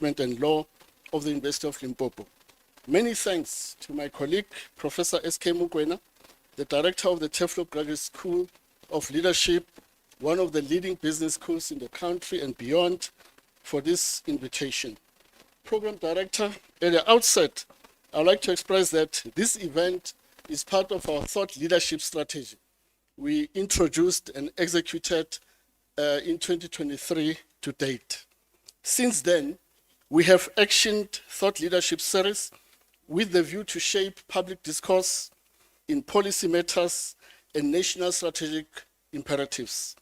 and Law of the University of Limpopo. Many thanks to my colleague, Professor S.K. Mukwena, the director of the Teflo Graduate School of Leadership, one of the leading business schools in the country and beyond, for this invitation. Program Director, at the outset, I'd like to express that this event is part of our thought leadership strategy. We introduced and executed in 2023 to date. Since then, we have actioned thought leadership series with the view to shape public discourse in policy matters and national strategic imperatives.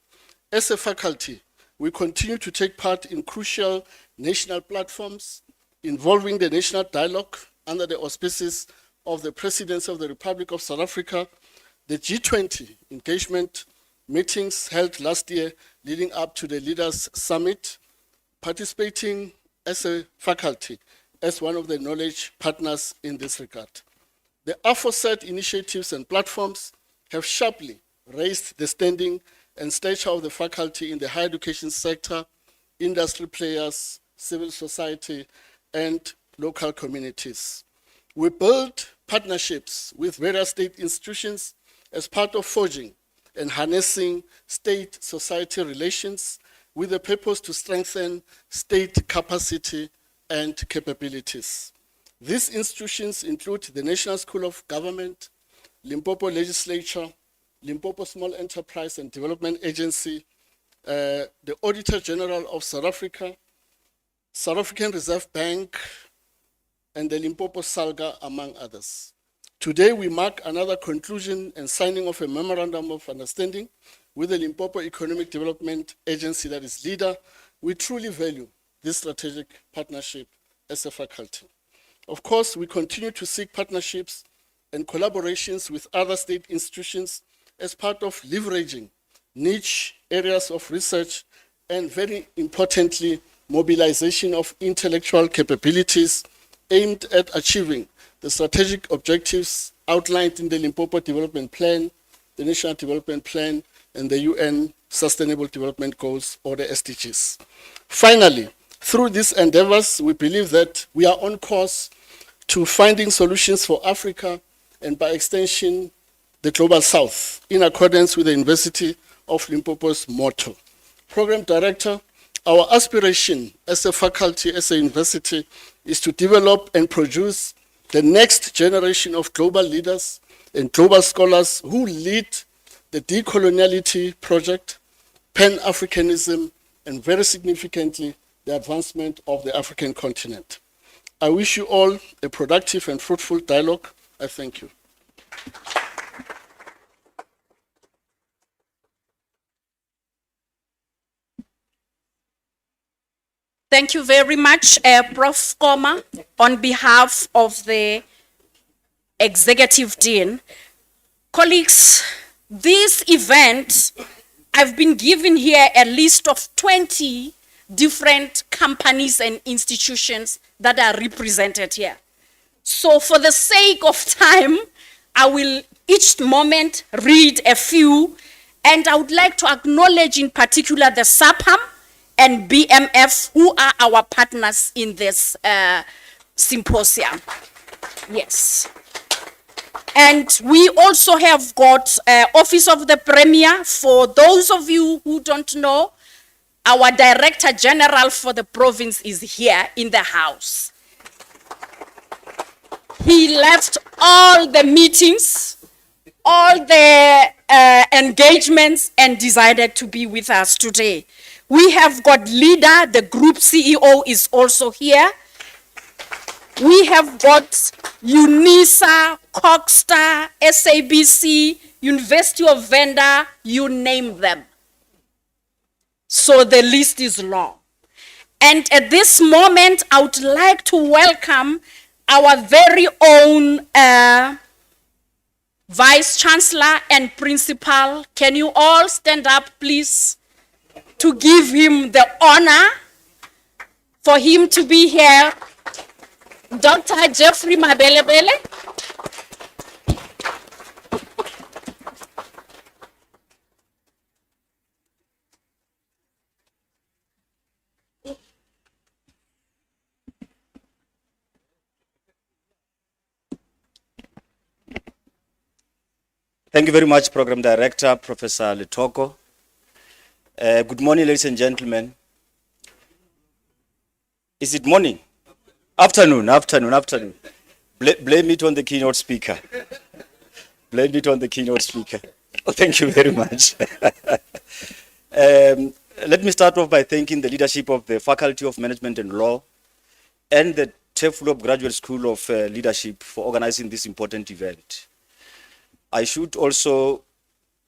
As a faculty, we continue to take part in crucial national platforms involving the national dialogue under the auspices of the Presidency of the Republic of South Africa, the G20 engagement meetings held last year leading up to the Leaders Summit, participating as a faculty as one of the knowledge partners in this regard. The aforesaid initiatives and platforms have sharply raised the standing and stature of the faculty in the higher education sector, industry players, civil society, and local communities. We build partnerships with various state institutions as part of forging and harnessing state-society relations with the purpose to strengthen state capacity and capabilities. These institutions include the National School of Government, Limpopo Legislature, Limpopo Small Enterprise and Development Agency, the Auditor General of South Africa, South African Reserve Bank, and the Limpopo Salga, among others. Today, we mark another conclusion and signing of a memorandum of understanding with the Limpopo Economic Development Agency that is leader. We truly value this strategic partnership as a faculty. Of course, we continue to seek partnerships and collaborations with other state institutions as part of leveraging niche areas of research and, very importantly, mobilization of intellectual capabilities aimed at achieving the strategic objectives outlined in the Limpopo Development Plan, the National Development Plan, and the UN Sustainable Development Goals, or the SDGs. Finally, through these endeavors, we believe that we are on course to finding solutions for Africa and, by extension, the Global South, in accordance with the University of Limpopo's motto. Program Director, our aspiration as a faculty, as a university, is to develop and produce the next generation of global leaders and global scholars who lead the decoloniality project, Pan-Africanism, and very significantly, the advancement of the African continent. I wish you all a productive and fruitful dialogue. I thank you. Thank you very much, Prof. Koma, on behalf of the Executive Dean. Colleagues, this event, I've been given here a list of 20 different companies and institutions that are represented here. So for the sake of time, I will each moment read a few, and I would like to acknowledge in particular the SAPAM and BMF, who are our partners in this symposium. Yes. And we also have got Office of the Premier. For those of you who don't know, our Director General for the province is here in the house. He left all the meetings, all the engagements, and decided to be with us today. We have got Leader, the group CEO is also here. We have got UNISA, Cogstar, SABC, University of Venda, you name them. So the list is long. And at this moment, I would like to welcome our very own Vice Chancellor and Principal. Can you all stand up, please, to give him the honor for him to be here. Dr. Jeffrey Mabelebele. Thank you very much, Program Director, Professor Letoko. Good morning, ladies and gentlemen. Is it morning? Afternoon. Blame it on the keynote speaker. Blame it on the keynote speaker. Oh, thank you very much. Let me start off by thanking the leadership of the Faculty of Management and Law and the TEFLOP Graduate School of Leadership for organizing this important event. I should also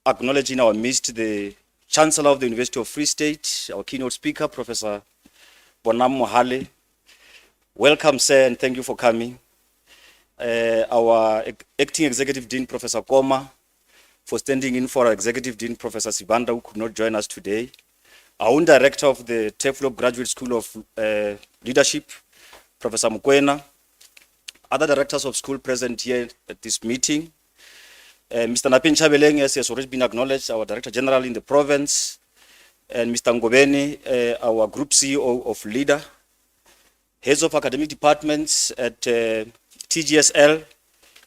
acknowledge in our midst the Chancellor of the University of Free State, our keynote speaker, Professor Bonam Mohale. Welcome, sir, and thank you for coming. Our Acting Executive Dean, Professor Koma, for standing in for our Executive Dean, Professor Sibanda, who could not join us today. Our own Director of the TEFLOP Graduate School of Leadership, Professor Mukwena. Other directors of school present here at this meeting. Mr. Napin Chabeleng, as has already been acknowledged, our Director General in the province, and Mr. Ngobeni, our Group CEO of LEADER, heads of academic departments at TGSL,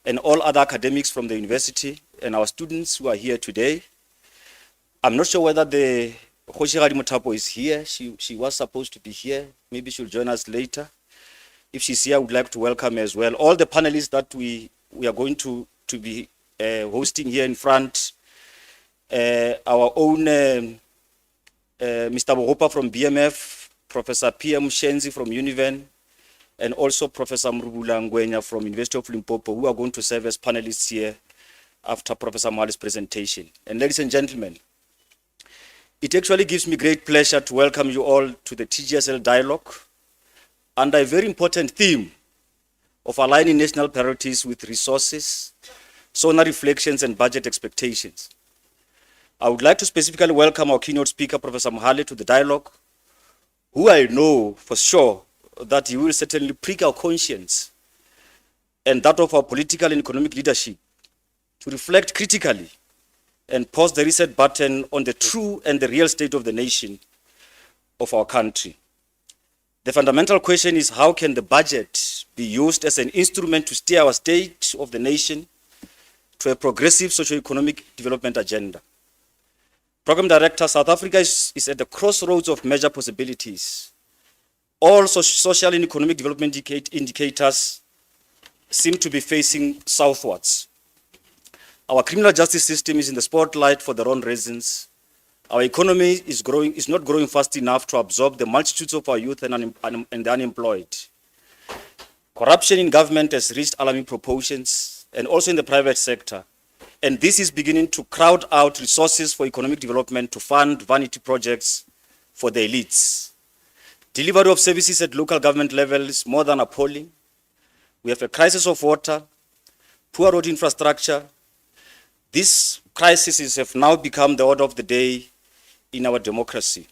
and all other academics from the university, and our students who are here today. I'm not sure whether the Hoshigari Mutapo is here. She was supposed to be here. Maybe she'll join us later. If she's here, I would like to welcome her as well. All the panelists that we are going to be hosting here in front, our own Mr. Bohopa from BMF, Professor PM Shenzi from Univen, and also Professor Mrubula Ngwenya from University of Limpopo, who are going to serve as panelists here after Professor Mohale's presentation. And ladies and gentlemen, it actually gives me great pleasure to welcome you all to the TGSL Dialogue under a very important theme of aligning national priorities with resources, SONA reflections, and budget expectations. I would like to specifically welcome our keynote speaker, Professor Mohale, to the dialogue, who I know for sure that he will certainly prick our conscience and that of our political and economic leadership to reflect critically and pause the reset button on the true and the real state of the nation of our country. The fundamental question is, how can the budget be used as an instrument to steer our state of the nation to a progressive socio-economic development agenda? Program Director, South Africa is at the crossroads of major possibilities. All social and economic development indicators seem to be facing southwards. Our criminal justice system is in the spotlight for the wrong reasons. Our economy is not growing fast enough to absorb the multitudes of our youth and the unemployed. Corruption in government has reached alarming proportions, and also in the private sector. And this is beginning to crowd out resources for economic development to fund vanity projects for the elites. Delivery of services at local government level is more than appalling. We have a crisis of water, poor road infrastructure. These crises have now become the order of the day in our democracy.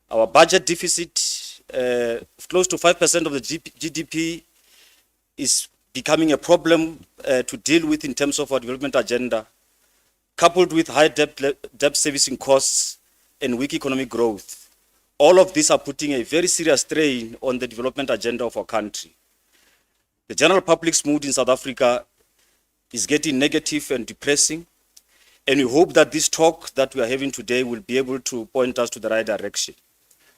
Our budget deficit, close to 5% of the GDP, is becoming a problem to deal with in terms of our development agenda, coupled with high debt servicing costs and weak economic growth. All of these are putting a very serious strain on the development agenda of our country. The general public's mood in South Africa is getting negative and depressing, and we hope that this talk that we are having today will be able to point us to the right direction.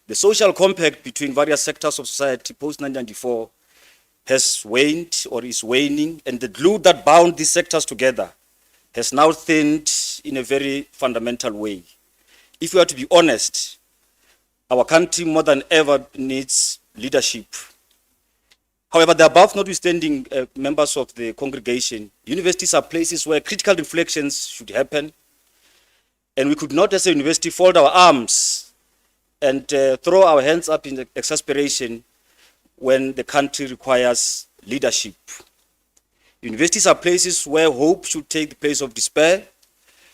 The social compact between various sectors of society post-1994 has waned or is waning, and the glue that bound these sectors together has now thinned in a very fundamental way. If we are to be honest, our country more than ever needs leadership. However, the above notwithstanding, members of the congregation, universities are places where critical reflections should happen, and we could not as a university fold our arms and throw our hands up in exasperation when the country requires leadership. Universities are places where hope should take the place of despair,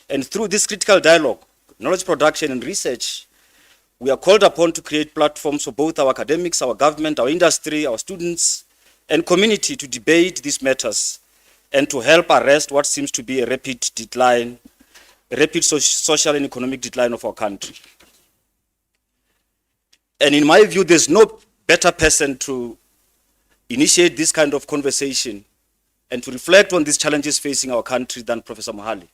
and through this critical dialogue, knowledge production and research, we are called upon to create platforms for both our academics, our government, our industry, our students, and community to debate these matters and to help arrest what seems to be a rapid decline, a rapid social and economic decline of our country. And in my view, there's no better person to initiate this kind of conversation and to reflect on these challenges facing our country than Professor Mohale.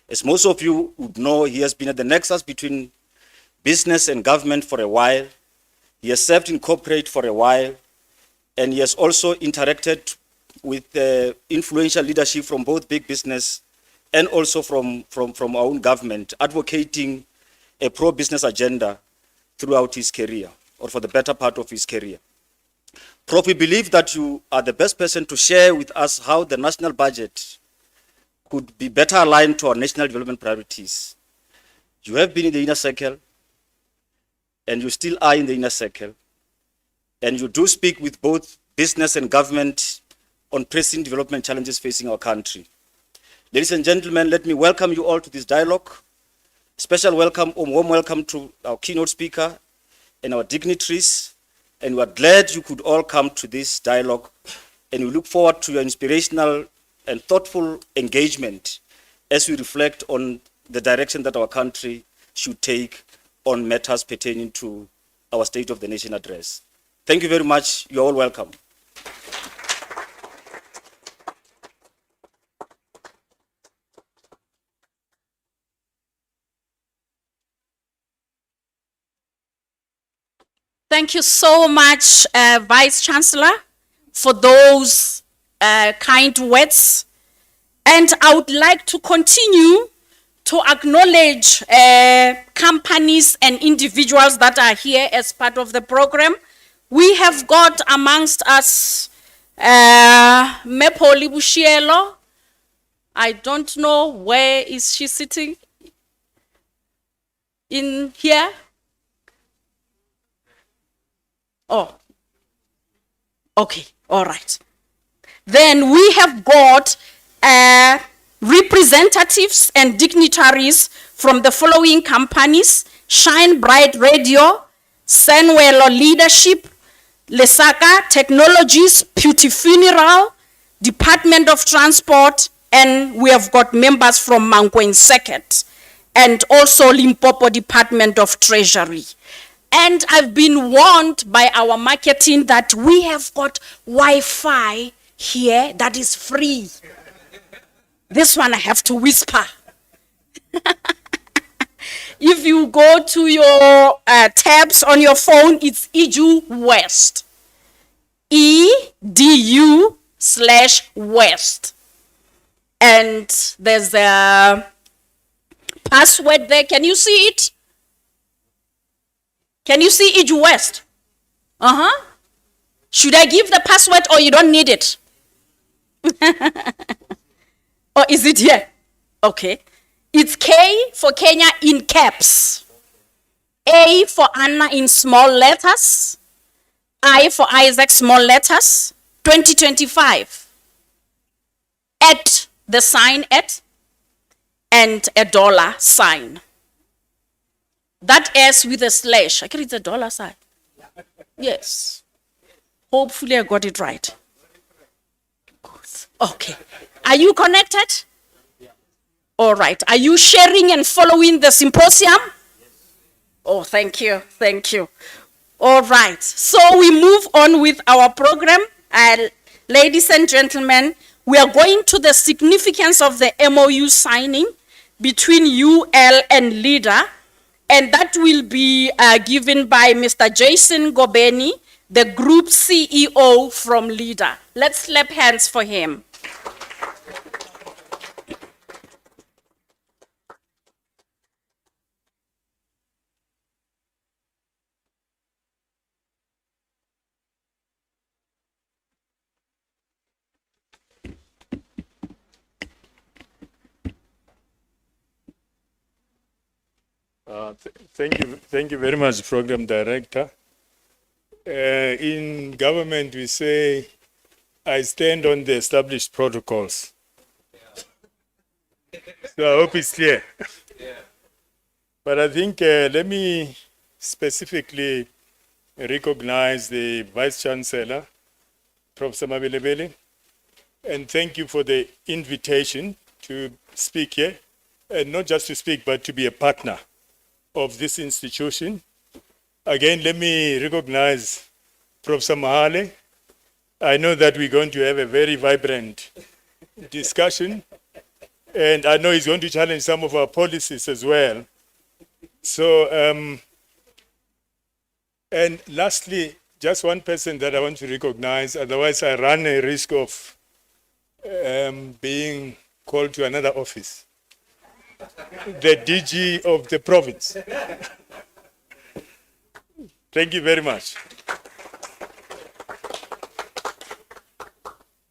As most of you would know, he has been at the nexus between business and government for a while. He has served in corporate for a while, and he has also interacted with influential leadership from both big business and also from our own government, advocating a pro-business agenda throughout his career, or for the better part of his career. Prof, we believe that you are the best person to share with us how the national budget could be better aligned to our national development priorities. You have been in the inner circle, and you still are in the inner circle, and you do speak with both business and government on pressing development challenges facing our country. Ladies and gentlemen, let me welcome you all to this dialogue. Special welcome, warm welcome to our keynote speaker and our dignitaries, and we are glad you could all come to this dialogue, and we look forward to your inspirational and thoughtful engagement as we reflect on the direction that our country should take on matters pertaining to our State of the Nation address. Thank you very much. You're all welcome. Thank you so much, Vice Chancellor, for those kind words. And I would like to continue to acknowledge companies and individuals that are here as part of the program. We have got amongst us Mepoli Bushielo. I don't know where is she sitting. In here? Oh, okay, all right. Then we have got representatives and dignitaries from the following companies: Shine Bright Radio, Senwelo Leadership, Lesaka Technologies, Beauty Funeral, Department of Transport, and we have got members from Mangwen Circuit, and also Limpopo Department of Treasury. And I've been warned by our marketing that we have got Wi-Fi here that is free. This one I have to whisper. If you go to your tabs on your phone, it's EDU West. EDU/West. And there's a password there. Can you see it? Can you see EDU West? Should I give the password or you don't need it? Or is it here? Okay. It's K for Kenya in caps. A for Anna in small letters. I for Isaac small letters. 2025. At the sign at and a dollar sign. That S with a slash. I can read the dollar sign. Yes. Hopefully I got it right. Okay. Are you connected? All right. Are you sharing and following the symposium? Oh, thank you. Thank you. All right. So we move on with our program. Ladies and gentlemen, we are going to the significance of the MOU signing between UL and LEADER, and that will be given by Mr. Jason Gobeni, the group CEO from LEADER. Let's clap hands for him. Thank you very much, Program Director. In government, we say, I stand on the established protocols. So I hope it's clear. But I think, let me specifically recognize the Vice Chancellor, Professor Mabelebele, and thank you for the invitation to speak here, and not just to speak, but to be a partner of this institution. Again, let me recognize Professor Mahale. I know that we're going to have a very vibrant discussion, And I know he's going to challenge some of our policies as well. So, and lastly, just one person that I want to recognize, otherwise I run a risk of being called to another office. The DG of the province. Thank you very much.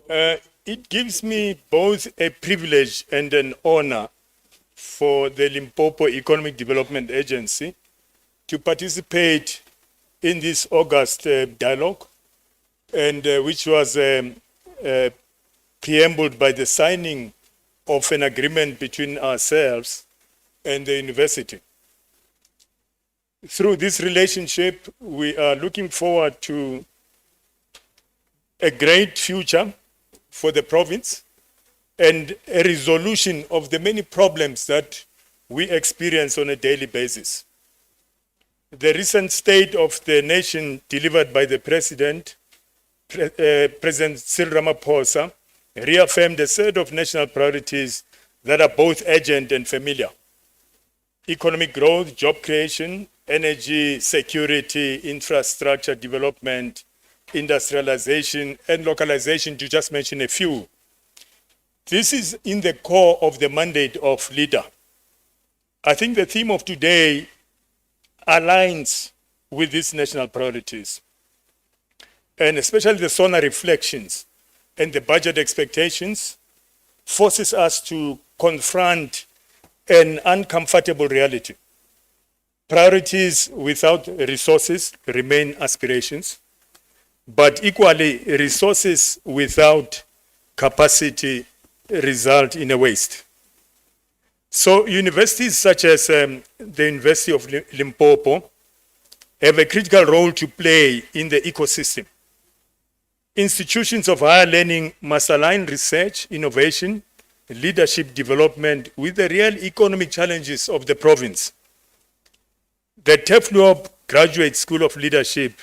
It gives me both a privilege and an honor for the Limpopo Economic Development Agency to participate in this August dialogue, and which was preambled by the signing of an agreement between ourselves and the university. Through this relationship, we are looking forward to a great future for the province and a resolution of the many problems that we experience on a daily basis. The recent state of the nation delivered by the President, President Cyril Ramaphosa, reaffirmed a set of national priorities that are both urgent and familiar. Economic growth, job creation, energy security, infrastructure development, industrialization, and localization, to just mention a few. This is in the core of the mandate of leader. I think the theme of today aligns with these national priorities, and especially the SONA reflections and the budget expectations forces us to confront an uncomfortable reality. Priorities without resources remain aspirations, but equally, resources without capacity result in a waste. So universities such as the University of Limpopo have a critical role to play in the ecosystem. Institutions of higher learning must align research, innovation, leadership development with the real economic challenges of the province. The TEFLUOP Graduate School of Leadership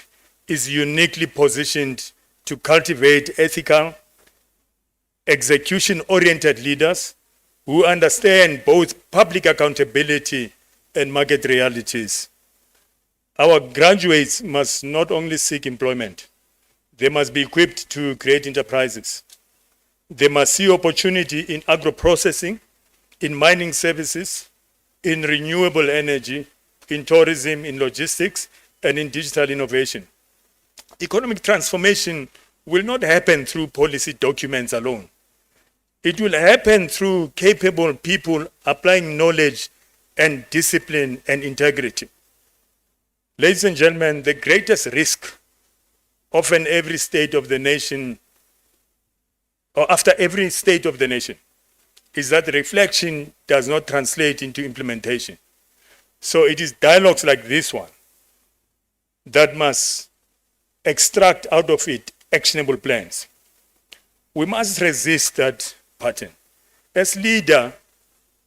is uniquely positioned to cultivate ethical, execution-oriented leaders who understand both public accountability and market realities. Our graduates must not only seek employment, they must be equipped to create enterprises. They must see opportunity in agro-processing, in mining services, in renewable energy, in tourism, in logistics, and in digital innovation. Economic transformation will not happen through policy documents alone. It will happen through capable people applying knowledge and discipline and integrity. Ladies and gentlemen, the greatest risk of every state of the nation, or after every state of the nation, is that reflection does not translate into implementation. So it is dialogues like this one that must extract out of it actionable plans. We must resist that pattern. As leader,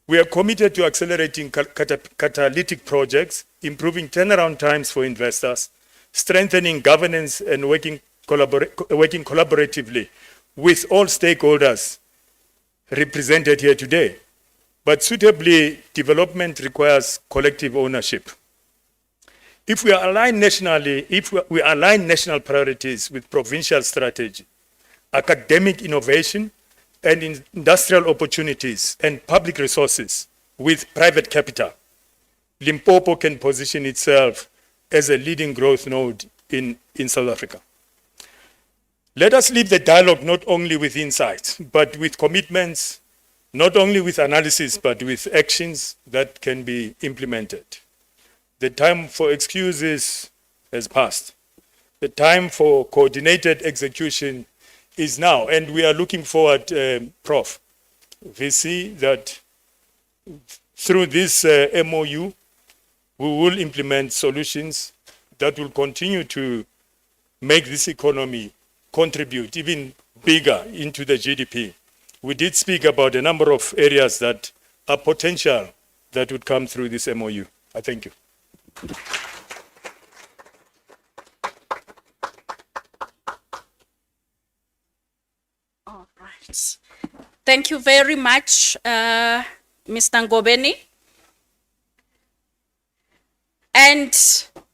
we are committed to accelerating catalytic projects, improving turnaround times for investors, strengthening governance, and working collaboratively with all stakeholders represented here today. But suitably, development requires collective ownership. If we align nationally, if we align national priorities with provincial strategy, academic innovation, and industrial opportunities and public resources with private capital, Limpopo can position itself as a leading growth node in South Africa. Let us leave the dialogue not only with insights, but with commitments, not only with analysis, but with actions that can be implemented. The time for excuses has passed. The time for coordinated execution is now, and we are looking forward, Prof. We see that through this MOU, we will implement solutions that will continue to make this economy contribute even bigger into the GDP. We did speak about a number of areas that are potential that would come through this MOU. I thank you. All right. Thank you very much, Mr. Ngobeni. And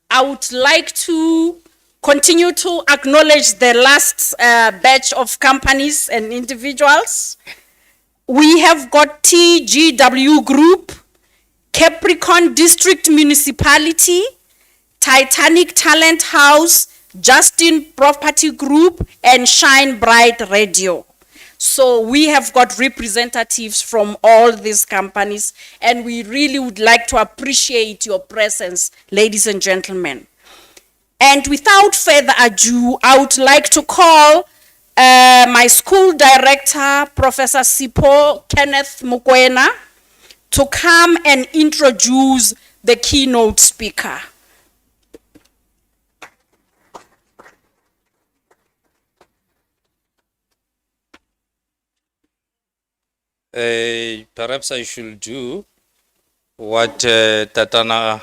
I would like to continue to acknowledge the last batch of companies and individuals. We have got TGW Group, Capricorn District Municipality, Titanic Talent House, Justin Property Group, and Shine Bright Radio. So we have got representatives from all these companies, and we really would like to appreciate your presence, ladies and gentlemen. And without further ado, I would like to call my school director, Professor Sipho Kenneth Mukwena, to come and introduce the keynote speaker. Perhaps I should do what Tatana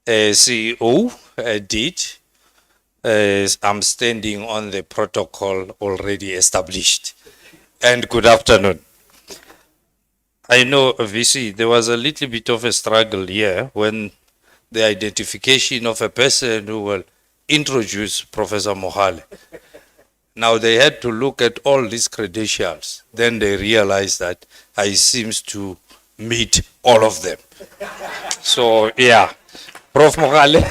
CEO did. I'm standing on the protocol already established. And good afternoon. I know, VC, there was a little bit of a struggle here when the identification of a person who will introduce Professor Mohale. Now they had to look at all these credentials. Then they realized that I seems to meet all of them. So yeah, Prof. Mohale.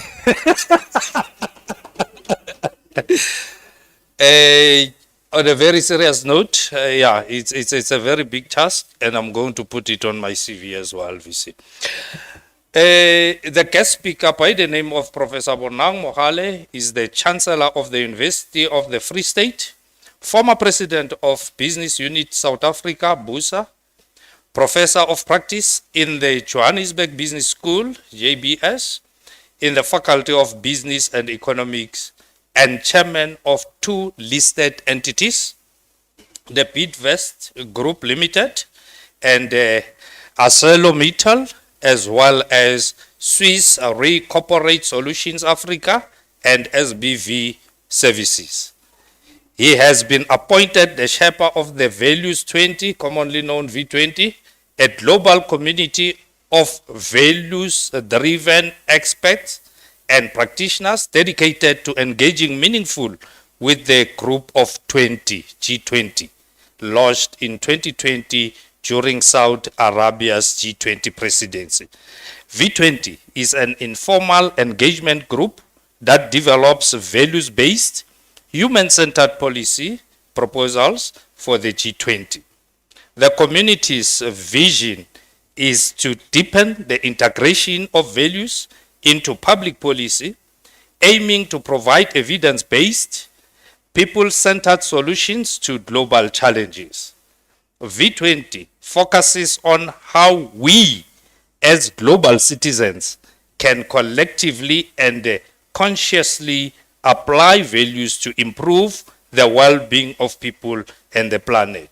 On a very serious note, yeah, it's a very big task, and I'm going to put it on my CV as well, VC. The guest speaker by the name of Professor Bonang Mohale is the Chancellor of the University of the Free State, former President of Business Unit South Africa, BUSA, Professor of Practice in the Johannesburg Business School, JBS, in the Faculty of Business and Economics, and Chairman of 2 listed entities, the Bidvest Group Limited and ArcelorMittal, as well as Swiss Re Corporate Solutions Africa and SBV Services. He has been appointed the Sherpa of the Values 20, commonly known V20, a global community of values-driven experts and practitioners dedicated to engaging meaningful with the Group of 20, G20, launched in 2020 during Saudi Arabia's G20 presidency. V20 is an informal engagement group that develops values-based, human-centered policy proposals for the G20. The community's vision is to deepen the integration of values into public policy, aiming to provide evidence-based, people-centered solutions to global challenges. V20 focuses on how we, as global citizens, can collectively and consciously apply values to improve the well-being of people and the planet.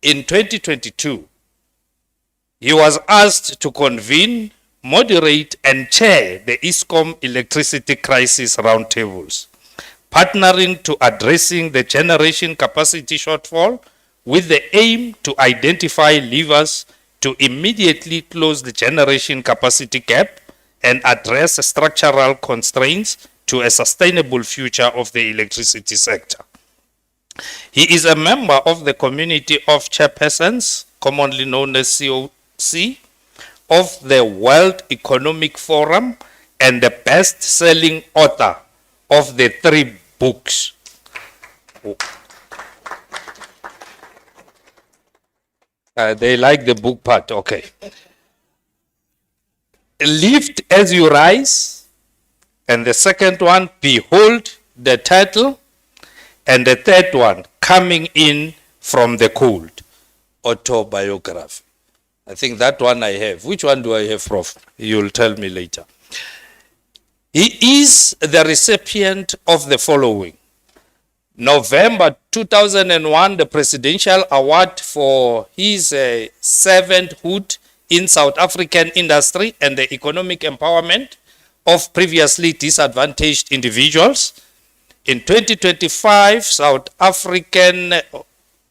In 2022, he was asked to convene, moderate, and chair the ISCOM electricity crisis roundtables, partnering to addressing the generation capacity shortfall with the aim to identify levers to immediately close the generation capacity gap and address structural constraints to a sustainable future of the electricity sector. He is a member of the community of chairpersons, commonly known as COC, of the World Economic Forum and the best-selling author of the 3 books. They like the book part, okay. Lift as you rise, and the second one, behold the title, and the third one, coming in from the cold, autobiography. I think that one I have. Which one do I have, Prof? You'll tell me later. He is the recipient of the following. November 2001, the Presidential Award for his servanthood in South African industry and the economic empowerment of previously disadvantaged individuals. In 2025, South African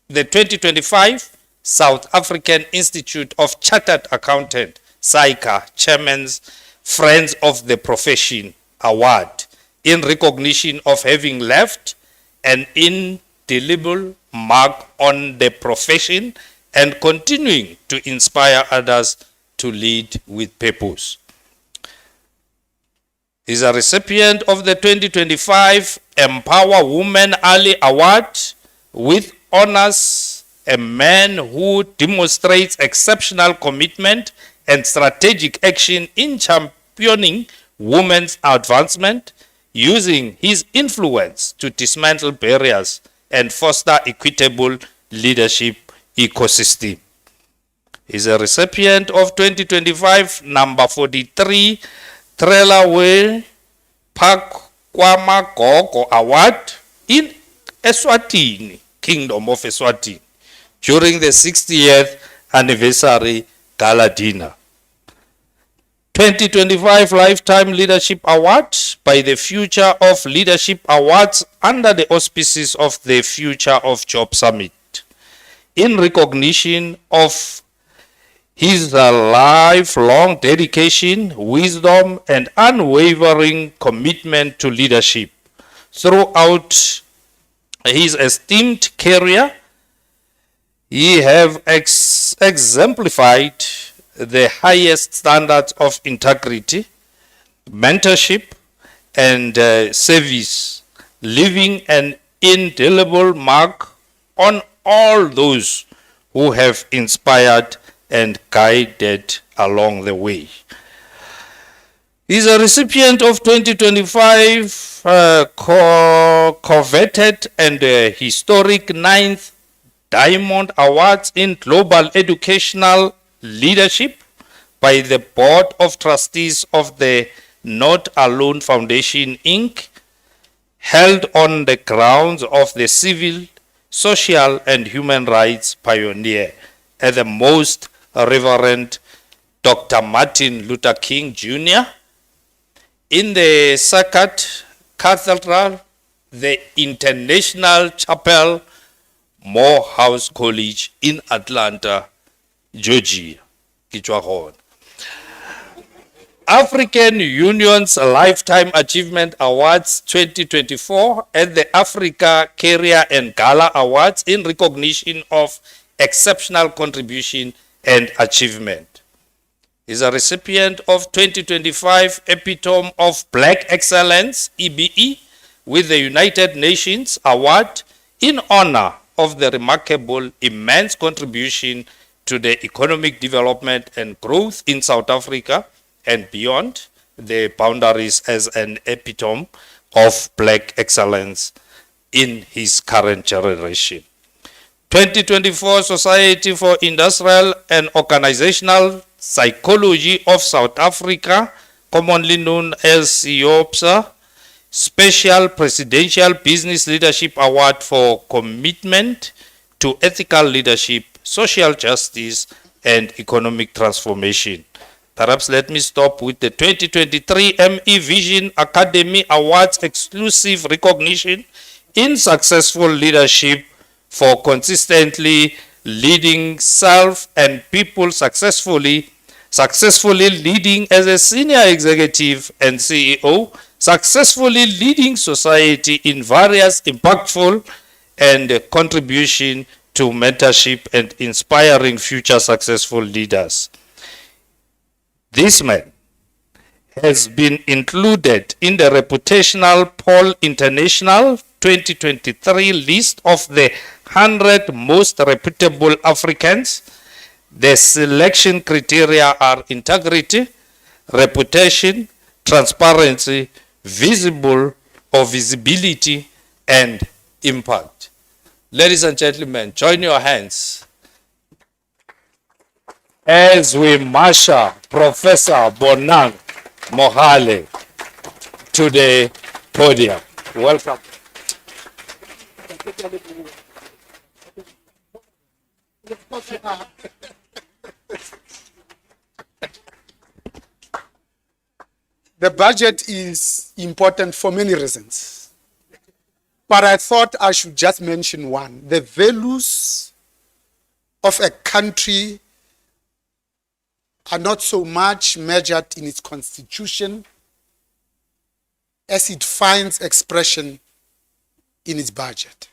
the 2025 South African Institute of Chartered Accountant, SAICA, Chairman's Friends of the Profession Award in recognition of having left an indelible mark on the profession and continuing to inspire others to lead with purpose. Is a recipient of the 2025 Empower Women Ali Award with honors, a man who demonstrates exceptional commitment and strategic action in championing women's advancement, using his influence to dismantle barriers and foster equitable leadership ecosystem. He is a recipient of 2025 number 43 Trelaway Park Kwama Gogo Award in Eswatini, Kingdom of Eswatini, during the 60th anniversary gala dinner. 2025 Lifetime Leadership Award by the Future of Leadership Awards under the auspices of the Future of Job Summit, in recognition of his lifelong dedication, wisdom, and unwavering commitment to leadership. Throughout his esteemed career, he have exemplified the highest standards of integrity, mentorship, and service, leaving an indelible mark on all those who have inspired and guided along the way. He is a recipient of 2025 coveted and historic 9th Diamond Awards in Global Educational Leadership by the Board of Trustees of the Not Alone Foundation, Inc., held on the grounds of the civil, social, and human rights pioneer at the Most Reverend Dr. Martin Luther King Jr. in the Second Cathedral, the International Chapel, Morehouse College in Atlanta, Georgia. African Union's Lifetime Achievement Awards 2024 and the Africa Career and Gala Awards in recognition of exceptional contribution and achievement. He is a recipient of 2025 Epitome of Black Excellence, EBE, with the United Nations Award in honor of the remarkable, immense contribution to the economic development and growth in South Africa and beyond the boundaries as an epitome of Black excellence in his current generation. 2024 Society for Industrial and Organizational Psychology of South Africa, commonly known as SIOPSA, Special Presidential Business Leadership Award for commitment to ethical leadership, social justice, and economic transformation. Perhaps let me stop with the 2023 ME Vision Academy Awards exclusive recognition in successful leadership for consistently leading self and people successfully leading as a senior executive and CEO, successfully leading society in various impactful and contribution to mentorship and inspiring future successful leaders. This man has been included in the reputational Paul International 2023 list of the 100 most reputable Africans. The selection criteria are integrity, reputation, transparency, visibility, and impact. Ladies and gentlemen, join your hands as we marshal Professor Bonang Mohale to the podium. Welcome. The budget is important for many reasons. But I thought I should just mention one. The values of a country are not so much measured in its constitution as it finds expression in its budget.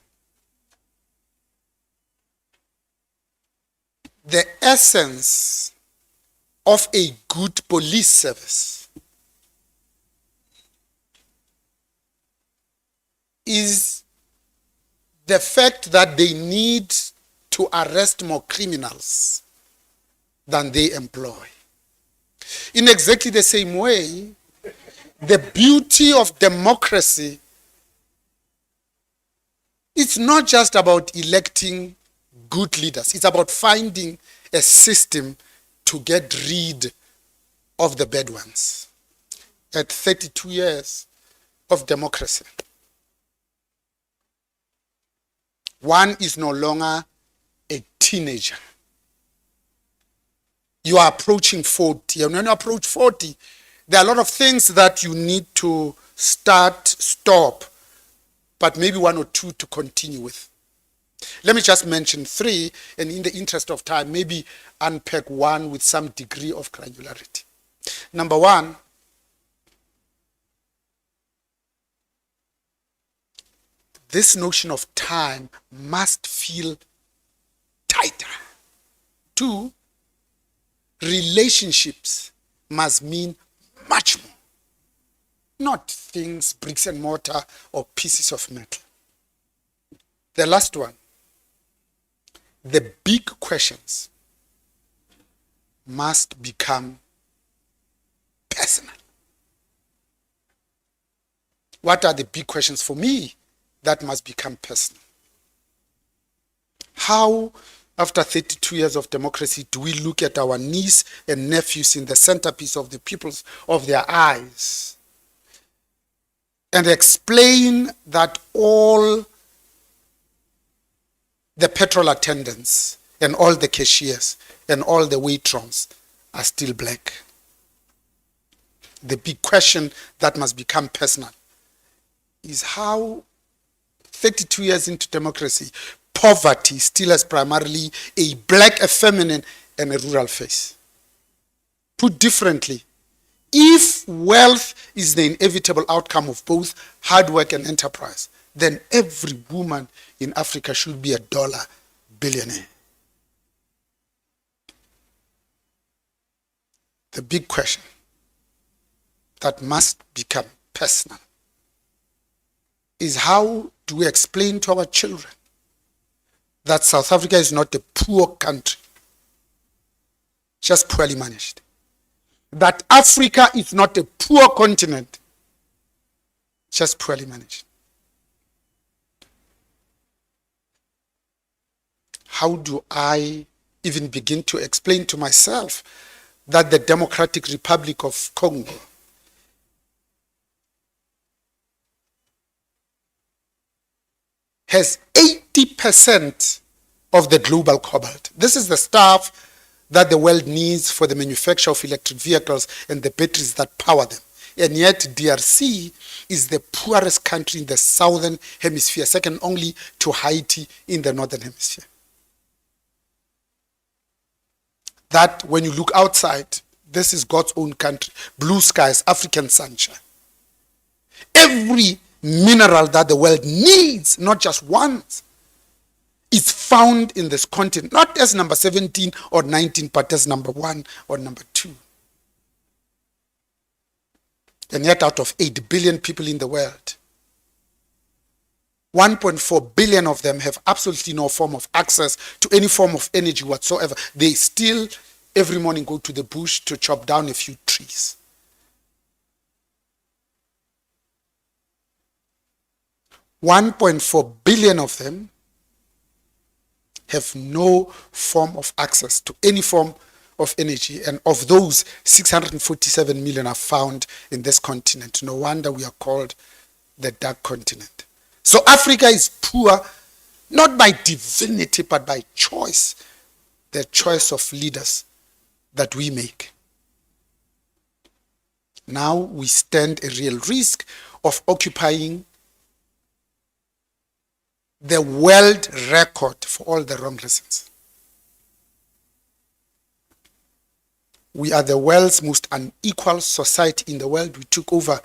The essence of a good police service is the fact that they need to arrest more criminals than they employ. In exactly the same way, the beauty of democracy is not just about electing good leaders. It's about finding a system to get rid of the bad ones. At 32 years of democracy, one is no longer a teenager. You are approaching 40. And when you approach 40, there are a lot of things that you need to stop, but maybe one or two to continue with. Let me just mention three, and in the interest of time, maybe unpack one with some degree of granularity. Number one, this notion of time must feel tighter. Two, relationships must mean much more, not things, bricks and mortar, or pieces of metal. The last one, the big questions must become personal. What are the big questions for me that must become personal? How, after 32 years of democracy, do we look at our niece and nephews in the centerpiece of the pupils of their eyes and explain that all the petrol attendants and all the cashiers and all the waitrons are still black? The big question that must become personal is how 32 years into democracy, poverty still has primarily a black, a feminine, and a rural face. Put differently, if wealth is the inevitable outcome of both hard work and enterprise, then every woman in Africa should be a dollar billionaire. The big question that must become personal is how do we explain to our children that South Africa is not a poor country, just poorly managed? That Africa is not a poor continent, just poorly managed. How do I even begin to explain to myself that the Democratic Republic of Congo has 80% of the global cobalt? This is the stuff that the world needs for the manufacture of electric vehicles and the batteries that power them. And yet DRC is the poorest country in the southern hemisphere, second only to Haiti in the northern hemisphere. That when you look outside, this is God's own country. Blue skies, African sunshine. Every mineral that the world needs, not just wants, is found in this continent, not as number 17 or 19, but as number 1 or number 2. And yet out of 8 billion people in the world, 1.4 billion of them have absolutely no form of access to any form of energy whatsoever. They still every morning go to the bush to chop down a few trees. $1.4 billion of them have no form of access to any form of energy, and of those, 647 million are found in this continent. No wonder we are called the dark continent. So Africa is poor, not by divinity, but by choice, the choice of leaders that we make. Now we stand a real risk of occupying the world record for all the wrong reasons. We are the world's most unequal society in the world. We took over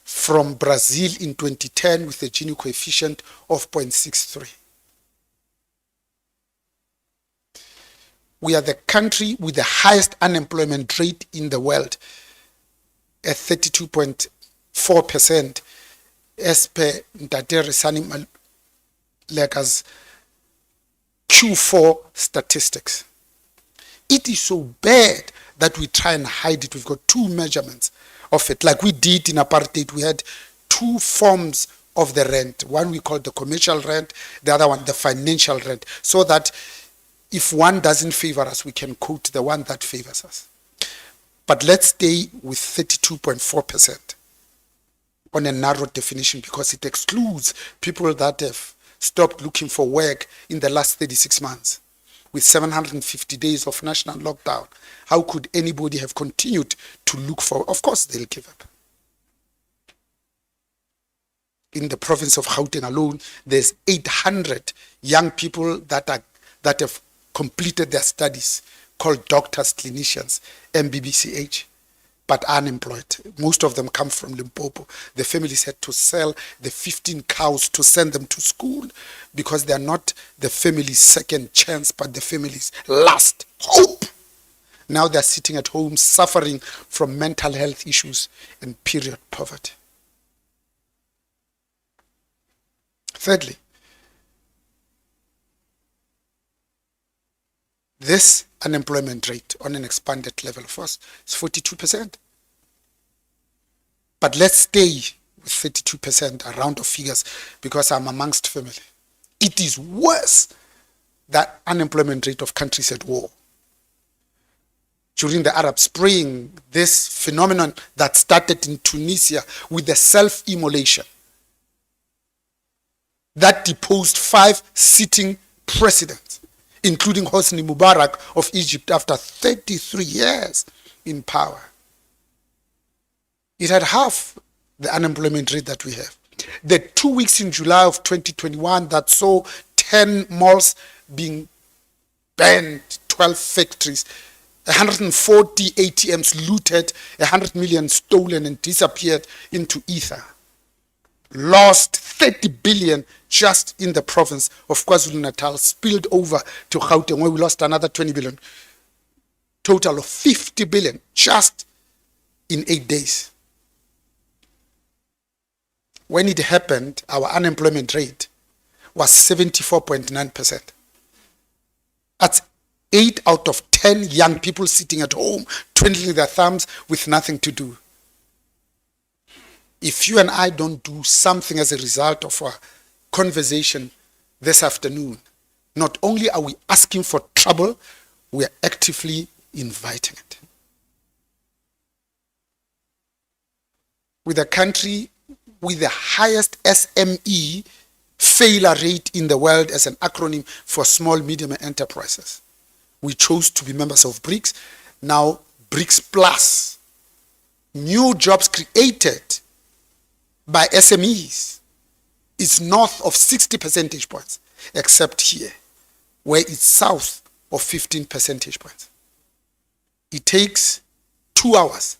from Brazil in 2010 with a Gini coefficient of 0.63. We are the country with the highest unemployment rate in the world at 32.4% as per Ntate Resani Maleka's Q4 statistics. It is so bad that we try and hide it. We've got two measurements of it. Like we did in apartheid, we had two forms of the rent. One we called the commercial rent, the other one the financial rent, so that if one doesn't favor us, we can quote the one that favors us. But let's stay with 32.4% on a narrow definition, because it excludes people that have stopped looking for work in the last 36 months. With 750 days of national lockdown, how could anybody have continued to look for? Of course, they'll give up. In the province of Gauteng alone, there's 800 young people that have completed their studies, called doctors, clinicians, MBBCH, but unemployed. Most of them come from Limpopo. The families had to sell the 15 cows to send them to school because they are not the family's second chance, but the family's last hope. Now they're sitting at home suffering from mental health issues and period poverty. Thirdly, this unemployment rate on an expanded level for us is 42%. But let's stay with 32%, a round of figures, because I'm amongst family. It is worse than unemployment rate of countries at war. During the Arab Spring, this phenomenon that started in Tunisia with the self-immolation that deposed 5 sitting presidents, including Hosni Mubarak of Egypt after 33 years in power. It had half the unemployment rate that we have. The 2 weeks in July of 2021 that saw 10 malls being banned, 12 factories, 140 ATMs looted, 100 million stolen and disappeared into ether. Lost 30 billion just in the province of KwaZulu-Natal, spilled over to Gauteng, where we lost another 20 billion. Total of 50 billion just in 8 days. When it happened, our unemployment rate was 74.9%. That's 8 out of 10 young people sitting at home, twiddling their thumbs with nothing to do. If you and I don't do something as a result of our conversation this afternoon, not only are we asking for trouble, we are actively inviting it. With a country with the highest SME failure rate in the world as an acronym for small, medium enterprises, we chose to be members of BRICS. Now, BRICS Plus, new jobs created by SMEs is north of 60 percentage points, except here, where it's south of 15 percentage points. It takes 2 hours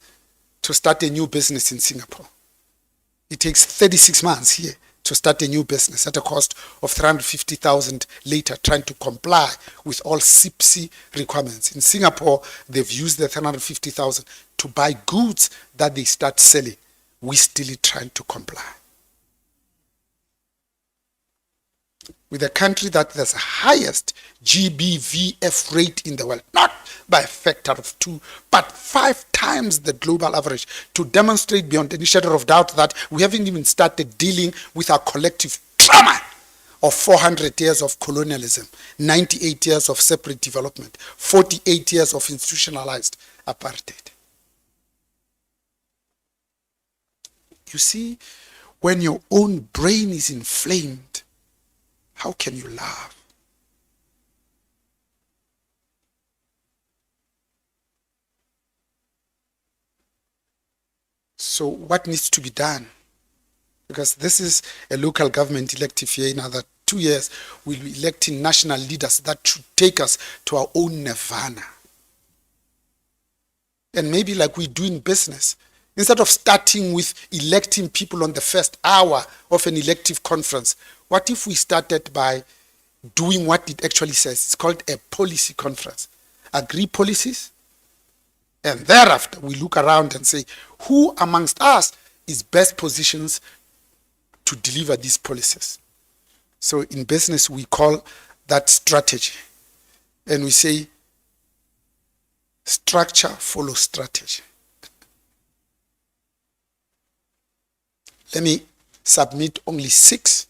to start a new business in Singapore. It takes 36 months here to start a new business at a cost of 350,000 later, trying to comply with all CIPC requirements. In Singapore, they've used the 350,000 to buy goods that they start selling. We're still trying to comply. With a country that has the highest GBVF rate in the world, not by a factor of 2, but 5 times the global average, to demonstrate beyond any shadow of doubt that we haven't even started dealing with our collective trauma of 400 years of colonialism, 98 years of separate development, 48 years of institutionalized apartheid. You see, when your own brain is inflamed, how can you laugh? So what needs to be done? Because this is a local government elective year in other 2 years, we'll be electing national leaders that should take us to our own nirvana. And maybe like we do in business, instead of starting with electing people on the first hour of an elective conference, what if we started by doing what it actually says? It's called a policy conference. Agree policies, and thereafter we look around and say, who amongst us is best positioned to deliver these policies? So in business, we call that strategy. And we say, structure follows strategy. Let me submit only 6.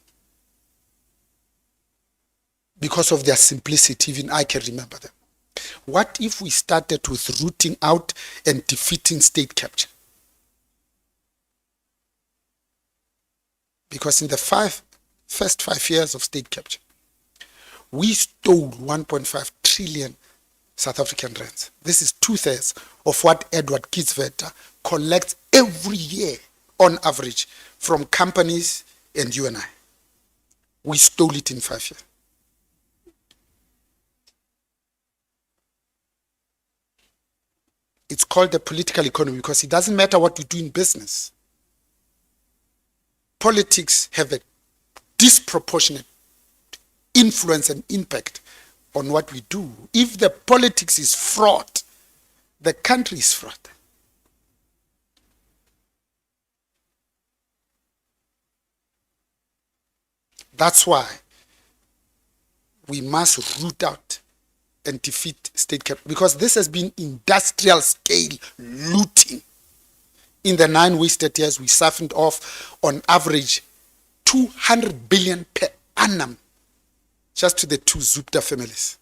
Because of their simplicity, even I can remember them. What if we started with rooting out and defeating state capture? Because in the first 5 years of state capture, we stole 1.5 trillion South African rands. This is 2/3 of what Edward Kieswetter collects every year on average from companies and you and I. We stole it in 5 years. It's called the political economy because it doesn't matter what you do in business. Politics have a disproportionate influence and impact on what we do. If the politics is fraught, the country is fraught. That's why we must root out and defeat state capture, because this has been industrial scale looting. In the 9 wasted years, we siphoned off on average 200 billion per annum just to the 2 Zupta families.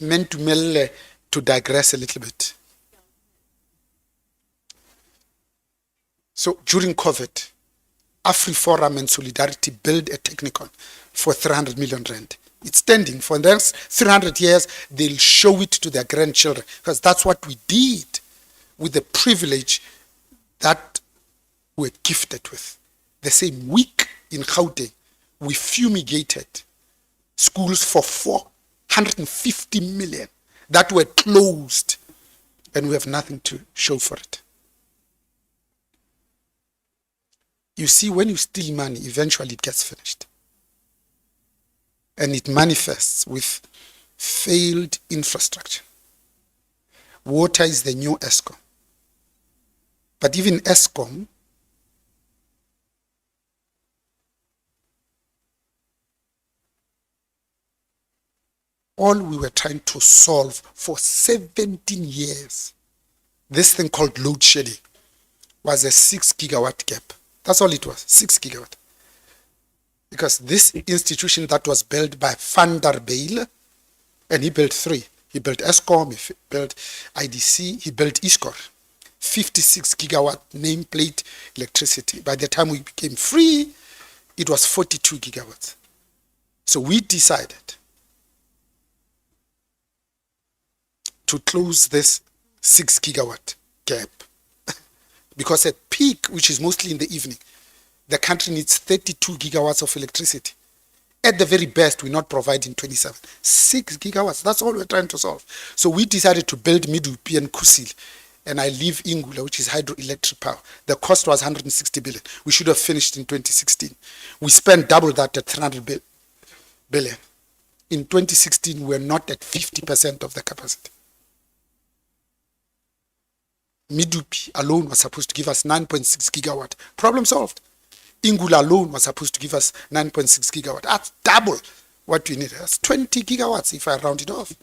Meant to digress a little bit. So during COVID, AfriForum and Solidarity built a technicon for 300 million rand. It's standing for the next 300 years. They'll show it to their grandchildren because that's what we did with the privilege that we're gifted with. The same week in Gauteng, we fumigated schools for 450 million that were closed, and we have nothing to show for it. You see, when you steal money, eventually it gets finished. And it manifests with failed infrastructure. Water is the new Eskom. But even Eskom, all we were trying to solve for 17 years, this thing called load shedding, was a 6 gigawatt gap. That's all it was, 6 gigawatt. Because this institution that was built by Van der Bijl, and he built 3. He built Eskom, he built IDC, he built Iscor. 56 gigawatt nameplate electricity. By the time we became free, it was 42 gigawatts. So we decided to close this 6 gigawatt gap. Because at peak, which is mostly in the evening, the country needs 32 gigawatts of electricity. At the very best, we're not providing 27. 6 gigawatts, that's all we're trying to solve. So we decided to build Midupi and Kusile, and I leave Ingula, which is hydroelectric power. The cost was 160 billion. We should have finished in 2016. We spent double that at 300 billion. In 2016, we were not at 50% of the capacity. Midupi alone was supposed to give us 9.6 gigawatt. Problem solved. Ingula alone was supposed to give us 9.6 gigawatt. That's double what we need. That's 20 gigawatts if I round it off.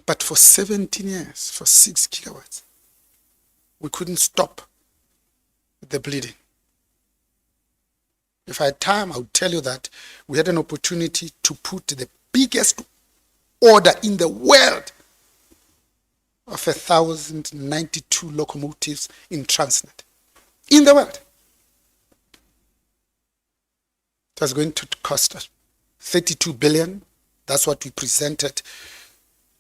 But for 17 years, for 6 gigawatts, we couldn't stop the bleeding. If I had time, I would tell you that we had an opportunity to put the biggest order in the world of 1,092 locomotives in Transnet. In the world. It was going to cost us 32 billion. That's what we presented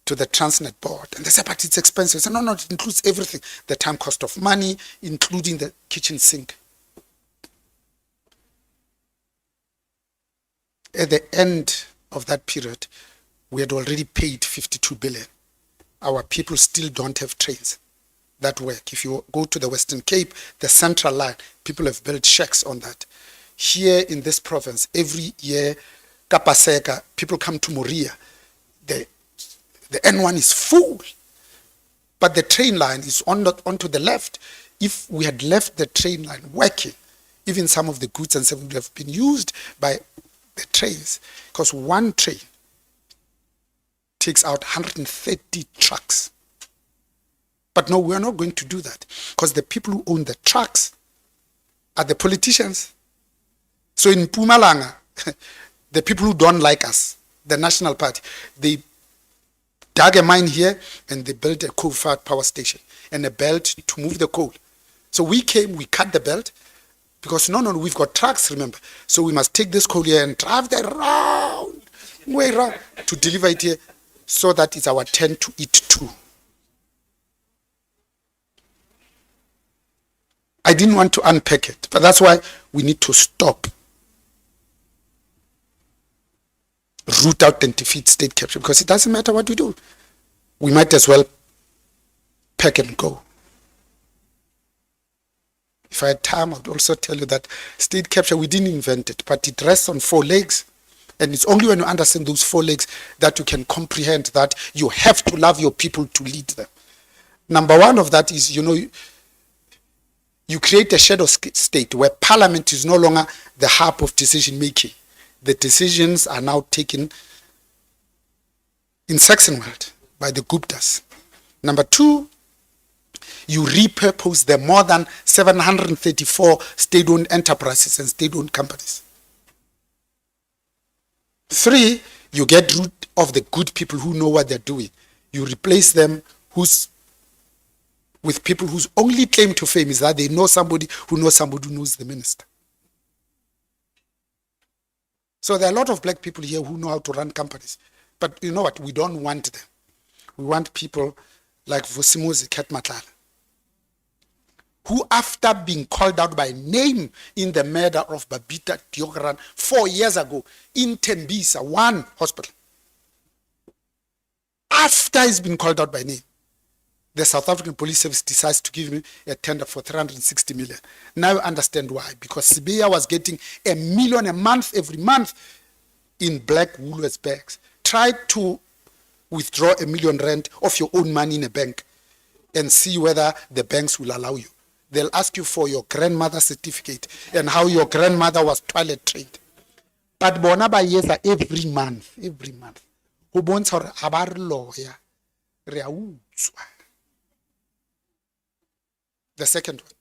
to the Transnet board. And they said, but it's expensive. I said, no, it includes everything. The time cost of money, including the kitchen sink. At the end of that period, we had already paid 52 billion. Our people still don't have trains that work. If you go to the Western Cape, the Central Line, people have built shacks on that. Here in this province, every year, Kapaseka, people come to Moria. The N1 is full, but the train line is onto the left. If we had left the train line working, even some of the goods and stuff would have been used by the trains, because one train takes out 130 trucks. But no, we're not going to do that, because the people who own the trucks are the politicians. So in Mpumalanga, the people who don't like us, the National Party, they dug a mine here and they built a coal-fired power station and a belt to move the coal. So we came, we cut the belt, because no, we've got trucks, remember. So we must take this coal here and drive the round way around to deliver it here, so that it's our turn to eat too. I didn't want to unpack it, but that's why we need to stop, root out and defeat state capture, because it doesn't matter what we do. We might as well pack and go. If I had time, I would also tell you that state capture, we didn't invent it, but it rests on 4 legs. And it's only when you understand those 4 legs that you can comprehend that you have to love your people to lead them. Number 1 of that is, you create a shadow state where parliament is no longer the hub of decision making. The decisions are now taken in Saxonwald by the Guptas. Number 2, you repurpose the more than 734 state-owned enterprises and state-owned companies. 3, you get rid of the good people who know what they're doing. You replace them with people whose only claim to fame is that they know somebody who knows the minister. So there are a lot of black people here who know how to run companies. But you know what? We don't want them. We want people like Vusimuzi Ketmatlala, who, after being called out by name in the murder of Babita Diogaran 4 years ago in Tembisa, one hospital, after he's been called out by name, the South African Police Service decides to give him a tender for 360 million. Now you understand why. Because Sibiya was getting $1 million a month, every month, in black Woolworths bags. Try to withdraw R1 million of your own money in a bank and see whether the banks will allow you. They'll ask you for your grandmother's certificate and how your grandmother was toilet trained. But bona ba yesa every month. Ho bontsha hore ha ba re lawyer re a utswa. The second one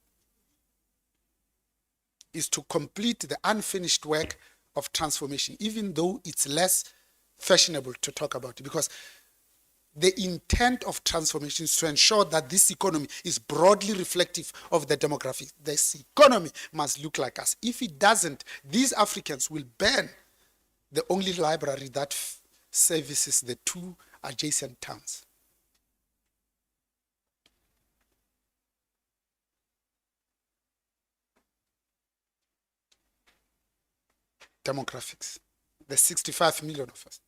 is to complete the unfinished work of transformation, even though it's less fashionable to talk about it, because the intent of transformation is to ensure that this economy is broadly reflective of the demographics. This economy must look like us. If it doesn't, these Africans will ban the only library that services the 2 adjacent towns. Demographics. There's 65 million of us.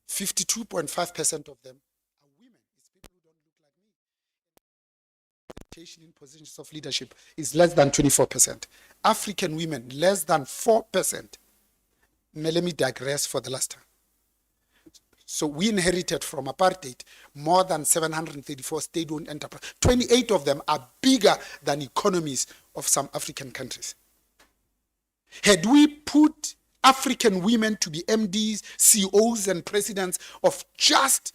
52.5% of them are women. It's people who don't look like me. Representation in positions of leadership is less than 24%. African women, less than 4%. Let me digress for the last time. So we inherited from apartheid more than 734 state-owned enterprises. 28 of them are bigger than economies of some African countries. Had we put African women to be MDs, CEOs, and presidents of just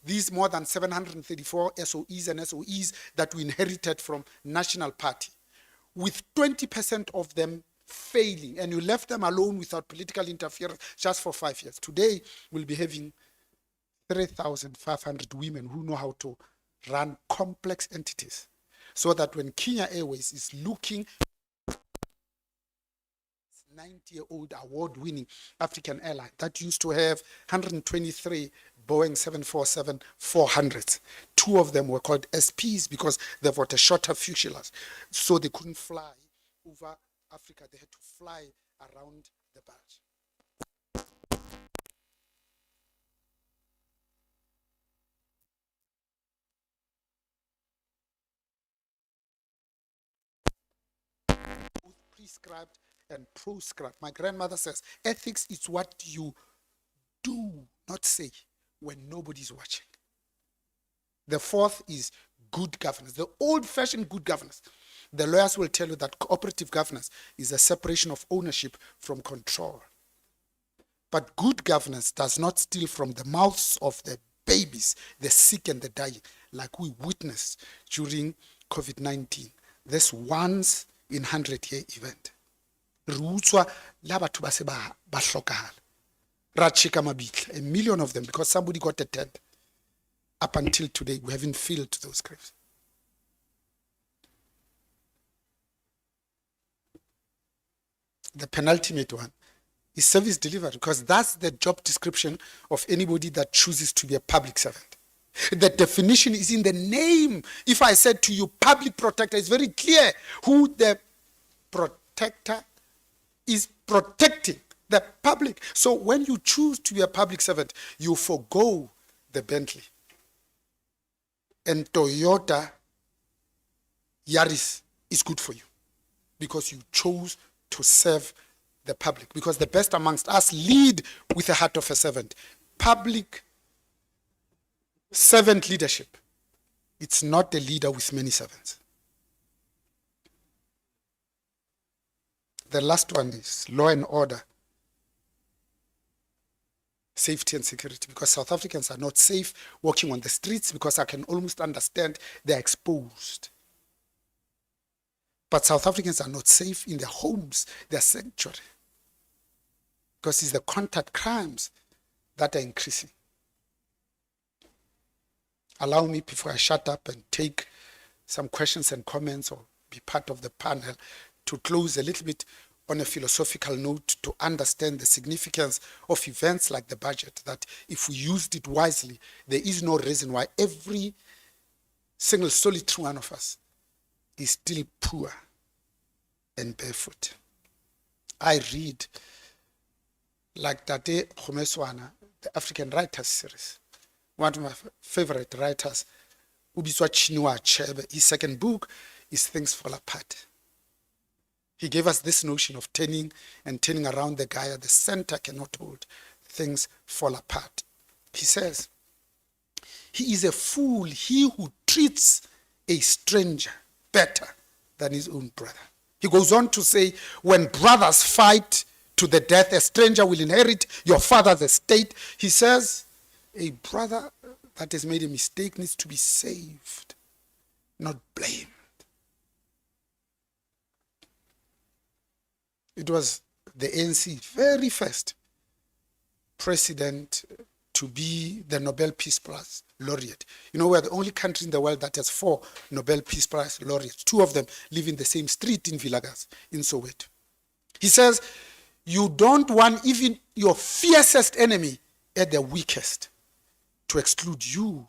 these more than 734 SOEs and SOEs that we inherited from National Party, with 20% of them failing, and you left them alone without political interference just for 5 years. Today, we'll be having 3,500 women who know how to run complex entities, so that when Kenya Airways is looking 90-year-old award-winning African airline that used to have 123 Boeing 747-400s. 2 of them were called SPs because they've got a shorter fuselage, so they couldn't fly over Africa. They had to fly around the patch. prescribed and proscribed. My grandmother says, ethics is what you do not say when nobody's watching. The fourth is good governance, the old-fashioned good governance. The lawyers will tell you that cooperative governance is a separation of ownership from control. But good governance does not steal from the mouths of the babies, the sick and the dying, like we witnessed during COVID-19, this once in 100-year event. Re utswa la batho ba se ba hlokahala. Ra tjheka mabitla, a million of them, because somebody got a tent. Up until today, we haven't filled those graves. The penultimate one is service delivery, because that's the job description of anybody that chooses to be a public servant. The definition is in the name. If I said to you public protector, it's very clear who the protector is protecting, the public. So when you choose to be a public servant, you forego the Bentley and Toyota Yaris is good for you because you chose to serve the public, because the best amongst us lead with the heart of a servant. Public servant leadership, it's not a leader with many servants. The last one is law and order, safety and security, because South Africans are not safe walking on the streets, because I can almost understand they're exposed. But South Africans are not safe in their homes, their sanctuary, because it's the contact crimes that are increasing. Allow me, before I shut up and take some questions and comments or be part of the panel, to close a little bit on a philosophical note, to understand the significance of events like the budget, that if we used it wisely, there is no reason why every single solitary one of us is still poor and barefoot. I read, like Tate Khomeswana, the African Writers series, one of my favorite writers, Ubiswa Chinua Achebe. His second book is Things Fall Apart. He gave us this notion of turning around the guy at the center cannot hold. Things fall apart. He says, he is a fool, he who treats a stranger better than his own brother. He goes on to say, when brothers fight to the death, a stranger will inherit your father's estate. He says, a brother that has made a mistake needs to be saved, not blamed. It was the ANC very first president to be the Nobel Peace Prize laureate. You know, we're the only country in the world that has 4 Nobel Peace Prize laureates. 2 of them live in the same street in Vilagaz, in Soweto. He says, you don't want even your fiercest enemy at the weakest to exclude you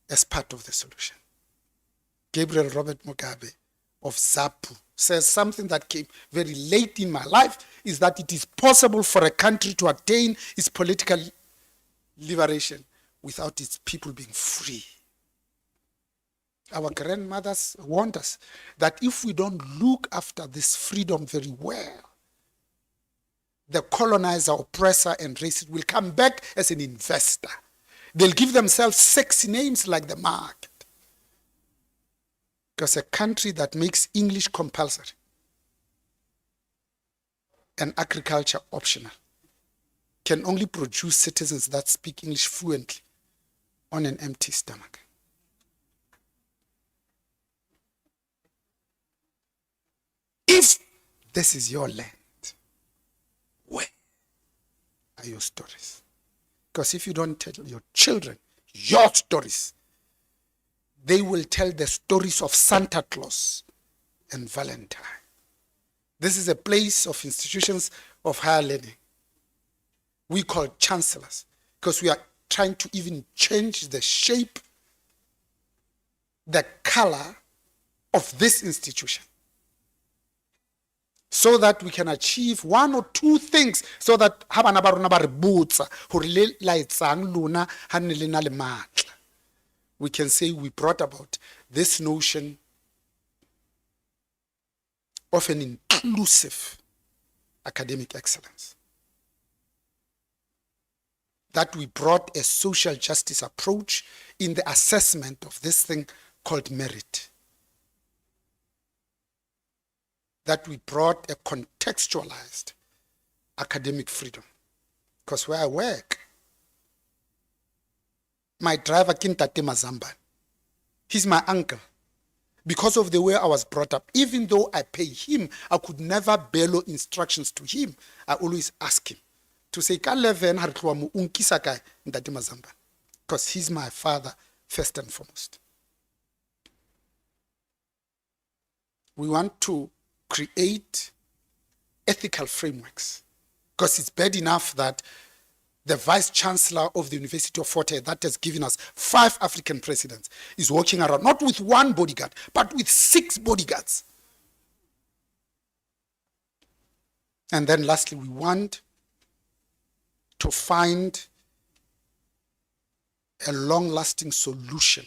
as part of the solution. Gabriel Robert Mugabe of ZAPU says something that came very late in my life, is that it is possible for a country to attain its political liberation without its people being free. Our grandmothers warned us that if we don't look after this freedom very well, the colonizer, oppressor, and racist will come back as an investor. They'll give themselves sexy names like the market. Because a country that makes English compulsory and agriculture optional can only produce citizens that speak English fluently on an empty stomach. If this is your land, where are your stories? Because if you don't tell your children your stories, they will tell the stories of Santa Claus and Valentine. This is a place of institutions of higher learning. We call chancellors, because we are trying to even change the shape, the color of this institution, so that we can achieve 1 or 2 things, so that habana ba rona ba re botsa hore le laetsang lona ha ne le na le matla, we can say we brought about this notion of an inclusive academic excellence. That we brought a social justice approach in the assessment of this thing called merit. That we brought a contextualized academic freedom. Because where I work, my driver, Kintate Mazamba, he's my uncle. Because of the way I was brought up, even though I pay him, I could never bellow instructions to him. I always ask him to say, because he's my father first and foremost. We want to create ethical frameworks, because it's bad enough that the vice chancellor of the University of Fort Hare, that has given us 5 African presidents, is walking around not with 1 bodyguard, but with 6 bodyguards. And then lastly, we want to find a long-lasting solution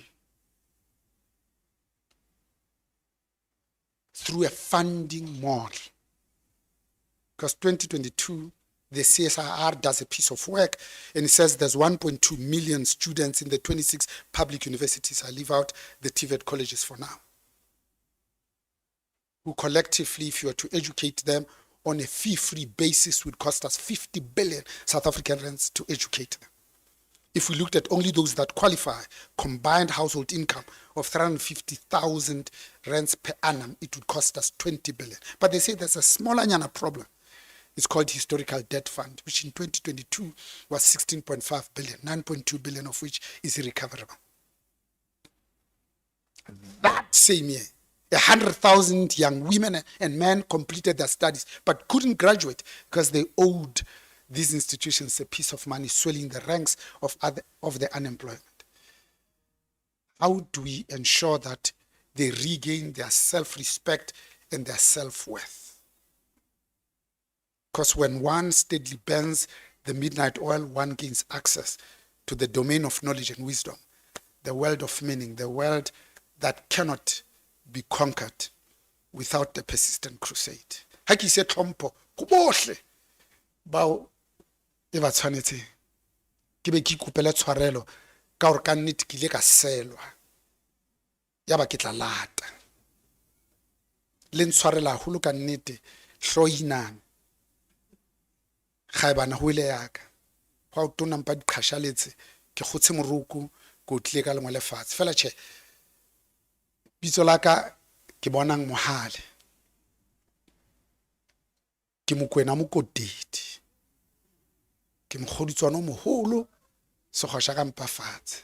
through a funding model. Because 2022, the CSIR does a piece of work, and it says there's 1.2 million students in the 26 public universities. I leave out the TVET colleges for now, who collectively, if you were to educate them on a fee-free basis, would cost us 50 billion South African rands to educate them. If we looked at only those that qualify, combined household income of 350,000 rands per annum, it would cost us 20 billion. But they say there's a smaller problem. It's called Historical Debt Fund, which in 2022 was 16.5 billion, 9.2 billion of which is irrecoverable. That same year, 100,000 young women and men completed their studies but couldn't graduate because they owed these institutions a piece of money, swelling the ranks of the unemployment. How do we ensure that they regain their self-respect and their self-worth? Because when one steadily burns the midnight oil, one gains access to the domain of knowledge and wisdom, the world of meaning, the world that cannot be conquered without a persistent crusade. Ha ke se tlhompho go bohle bao e ba tshwanetse ke be ke ikopela tshwarelo ka gore ka nnete ke ile ka selwa ya ba ke tla lata le ntshwarela holo ka nnete hloinang ga bana ho ile yaka ga o tona mpa diqhashaletse ke gotse moroko go tle ka lengwe lefatshe fela che bitso la ka ke bonang mohale ke Mokwena Mokotedi ke mokgoditswana o moholo segosha ka mpafatse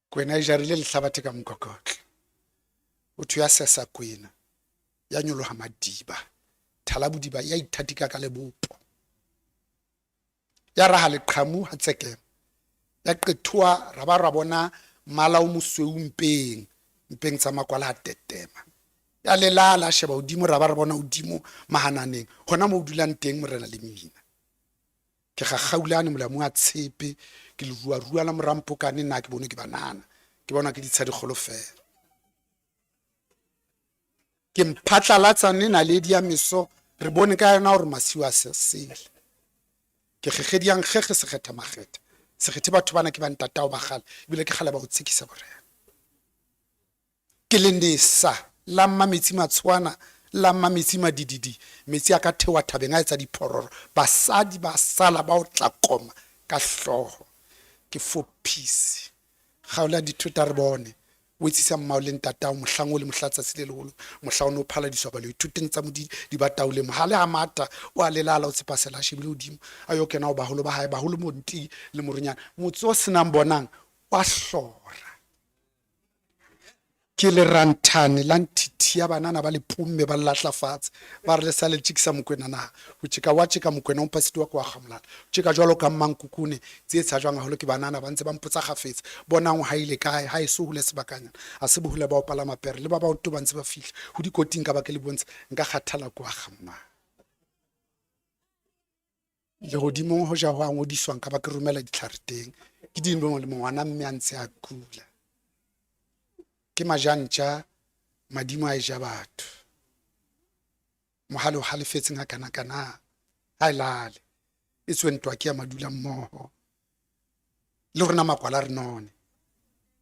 kwena e jarile lehlabathe ka mokokotlo o thuya sesa kwena ya nyoloha madiba thala bodiba ya ithatika ka lebopo ya raha leqhamu ha tsekema ya qethwa ra ba ra bona mala o mosweu mpeng tsa makwala a tetema ya lelala sheba odimo ra ba re bona odimo mahananeng gona mo dulang teng morena le mmina ke gagaulane molamu a tshepe ke le rua la morampokane nna ke bone ke banana ke bona ke ditshadi golo fela ke mphatlalatsa na le dia meso re bone ka yona gore masiwa sesele ke gegediang gege se kgetha mageta se kgethe batho bana ke ba ntatao ba gale bile ke gale ba go tsekisa borena ke lendesa la mametsi matshwana la mametsi madididi metsi a ka thewa thabeng a etsa diphororo basadi ba sala ba o tla koma ka hloho ke for peace gaola dithuta re bone o itsisa mmaoleng tatao mohlango le mohlatsa sile leholo mohlaone o phala diswa le ithuteng tsa modidi di bataole mohale a mata o a lelala o tsepasela shebile odimo a yo kena o baholo ba hae baholo monti le morunyana motso senang bonang wa hlora ke le ranthane la nthithi ya banana ba le pumme ba latlafatse ba re le sale tshikisa Mokwena na ho tshika wa tshika Mokwena o mpasitwa kwa gamolala tshika jwalo ka mankukune tse tsa jwang haholo ke banana ba ntse ba mpotsa gafetse bonang ha ile kae ha e so hule sebakanya a se bohule ba o pala mapere le ba ba o to ba ntse ba fihla ho dikoting ka ba ke le bontsha nka kgathala kwa gamma le godimo ho ja ho ngodiswang ka ba ke romela ditlhareteng ke dinong le mongwana mme a ntse a kula ke majantja madimo a ja batho Mohale o halefetseng ha kana ha ilale e tswentwa ke ya madula mmoho le rona makwala re none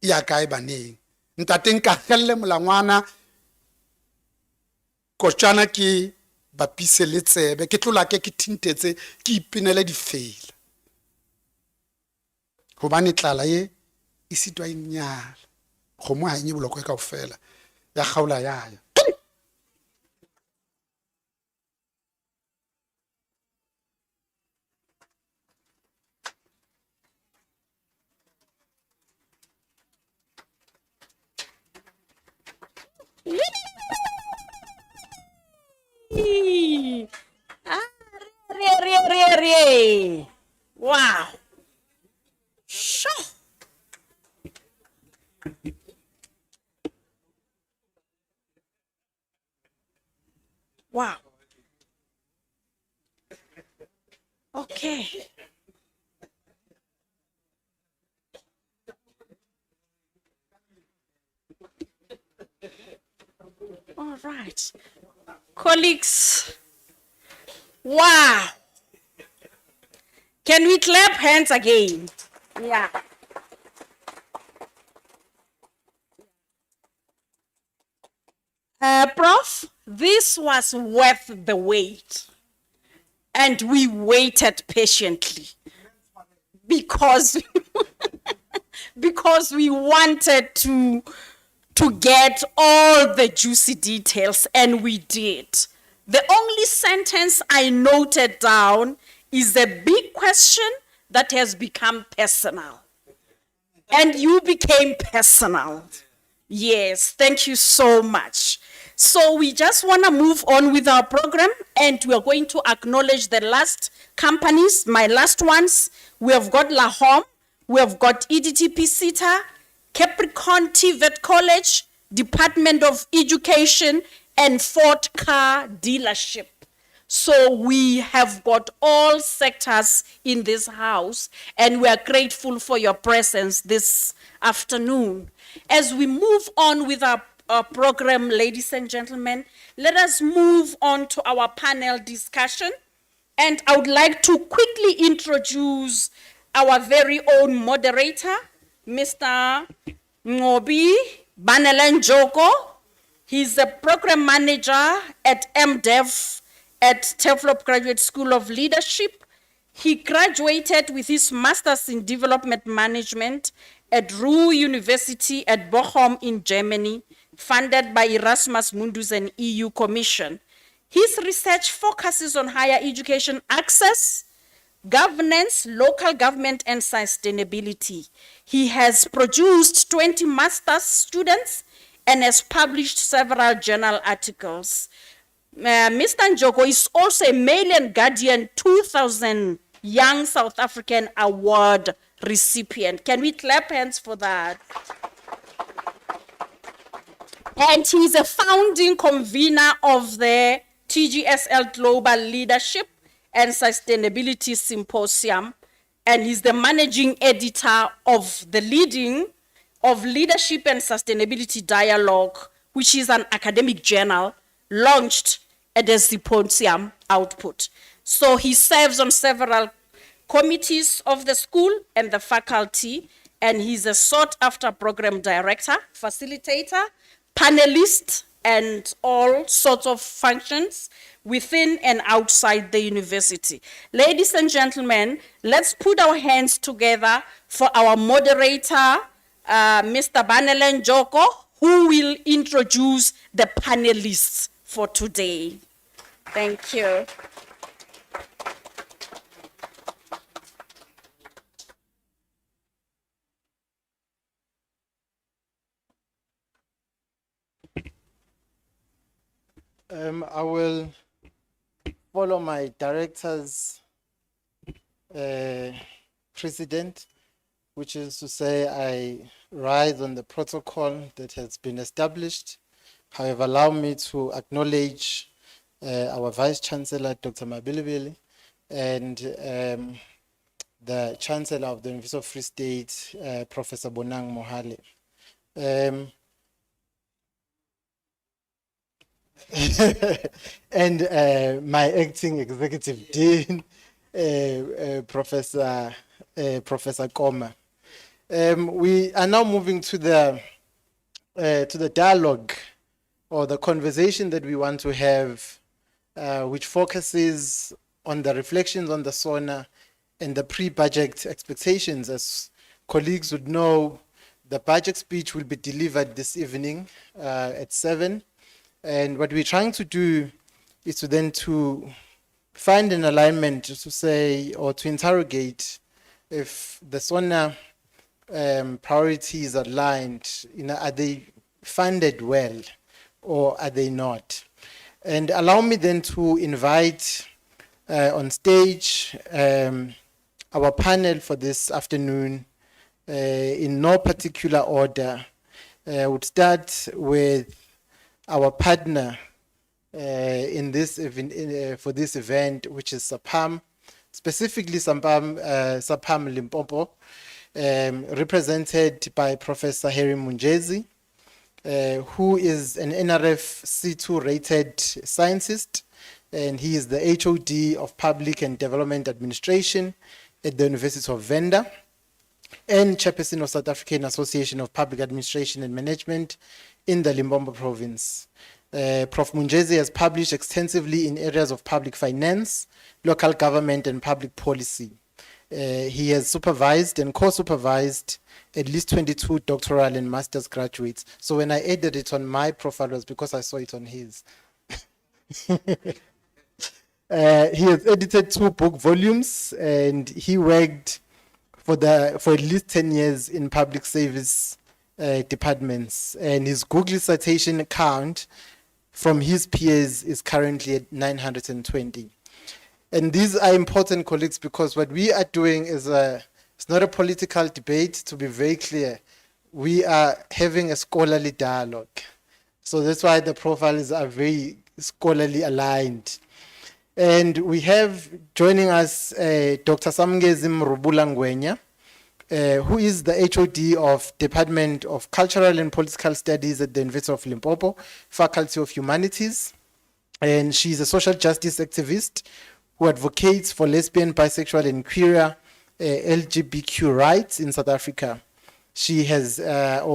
e ya kae baneng ntateng ka helle molangwana kotsana ke bapise le tsebe ke tlola ke thintetse ke ipinele difela hobane tlala ye e sitwa inyala kgomo ha nye boloko e kaofela ya kgaula yaya Wow. Sure. Wow. Okay. All right. Colleagues. Wow. Can we clap hands again? Yeah. Prof, this was worth the wait. And we waited patiently because, because we wanted to get all the juicy details, and we did. The only sentence I noted down is a big question that has become personal. And you became personal. Yes, thank you so much. So we just want to move on with our program, and we are going to acknowledge the last companies, my last ones. We have got La Home, we have got EDTP SITA, Capricorn TVET College, Department of Education, and Ford Car Dealership. So we have got all sectors in this house, and we are grateful for your presence this afternoon. As we move on with our program, ladies and gentlemen, let us move on to our panel discussion. And I would like to quickly introduce our very own moderator, Mr. Ngobi Banelen Joko. He's a program manager at MDev at Teflop Graduate School of Leadership. He graduated with his master's in development management at Ruhr University at Bochum in Germany, funded by Erasmus Mundus and EU Commission. His research focuses on higher education access, governance, local government, and sustainability. He has produced 20 master's students and has published several journal articles. Mr. Njoko is also a Mail and Guardian 2000 Young South African Award recipient. Can we clap hands for that? And he's a founding convener of the TGSL Global Leadership and Sustainability Symposium, and he's the managing editor of the Leadership and Sustainability Dialogue, which is an academic journal launched at the symposium output. So he serves on several committees of the school and the faculty, and he's a sought-after program director, facilitator, panelist, and all sorts of functions within and outside the university. Ladies and gentlemen, let's put our hands together for our moderator, Mr. Banelen Joko, who will introduce the panelists for today. Thank you. I will follow my director's precedent, which is to say I rise on the protocol that has been established. However, allow me to acknowledge our Vice Chancellor, Dr. Mabilibili, and the Chancellor of the University of Free State, Professor Bonang Mohale. and my acting executive dean, Professor Koma. We are now moving to the dialogue or the conversation that we want to have, which focuses on the reflections on the SONA and the pre-budget expectations. As colleagues would know, the budget speech will be delivered this evening at 7. And what we're trying to do is to then to find an alignment to say or to interrogate if the SONA priorities are aligned, are they funded well or are they not? And allow me then to invite on stage our panel for this afternoon in no particular order. Would start with our partner in this event, for this event, which is SAPAM, specifically SAPAM Limpopo, represented by Professor Harry Munjezi, who is an NRF C2 rated scientist, and he is the HOD of Public and Development Administration at the University of Venda, and chairperson of South African Association of Public Administration and Management in the Limpopo province. Prof. Munjezi has published extensively in areas of public finance, local government, and public policy. He has supervised and co-supervised at least 22 doctoral and master's graduates. So when I added it on my profile, it was because I saw it on his. He has edited 2 book volumes, and he worked for at least 10 years in public service departments. And his Google citation count from his peers is currently at 920. And these are important, colleagues, because what we are doing is it's not a political debate, to be very clear. We are having a scholarly dialogue. So that's why the profiles are very scholarly aligned. And we have joining us Dr. Samngezi Mrubulangwenya, who is the HOD of Department of Cultural and Political Studies at the University of Limpopo, Faculty of Humanities. And she's a social justice activist who advocates for lesbian, bisexual, and queer LGBTQ rights in South Africa. She has,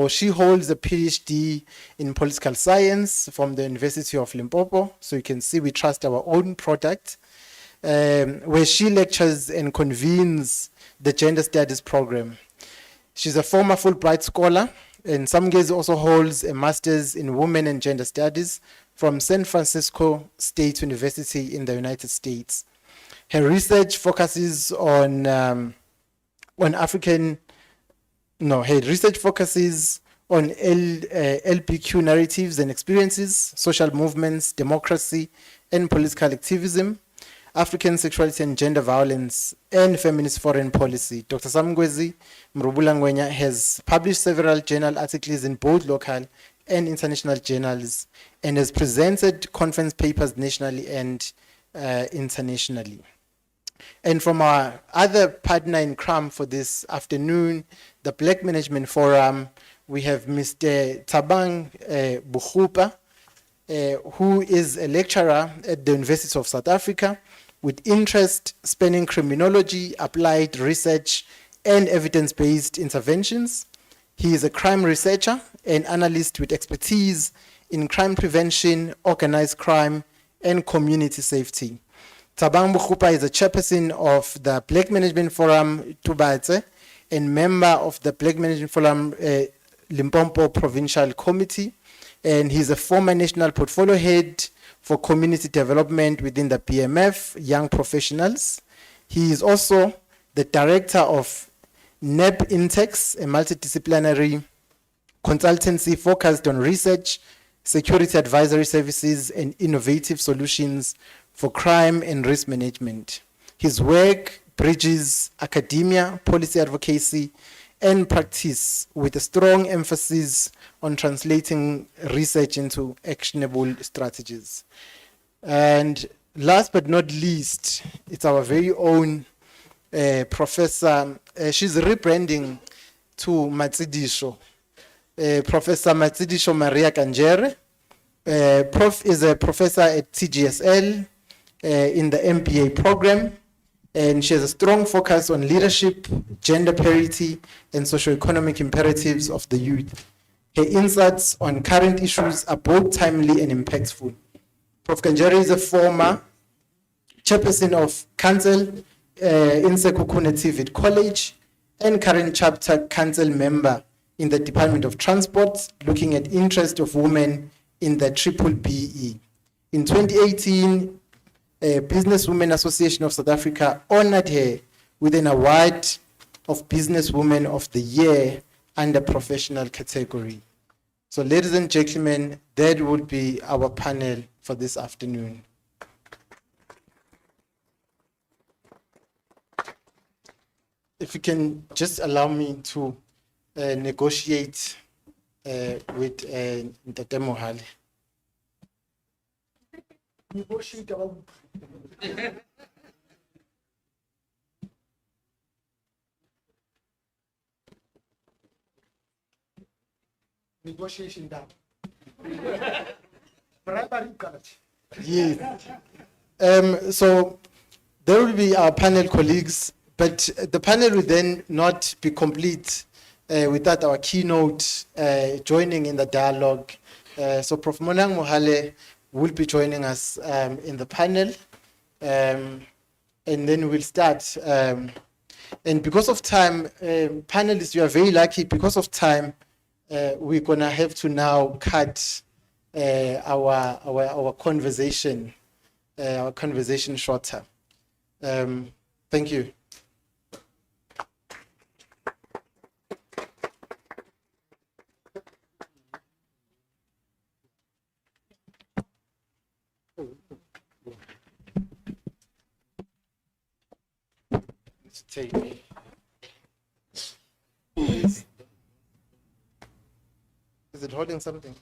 she holds a PhD in political science from the University of Limpopo. So you can see we trust our own product, where she lectures and convenes the gender studies program. She's a former Fulbright scholar, and Samngezi also holds a master's in women and gender studies from San Francisco State University in the United States. Her research focuses on LBQ narratives and experiences, social movements, democracy and political activism, African sexuality and gender violence, and feminist foreign policy. Dr. Samngezi Mrubulangwenya has published several journal articles in both local and international journals and has presented conference papers nationally and internationally. And from our other partner in CRAM for this afternoon, the Black Management Forum, we have Mr. Thabang Bukhupa, who is a lecturer at the University of South Africa with interest spanning criminology, applied research, and evidence-based interventions. He is a crime researcher and analyst with expertise in crime prevention, organized crime, and community safety. Thabang Bukhupa is a chairperson of the Black Management Forum Tubatse and member of the Black Management Forum Limpopo Provincial Committee, and he's a former national portfolio head for community development within the BMF Young Professionals. He is also the director of NEP Intex, a multidisciplinary consultancy focused on research, security advisory services, and innovative solutions for crime and risk management. His work bridges academia, policy advocacy, and practice with a strong emphasis on translating research into actionable strategies. And last but not least, it's our very own professor. She's rebranding to Matsidisho. Professor Matsidisho Maria Kanjere, Prof is a professor at TGSL in the MBA program, and she has a strong focus on leadership, gender parity, and socio-economic imperatives of the youth. Her insights on current issues are both timely and impactful. Prof. Kanjari is a former chairperson of council in Sekhukhune TVET College and current chapter council member in the Department of Transport, looking at interest of women in the Triple BE. In 2018, Businesswomen Association of South Africa honored her with an award of Businesswoman of the Year under professional category. So ladies and gentlemen, that would be our panel for this afternoon. If you can just allow me to negotiate with Ntate Mohale. Negotiation down. Bribery culture. Yes. So there will be our panel colleagues, but the panel will then not be complete without our keynote joining in the dialogue. So Prof. Monang Mohale will be joining us in the panel, and then we'll start. And because of time, panelists, you are very lucky. Because of time, we're gonna have to now cut our conversation shorter. Thank you. Let's take me. Is it holding something?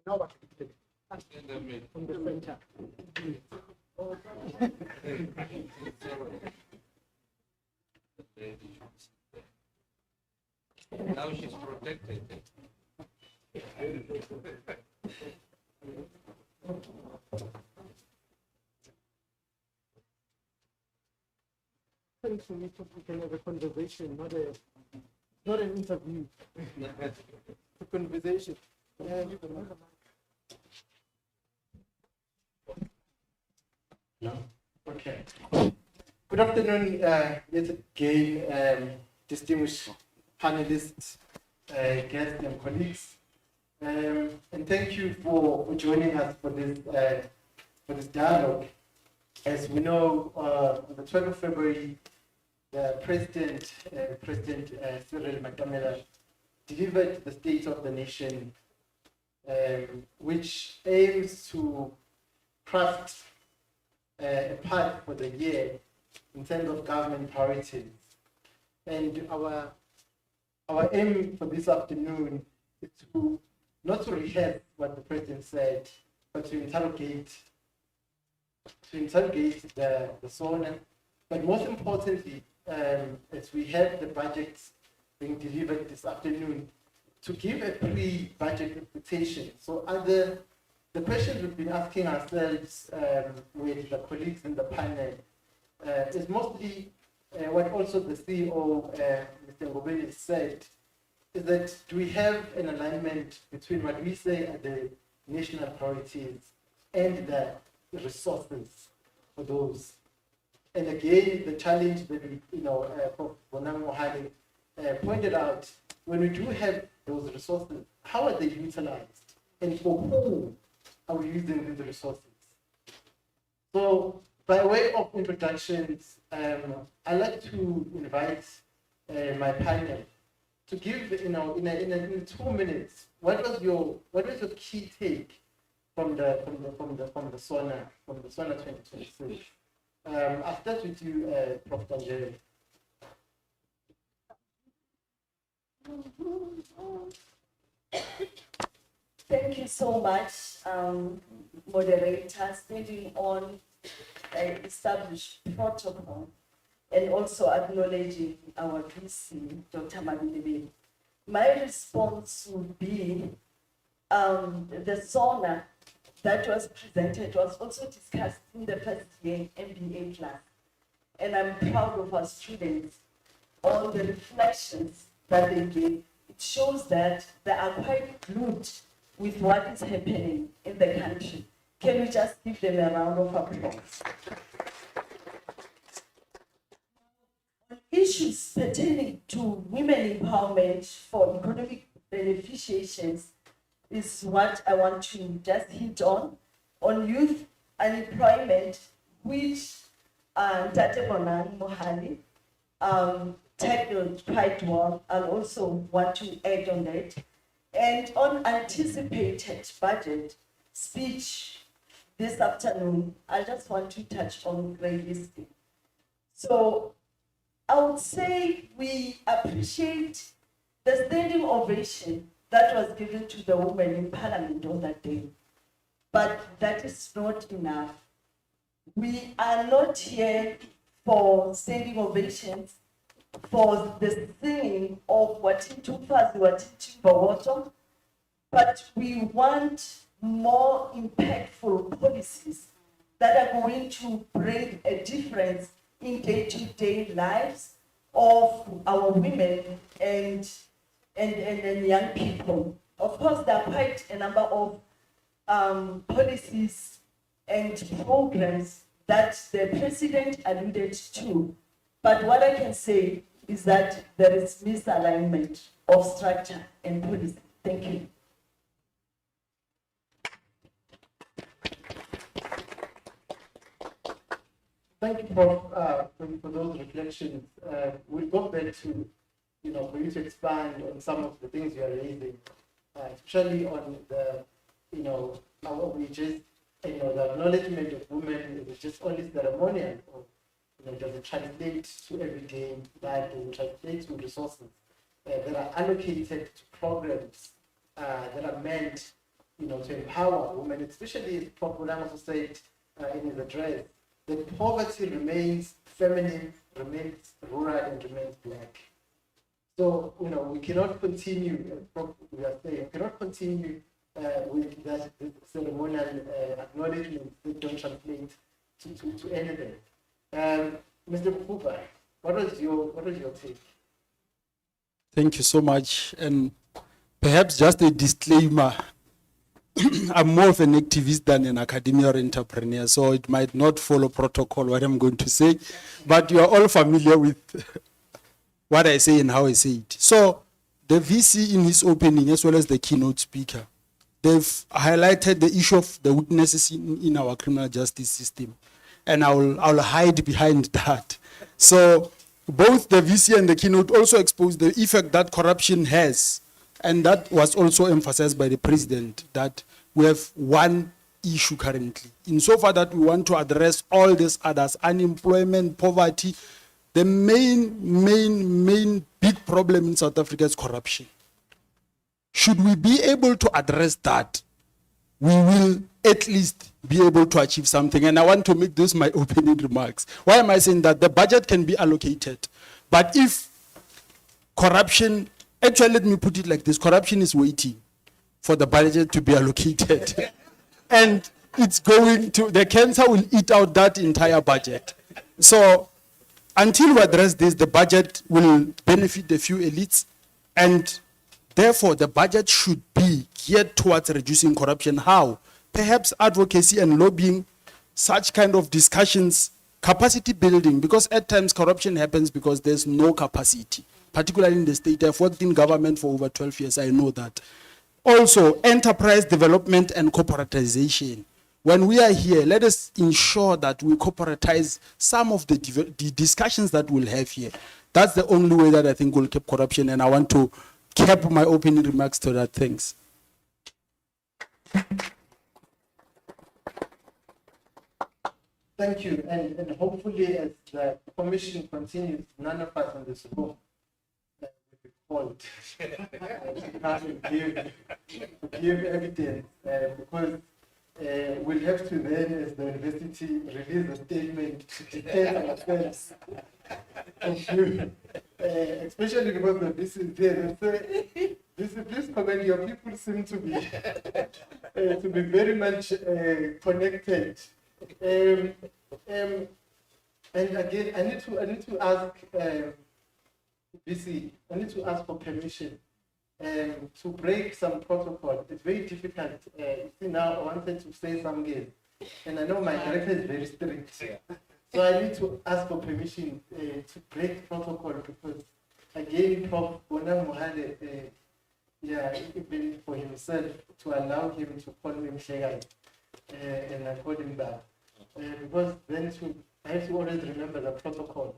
Now she's protected. We can have a conversation, not an interview. A conversation. Okay. Good afternoon, yet again, distinguished panelists, guests, and colleagues, and thank you for joining us for this dialogue. As we know, on the 12th of February, the President Cyril Matamela delivered the State of the Nation, which aims to craft a path for the year in terms of government priorities. And our aim for this afternoon is to not to rehearse what the President said, but to interrogate the SONA, but most importantly, as we have the budget being delivered this afternoon, to give a pre-budget expectation. So the questions we've been asking ourselves with the colleagues in the panel is mostly what also the CEO, Mr. Ngobeni, said, is that do we have an alignment between what we say are the national priorities and the resources for those? And again, the challenge that Prof. Bonang Mohale pointed out, when we do have those resources, how are they utilized? And for whom are we using these resources? So, by way of introductions, I'd like to invite my panel to give, in 2 minutes, what was your key take from the SONA 2023? I'll start with you, Prof. Tanjeri. Thank you so much, moderator, standing on established protocol and also acknowledging our VC, Dr. Mabelebele. My response would be the SONA that was presented was also discussed in the first year MBA class. And I'm proud of our students on the reflections that they gave. It shows that they are quite glued with what is happening in the country. Can we just give them a round of applause? On issues pertaining to women empowerment for economic beneficiations is what I want to just hit on. On youth unemployment, which Tate Bonang Mohali tackled quite well. I also want to add on that. And on anticipated budget speech this afternoon, I just want to touch on grey listing. So I would say we appreciate the standing ovation that was given to the women in Parliament on that day. But that is not enough. We are not here for standing ovations, for the singing of Watintufazi, Watintumbawoto, but we want more impactful policies that are going to bring a difference in day-to-day lives of our women and young people. Of course, there are quite a number of policies and programs that the president alluded to. But what I can say is that there is misalignment of structure and policy. Thank you. Thank you, Prof, for those reflections. We'll go back to, for you to expand on some of the things you are raising, especially on the, how we just, the acknowledgement of women is just only ceremonial, or does it translate to everyday life, does it translate to resources that are allocated to programs that are meant, to empower women, especially as Prof. Bonang also said in his address, that poverty remains feminine, remains rural, and remains black. So, we cannot continue, as Prof. we are saying, we cannot continue with that ceremonial acknowledgements that don't translate to anything. Mr. Kuba, what was your take? Thank you so much. And perhaps just a disclaimer, I'm more of an activist than an academia or entrepreneur, so it might not follow protocol what I'm going to say, but you are all familiar with what I say and how I say it. So the VC in his opening, as well as the keynote speaker, they've highlighted the issue of the weaknesses in our criminal justice system. And I'll hide behind that. So both the VC and the keynote also expose the effect that corruption has. And that was also emphasized by the president, that we have one issue currently. Insofar that we want to address all these others, unemployment, poverty, the main big problem in South Africa is corruption. Should we be able to address that, we will at least be able to achieve something. And I want to make this my opening remarks. Why am I saying that? The budget can be allocated. But if corruption, actually let me put it like this, corruption is waiting for the budget to be allocated. And it's going to, the cancer will eat out that entire budget. So until we address this, the budget will benefit the few elites, and therefore the budget should be geared towards reducing corruption. How? Perhaps advocacy and lobbying, such kind of discussions, capacity building, because at times corruption happens because there's no capacity, particularly in the state. I've worked in government for over 12 years, I know that. Also, enterprise development and corporatization. when we are here, let us ensure that we corporatize some of the discussions that we'll have here. That's the only way that I think will keep corruption, and I want to cap my opening remarks to that. Thanks. Thank you, and hopefully as the commission continues, none of us in this room will be called to come and give evidence, because we'll have to then, as the university, release a statement to defend ourselves. Thank you. Especially because the business there, please comment, your people seem to be very much connected. And again, I need to ask BC. I need to ask for permission to break some protocol. It's very difficult. You see, now I wanted to say something, and I know my director is very strict, so I need to ask for permission to break protocol, because again, Prof. Bonang Mohale, even for himself, to allow him to call me Mshegai, and I called him back. Because then I have to always remember the protocol,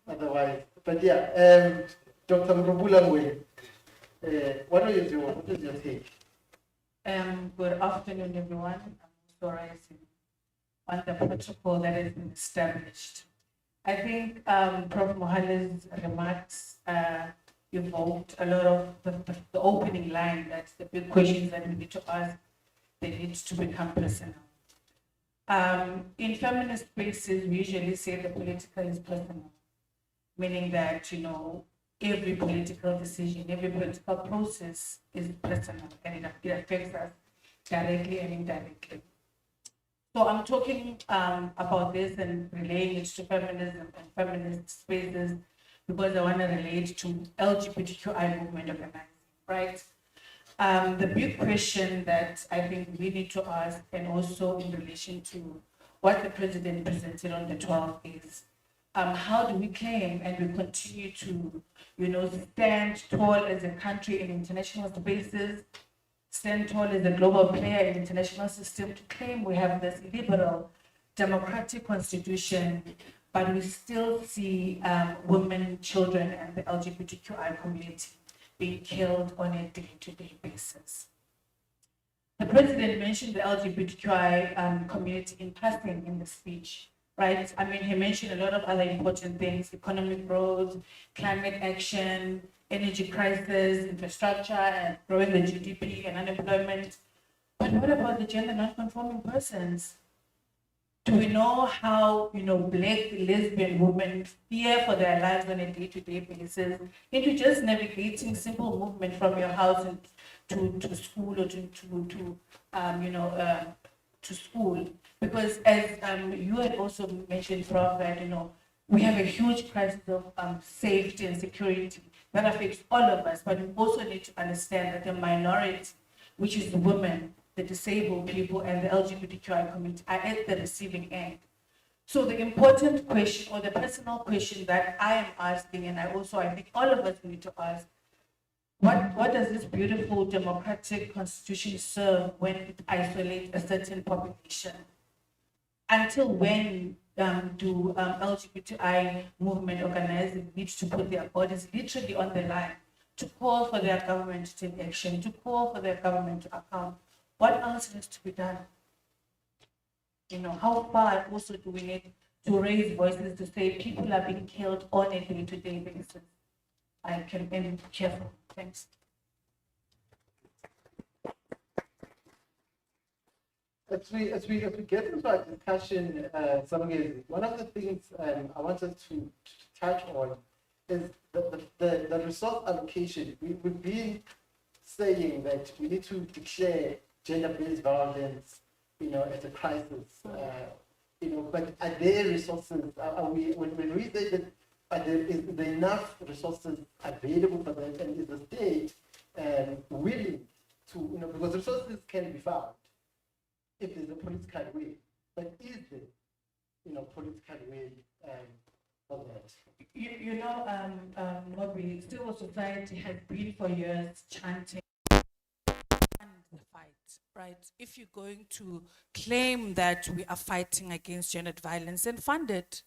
otherwise. But yeah, Dr. Mrubulangwe, what is your take? Good afternoon, everyone. I'm also rising on the protocol that has been established. I think Prof. Mohale's remarks evoked a lot of the opening line, that the big questions that we need to ask, they need to become personal. In feminist spaces, we usually say the political is personal, meaning that, every political decision, every political process is personal, and it affects us directly and indirectly. So I'm talking about this and relaying it to feminism and feminist spaces, because I want to relate to LGBTQI movement organizing, right? The big question that I think we need to ask, and also in relation to what the president presented on the 12th, is how do we claim and we continue to, stand tall as a country in international spaces, stand tall as a global player in the international system, to claim we have this liberal, democratic constitution, but we still see women, children, and the LGBTQI community being killed on a day-to-day basis. The president mentioned the LGBTQI community in passing in the speech, right? I mean, he mentioned a lot of other important things: economic growth, climate action, energy crisis, infrastructure, and growing the GDP and unemployment. But what about the gender non-conforming persons? Do we know how, Black lesbian women fear for their lives on a day-to-day basis into just navigating simple movement from your house to school, or to school? Because as you had also mentioned, Prof, that, we have a huge crisis of safety and security that affects all of us, but we also need to understand that the minority, which is the women, the disabled people, and the LGBTQI community, are at the receiving end. So the important question, or the personal question that I am asking, and I think all of us need to ask, what does this beautiful democratic constitution serve when it isolates a certain population? Until when do LGBTI movement organizers need to put their bodies literally on the line to call for their government to take action, to call for their government to account? What else needs to be done? How far also do we need to raise voices to say people are being killed on a day-to-day basis? I can be careful. Thanks. As we get into our discussion, one of the things I wanted to touch on is the resource allocation. We've been saying that we need to declare gender-based violence, as a crisis. But are there resources? When we say that, is there enough resources available for that, and is the state willing to, because resources can be found if there's a political way, but is there, political way for that? Mobi, civil society has been for years chanting the fight, right? If you're going to claim that we are fighting against gendered violence, then fund it.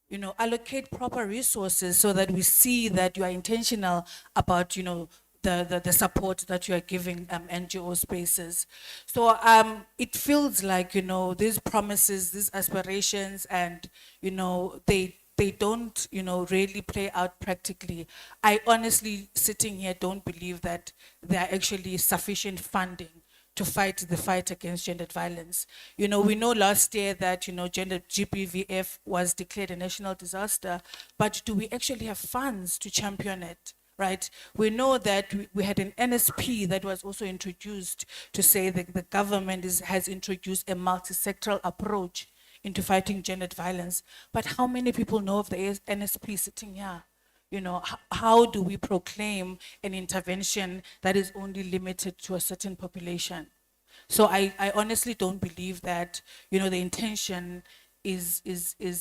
You know, allocate proper resources so that we see that you are intentional about, you know, the support that you are giving NGO spaces. So it feels like, you know, these promises, these aspirations, and, you know, they don't, you know, really play out practically. I honestly, sitting here, don't believe that there are actually sufficient funding to fight the fight against gendered violence. You know, we know last year that, you know, gender GBVF was declared a national disaster, but do we actually have funds to champion it? Right? We know that we had an NSP that was also introduced to say that the government has introduced a multi-sectoral approach into fighting gendered violence. But how many people know of the NSP sitting here? You know, how do we proclaim an intervention that is only limited to a certain population? So I honestly don't believe that, you know, the intention is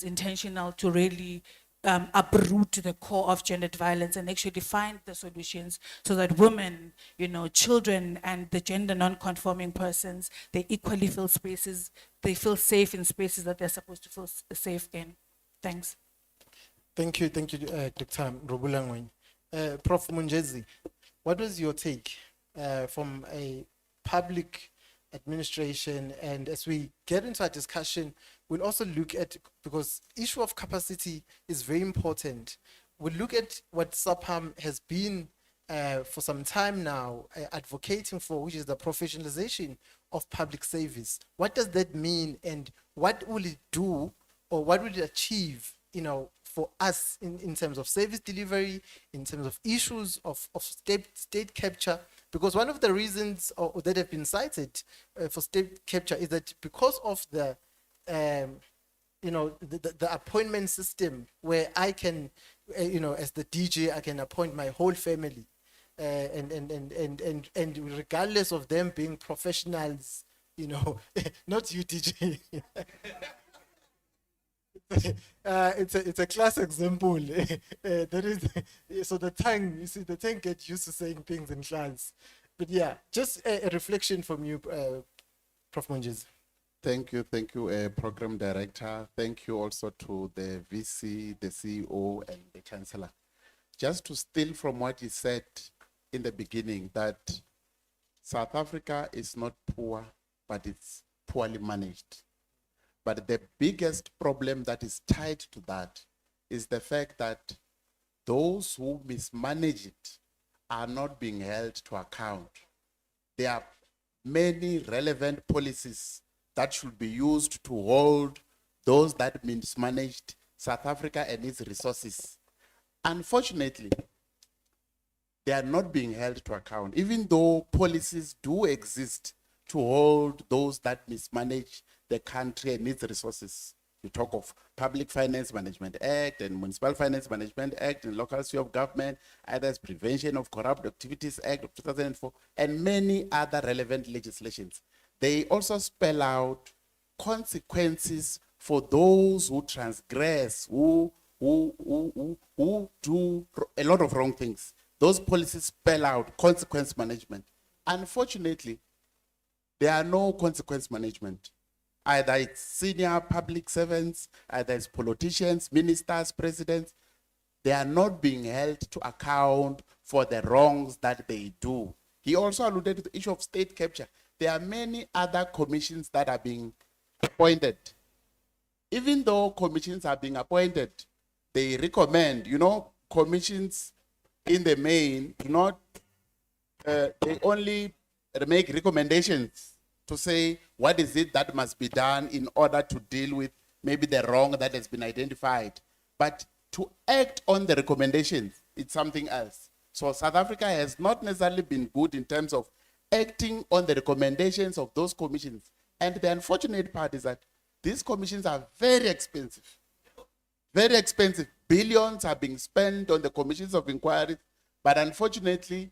intentional to really uproot the core of gendered violence and actually find the solutions so that women, you know, children and the gender non-conforming persons, they equally feel spaces, they feel safe in spaces that they're supposed to feel safe in. Thanks. Thank you, Dr. Robulangwen. Prof. Munjezi, what was your take from a public administration? And as we get into our discussion, we'll also look at, because issue of capacity is very important. We'll look at what SAPAM has been for some time now advocating for, which is the professionalization of public service. What does that mean, and what will it do, or what will it achieve, you know, for us in terms of service delivery, in terms of issues of state capture? Because one of the reasons that have been cited for state capture is that because of the you know, the appointment system, where I can, you know, as the DJ, I can appoint my whole family, and regardless of them being professionals, you know, not you, DJ. It's a class example. That is, so the tongue, you see, the tongue gets used to saying things in class. But yeah, just a reflection from you, Prof. Munjezi. Thank you, Program Director. Thank you also to the VC, the CEO, and the Chancellor. Just to steal from what he said in the beginning, that South Africa is not poor, but it's poorly managed. But the biggest problem that is tied to that is the fact that those who mismanage it are not being held to account. There are many relevant policies that should be used to hold those that mismanaged South Africa and its resources. Unfortunately, they are not being held to account, even though policies do exist to hold those that mismanage the country and its resources. You talk of Public Finance Management Act and Municipal Finance Management Act and Local Sphere of Government, others Prevention of Corrupt Activities Act of 2004, and many other relevant legislations. They also spell out consequences for those who transgress, who do a lot of wrong things. Those policies spell out consequence management. Unfortunately, there are no consequence management. Either it's senior public servants, either it's politicians, ministers, presidents. They are not being held to account for the wrongs that they do. He also alluded to the issue of state capture. There are many other commissions that are being appointed. Even though commissions are being appointed, they recommend, you know, commissions in the main do not, they only make recommendations to say what is it that must be done in order to deal with maybe the wrong that has been identified. But to act on the recommendations, it's something else. So South Africa has not necessarily been good in terms of acting on the recommendations of those commissions. And the unfortunate part is that these commissions are very expensive. Very expensive. Billions are being spent on the commissions of inquiry, but unfortunately,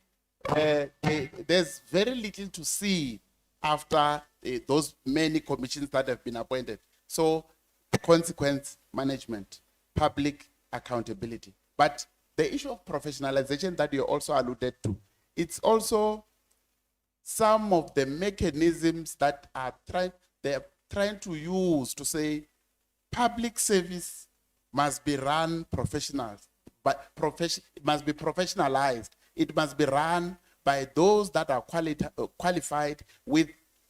there's very little to see after those many commissions that have been appointed. So, consequence management, public accountability. But the issue of professionalization that you also alluded to, it's also some of the mechanisms that they're trying to use to say public service must be run professionals, but it must be professionalized. It must be run by those that are qualified with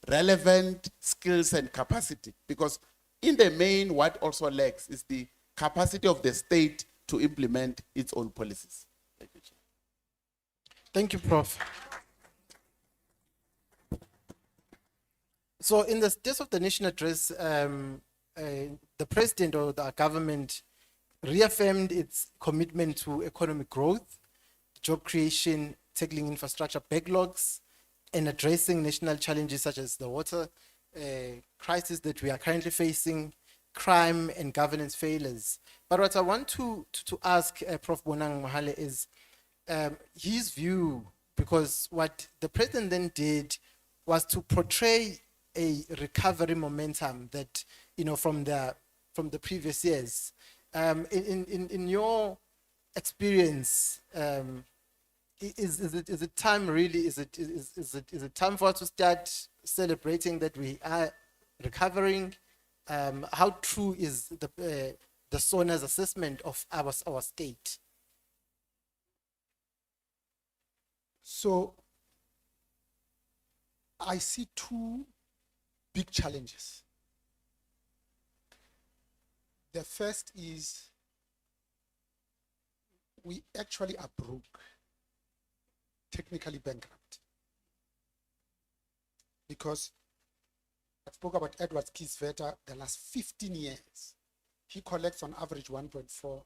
relevant skills and capacity. Because in the main, what also lacks is the capacity of the state to implement its own policies. Thank you, Chair. Thank you, Prof. So in the State of the Nation address, the president or the government reaffirmed its commitment to economic growth, job creation, tackling infrastructure backlogs, and addressing national challenges such as the water crisis that we are currently facing, crime and governance failures. But what I want to ask Prof. Bonang Mohale is his view, because what the president then did was to portray a recovery momentum that, you know, from the previous years. In your experience, is it time really? Is it time for us to start celebrating that we are recovering? How true is the SONA's assessment of our state? So I see two big challenges. The first is we actually are broke, technically bankrupt. Because I spoke about Edward Kisveta the last 15 years. He collects on average 1.4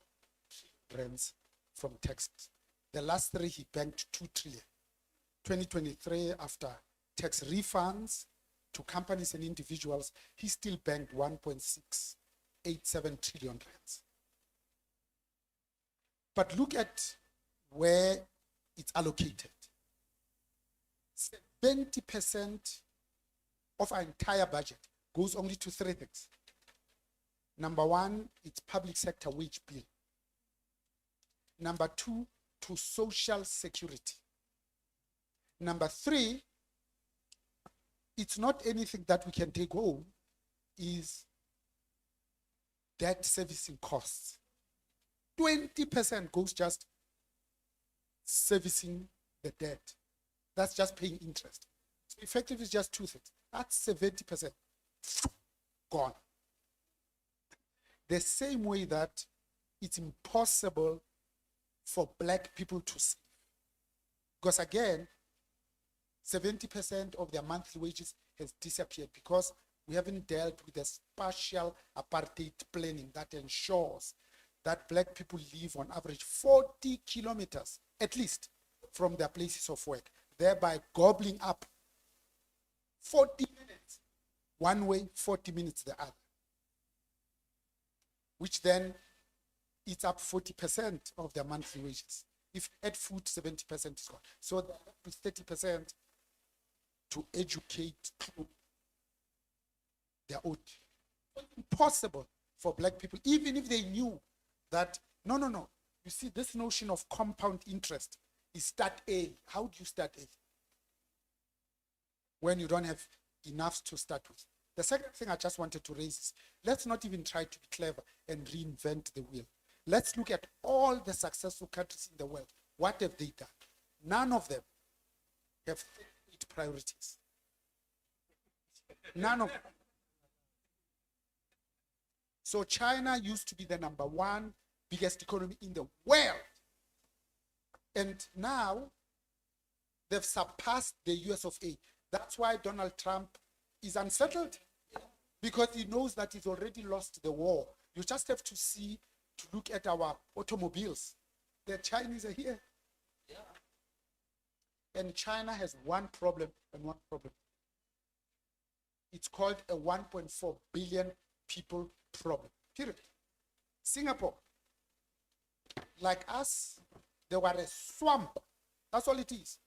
rands from taxes. The last three, he banked 2 trillion. 2023, after tax refunds to companies and individuals, he still banked 1.687 trillion rands. But look at where it's allocated. 70% of our entire budget goes only to 3 things. Number one, it's public sector wage bill. Number two, to social security. Number three, it's not anything that we can take home, is debt servicing costs. 20% goes just servicing the debt. That's just paying interest. So effectively, it's just 2 things. That's 70% gone. The same way that it's impossible for black people to save. Because again, 70% of their monthly wages has disappeared because we haven't dealt with the spatial apartheid planning that ensures that black people live on average 40 kilometers, at least, from their places of work, thereby gobbling up 40 minutes one way, 40 minutes the other, which then eats up 40% of their monthly wages. If at food, 70% is gone. So there is 30% to educate through their own. Impossible for black people, even if they knew that, no. You see, this notion of compound interest is start A. How do you start A? When you don't have enough to start with. The second thing I just wanted to raise is, let's not even try to be clever and reinvent the wheel. Let's look at all the successful countries in the world. What have they done? None of them have 8 priorities. None of them. So China used to be the #1 biggest economy in the world. And now they've surpassed the US of A. That's why Donald Trump is unsettled, because he knows that he's already lost the war. You just have to look at our automobiles. The Chinese are here. Yeah. And China has one problem and one problem. It's called a 1.4 billion people problem, period. Singapore, like us, they were a swamp. That's all it is.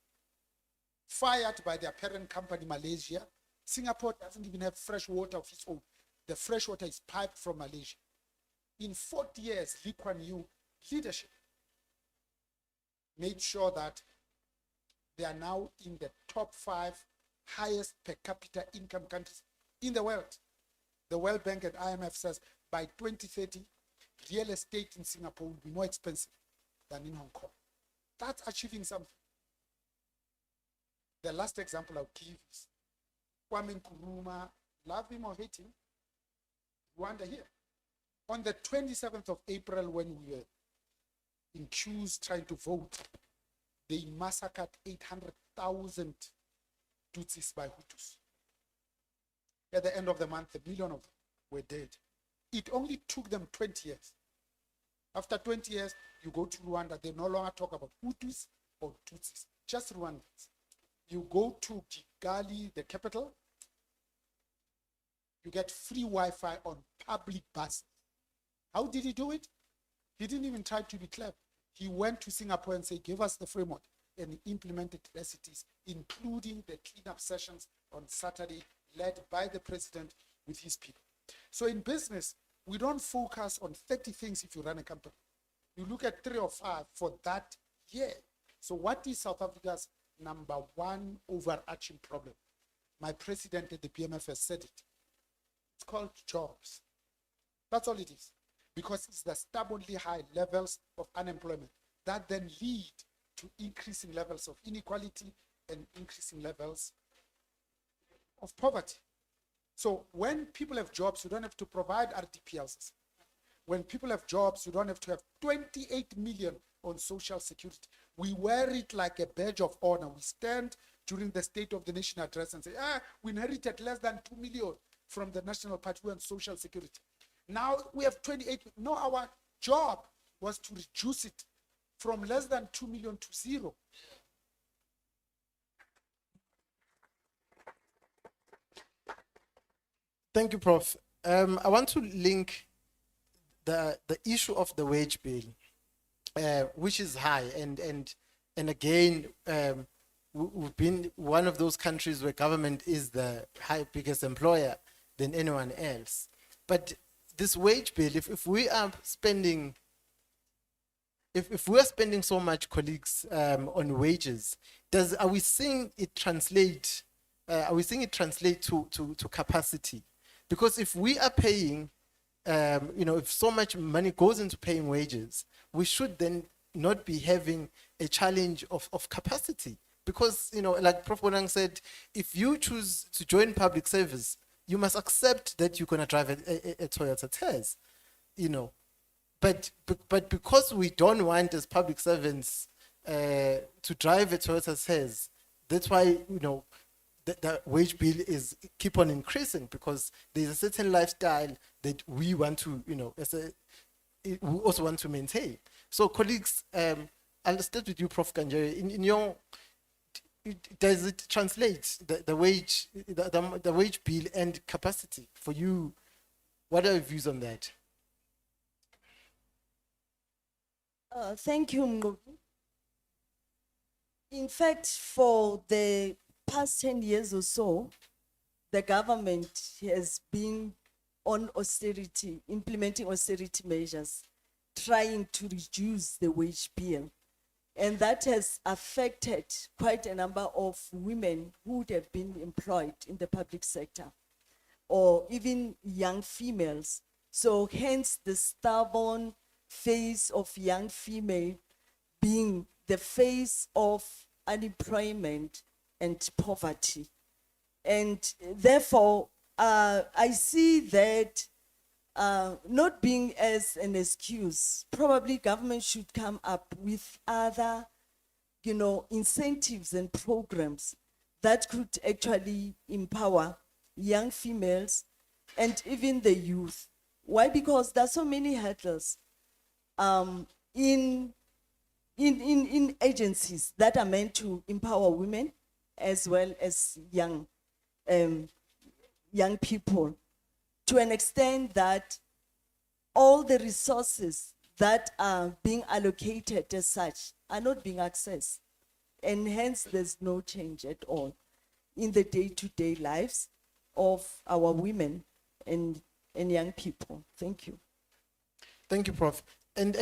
Fired by their parent company, Malaysia. Singapore doesn't even have fresh water of its own. The fresh water is piped from Malaysia. In 40 years, Lee Kuan Yew leadership made sure that They are now in the top 5 highest per capita income countries in the world. The World Bank and IMF says by 2030, real estate in Singapore will be more expensive than in Hong Kong. That's achieving something. The last example I'll give is Kwame Nkrumah, love him or hate him, Rwanda here. On the 27th of April, when we were in queues trying to vote, they massacred 800,000 Tutsis by Hutus. At the end of the month, 1 million of them were dead. It only took them 20 years. After 20 years, you go to Rwanda, they no longer talk about Hutus or Tutsis, just Rwandans. You go to Kigali, the capital, you get free Wi-Fi on public buses. How did he do it? He didn't even try to be clever. He went to Singapore and said, give us the framework, and he implemented it as it is, including the cleanup sessions on Saturday, led by the president with his people. So in business, we don't focus on 30 things if you run a company. You look at 3 or 5 for that year. So what is South Africa's #1 overarching problem? My president at the BMF has said it. It's called jobs. That's all it is. Because it's the stubbornly high levels of unemployment that then lead to increasing levels of inequality and increasing levels of poverty. So when people have jobs, you don't have to provide RDPLs. When people have jobs, you don't have to have 28 million on social security. We wear it like a badge of honor. We stand during the State of the Nation address and say, we inherited less than 2 million from the National Party on social security. Now we have 28. No, our job was to reduce it from less than 2 million to 0. Thank you, Prof. I want to link the issue of the wage bill, which is high, and again, we've been one of those countries where government is the biggest employer than anyone else. But this wage bill, if we are spending, if we are spending so much, colleagues, on wages, are we seeing it translate? Are we seeing it translate to capacity? Because if we are paying, if so much money goes into paying wages, we should then not be having a challenge of capacity. Because, like Prof. Bonang said, if you choose to join public service, you must accept that you're going to drive a Toyota Tez, But because we don't want as public servants to drive a Toyota Tez, that's why, the wage bill is keep on increasing, because there's a certain lifestyle that we want to, we also want to maintain. So colleagues, I'll start with you, Prof. Kanjere. In your, does it translate the wage bill and capacity for you? What are your views on that? Thank you, Mngu. In fact, for the past 10 years or so, the government has been on austerity, implementing austerity measures, trying to reduce the wage bill. And that has affected quite a number of women who would have been employed in the public sector, or even young females. So hence the stubborn face of young female being the face of unemployment and poverty. And therefore, I see that not being as an excuse. Probably government should come up with other, incentives and programs that could actually empower young females and even the youth. Why? Because there are so many hurdles in agencies that are meant to empower women as well as young people, to an extent that all the resources that are being allocated as such are not being accessed. And hence there's no change at all in the day-to-day lives of our women and young people. Thank you. Thank you, Prof. And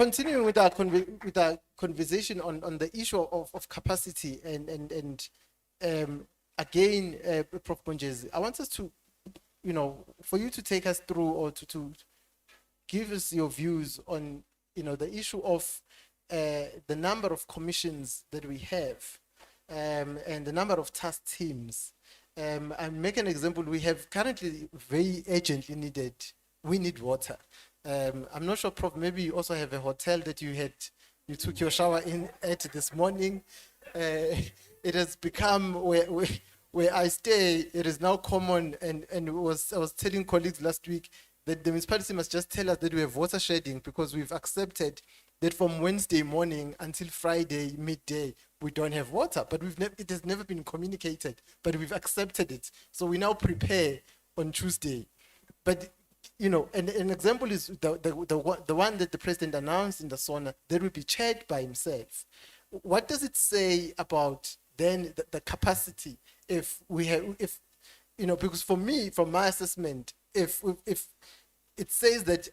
continuing with with our conversation on the issue of capacity and again, Prof. Bonjezi, I want us to, for you to take us through or to give us your views on, the issue of the number of commissions that we have and the number of task teams. And make an example, we have currently very urgently needed, we need water. I'm not sure, Prof, maybe you also have a hotel that you took your shower in at this morning. It has become where I stay, it is now common, and I was telling colleagues last week that the municipality must just tell us that we have water shedding because we've accepted that from Wednesday morning until Friday midday, we don't have water, but it has never been communicated, but we've accepted it. So we now prepare on Tuesday. But, and an example is the one that the president announced in the SONA that will be chaired by himself. What does it say about then the capacity if we have, because for me, from my assessment, if it says that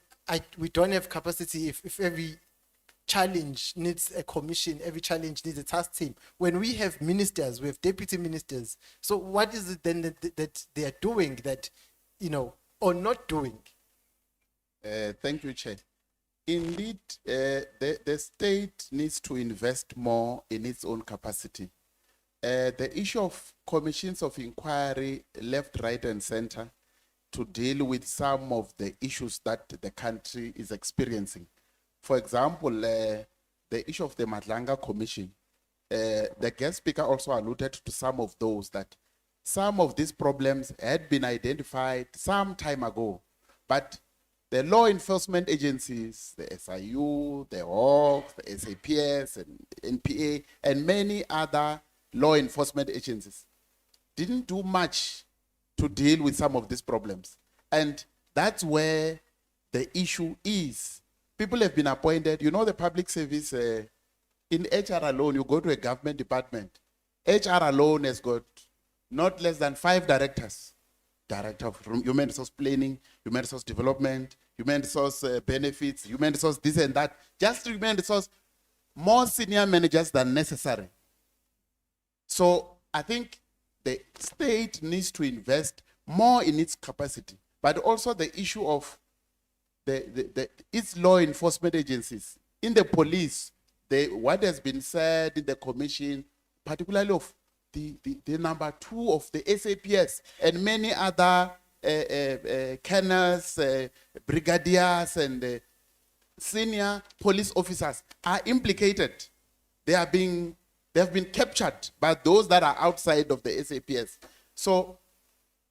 we don't have capacity, if every challenge needs a commission, every challenge needs a task team. When we have ministers, we have deputy ministers. So what is it then that they are doing that, or not doing? Thank you, Chair. Indeed, the state needs to invest more in its own capacity. The issue of commissions of inquiry, left, right, and center, to deal with some of the issues that the country is experiencing. For example, the issue of the Madlanga Commission, the guest speaker also alluded to some of those, that some of these problems had been identified some time ago, but the law enforcement agencies, the SIU, the Hawks, the SAPS, and NPA, and many other law enforcement agencies didn't do much to deal with some of these problems. And that's where the issue is. People have been appointed, the public service, in HR alone, you go to a government department, HR alone has got not less than 5 directors. Director of human resource planning, human resource development, human resource benefits, human resource this and that. Just human resource, more senior managers than necessary. So I think the state needs to invest more in its capacity, but also the issue of its law enforcement agencies. In the police, what has been said in the commission, particularly of the number 2 of the SAPS and many other colonels, brigadiers, and senior police officers are implicated. They have been captured by those that are outside of the SAPS. So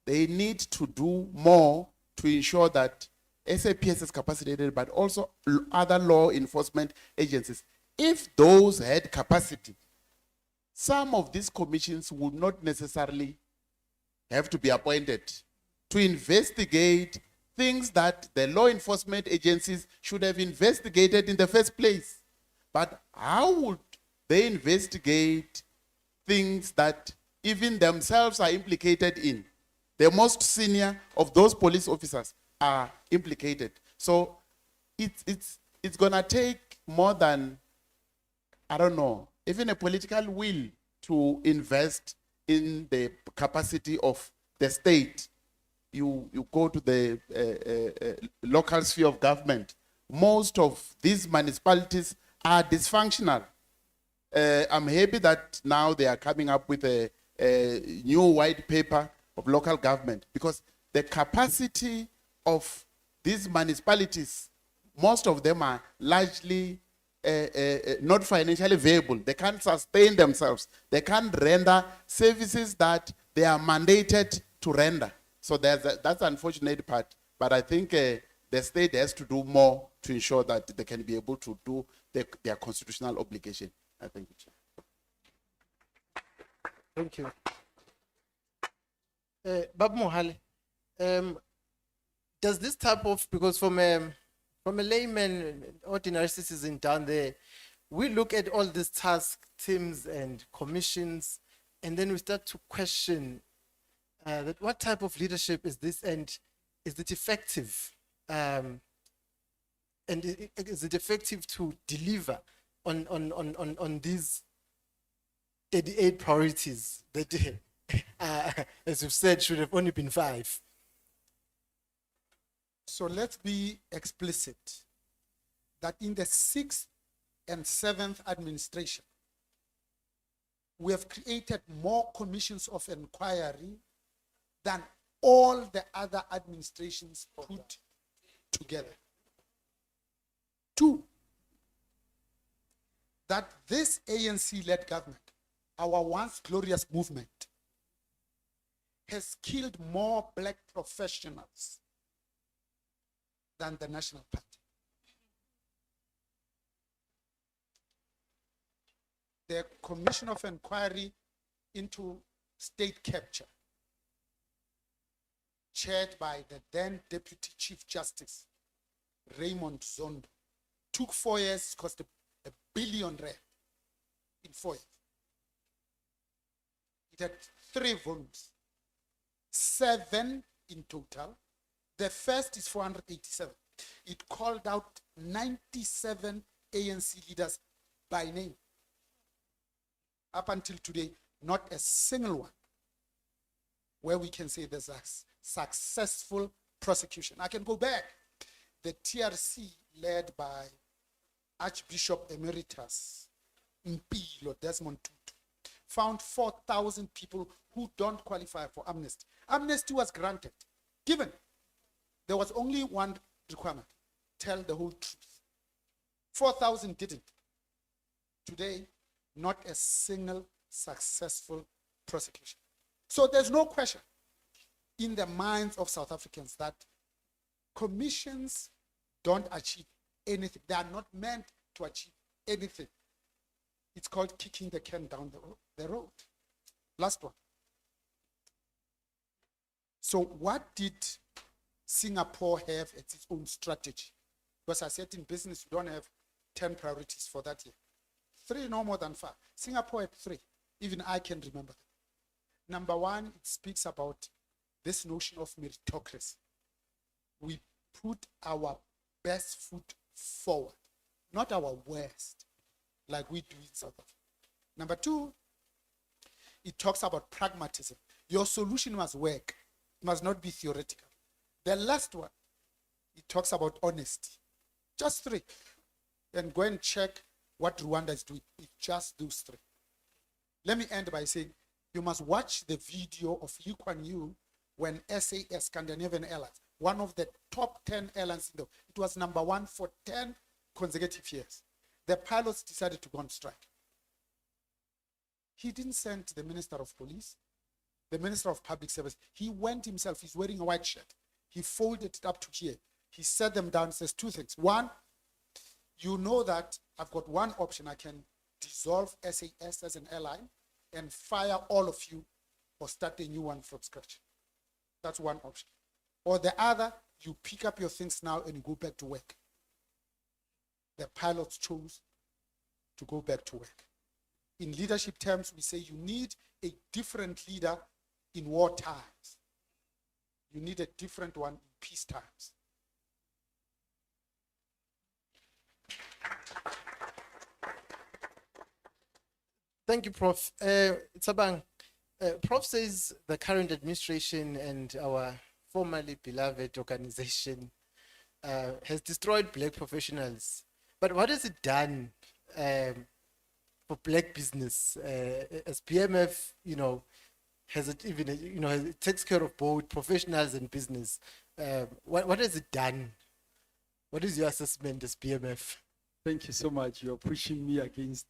they need to do more to ensure that SAPS is capacitated, but also other law enforcement agencies. If those had capacity, some of these commissions would not necessarily have to be appointed to investigate things that the law enforcement agencies should have investigated in the first place. But how would they investigate things that even themselves are implicated in? The most senior of those police officers are implicated. So it's gonna take more than, I don't know, even a political will to invest in the capacity of the state. You go to the local sphere of government. Most of these municipalities are dysfunctional. I'm happy that now they are coming up with a new white paper of local government, because the capacity of these municipalities, most of them are largely not financially viable. They can't sustain themselves. They can't render services that they are mandated to render. So that's the unfortunate part. But I think the state has to do more to ensure that they can be able to do their constitutional obligation. I think. Thank you. Bab Mohale, does this type of, because from a layman, ordinary citizen down there, we look at all these task teams and commissions, and then we start to question that what type of leadership is this, and is it effective? And And is it effective to deliver on these 38 priorities that, as you've said, should have only been 5? So let's be explicit that in the 6th and 7th administration, we have created more commissions of inquiry than all the other administrations put together. 2, that this ANC-led government, our once glorious movement, has killed more black professionals than the National Party. The Commission of Inquiry into State Capture, chaired by the then Deputy Chief Justice, Raymond Zondo, took 4 years, cost a billion rand in 4 years. It had 3 volumes, 7 in total. The first is 487. It called out 97 ANC leaders by name. Up until today, not a single one where we can say there's a successful prosecution. I can go back. The TRC, led by Archbishop Emeritus Mpilo Desmond Tutu, found 4,000 people who don't qualify for amnesty. Amnesty was granted, given. There was only one requirement: tell the whole truth. 4,000 didn't. Today, not a single successful prosecution. So there's no question in the minds of South Africans that commissions don't achieve anything. They are not meant to achieve anything. It's called kicking the can down the road. Last one. So what did Singapore have as its own strategy? Because I said in business, you don't have 10 priorities for that year. 3, no more than 5. Singapore had 3. Even I can remember them. Number 1, it speaks about this notion of meritocracy. We put our best foot forward, not our worst, like we do in South Africa. Number 2, it talks about pragmatism. Your solution must work. It must not be theoretical. The last one, it talks about honesty. Just 3. And go and check what Rwanda is doing. It's just those 3. Let me end by saying, you must watch the video of Lee Kuan Yew when SAS, Scandinavian Airlines, one of the top 10 airlines in the world, it was number 1 for 10 consecutive years. The pilots decided to go on strike. He didn't send the Minister of Police, the Minister of Public Service. He went himself. He's wearing a white shirt. He folded it up to here. He set them down, says 2 things. 1, you know that I've got one option. I can dissolve SAS as an airline and fire all of you or start a new one from scratch. That's one option. Or the other, you pick up your things now and you go back to work. The pilots chose to go back to work. In leadership terms, we say you need a different leader in war times. You need a different one in peace times. Thank you, Prof. Tsabang, Prof says the current administration and our formerly beloved organization has destroyed black professionals. But what has it done for black business? As BMF, has it even, it takes care of both professionals and business. What has it done? What is your assessment as BMF? Thank you so much. You're pushing me against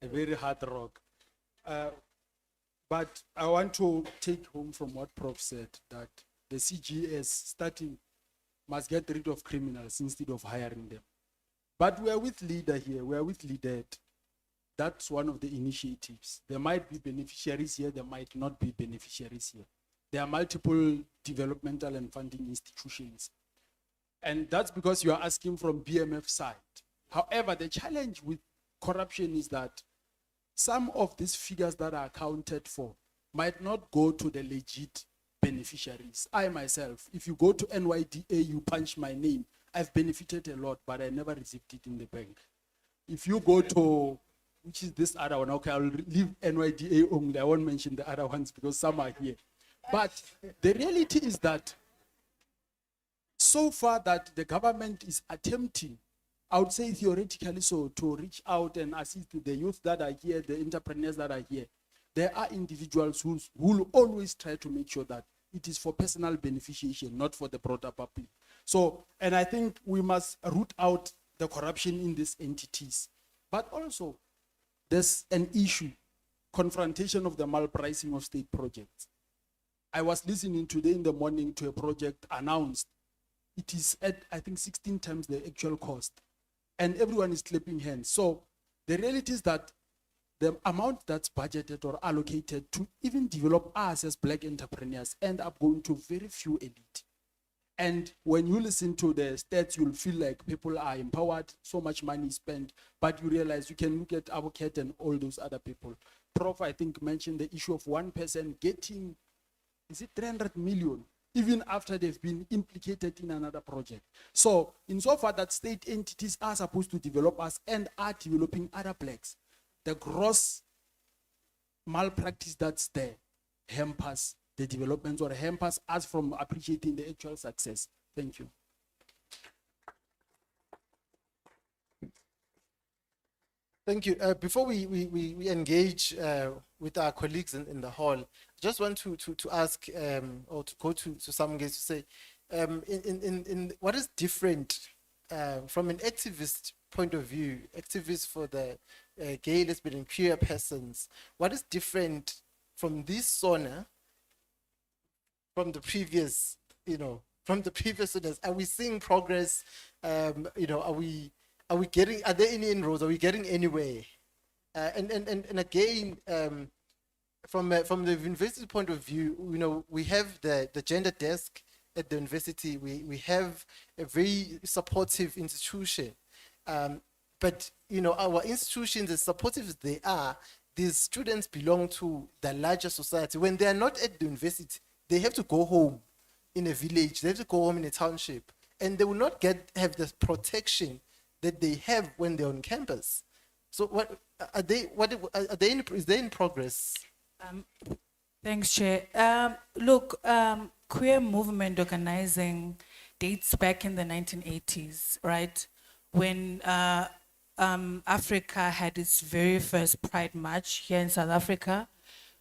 a very hard rock. But I want to take home from what Prof said, that the CGS starting must get rid of criminals instead of hiring them. But we are with leader here, we are with leader. That's one of the initiatives. There might be beneficiaries here, there might not be beneficiaries here. There are multiple developmental and funding institutions. And that's because you are asking from BMF side. However, the challenge with corruption is that some of these figures that are accounted for might not go to the legit beneficiaries. I myself, if you go to NYDA, you punch my name, I've benefited a lot, but I never received it in the bank. If you go to, which is this other one, okay, I'll leave NYDA only. I won't mention the other ones because some are here. But the reality is that so far that the government is attempting, I would say theoretically so, to reach out and assist the youth that are here, the entrepreneurs that are here. There are individuals who will always try to make sure that it is for personal beneficiation, not for the broader public. So, and I think we must root out the corruption in these entities. But also, there's an issue, confrontation of the malpricing of state projects. I was listening today in the morning to a project announced. It is at, I think, 16 times the actual cost. And everyone is clapping hands. So the reality is that the amount that's budgeted or allocated to even develop us as black entrepreneurs end up going to very few elite. And when you listen to the stats, you'll feel like people are empowered, so much money is spent, but you realize you can look at Avocate and all those other people. Prof, I think, mentioned the issue of one person getting, is it 300 million, even after they've been implicated in another project. So, insofar that state entities are supposed to develop us and are developing other blacks, the gross malpractice that's there hampers the developments or hampers us from appreciating the actual success. Thank you. Thank you. Before we engage with our colleagues in the hall, I just want to ask or to go to some guys to say, in what is different from an activist point of view, activists for the gay, lesbian, and queer persons, what is different from this SONA from the previous, from the previous SONAs? Are we seeing progress? Are we getting, are there any inroads? Are we getting anywhere? And again, from the university point of view, we have the gender desk at the university. We have a very supportive institution. But, our institutions, as supportive as they are, these students belong to the larger society. When they are not at the university, they have to go home in a village. They have to go home in a township. And they will not have the protection that they have when they're on campus. So what are they? Is they in progress? Thanks, Chair. Look, queer movement organizing dates back in the 1980s, right? When Africa had its very first Pride March here in South Africa,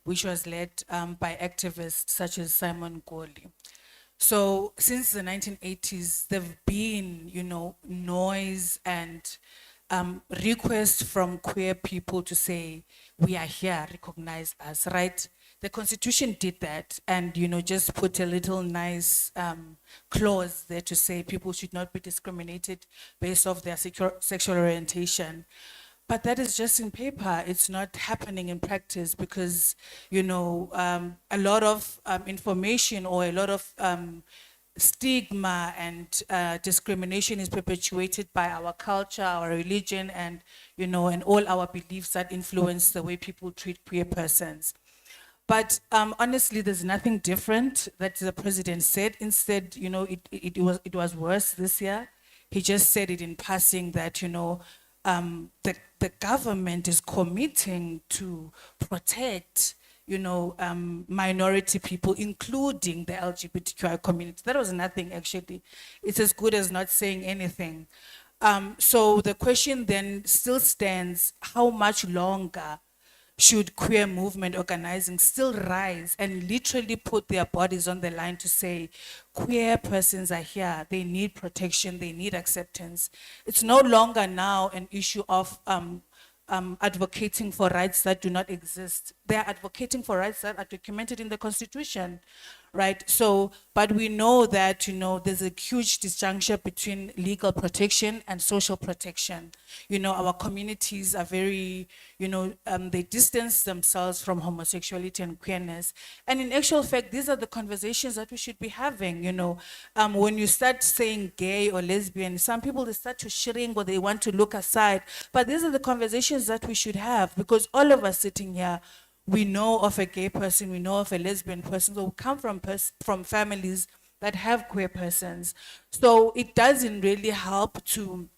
which was led by activists such as Simon Goli. So since the 1980s, there've been, noise and requests from queer people to say, we are here, recognize us, right? The Constitution did that and, just put a little nice clause there to say people should not be discriminated based off their sexual orientation. But that is just in paper. It's not happening in practice because, a lot of information or a lot of stigma and discrimination is perpetuated by our culture, our religion, and, and all our beliefs that influence the way people treat queer persons. But honestly, there's nothing different that the president said. Instead, it was worse this year. He just said it in passing that, the government is committing to protect, minority people, including the LGBTQI community. That was nothing, actually. It's as good as not saying anything. So the question then still stands, how much longer should queer movement organizing still rise and literally put their bodies on the line to say, queer persons are here, they need protection, they need acceptance. It's no longer now an issue of advocating for rights that do not exist. They're advocating for rights that are documented in the Constitution, right? So, but we know that, there's a huge disjuncture between legal protection and social protection. Our communities are very, they distance themselves from homosexuality and queerness. And in actual fact, these are the conversations that we should be having, when you start saying gay or lesbian, some people, they start to shrink or they want to look aside. But these are the conversations that we should have because all of us sitting here, we know of a gay person, we know of a lesbian person, so we come from families that have queer persons. So it doesn't really help to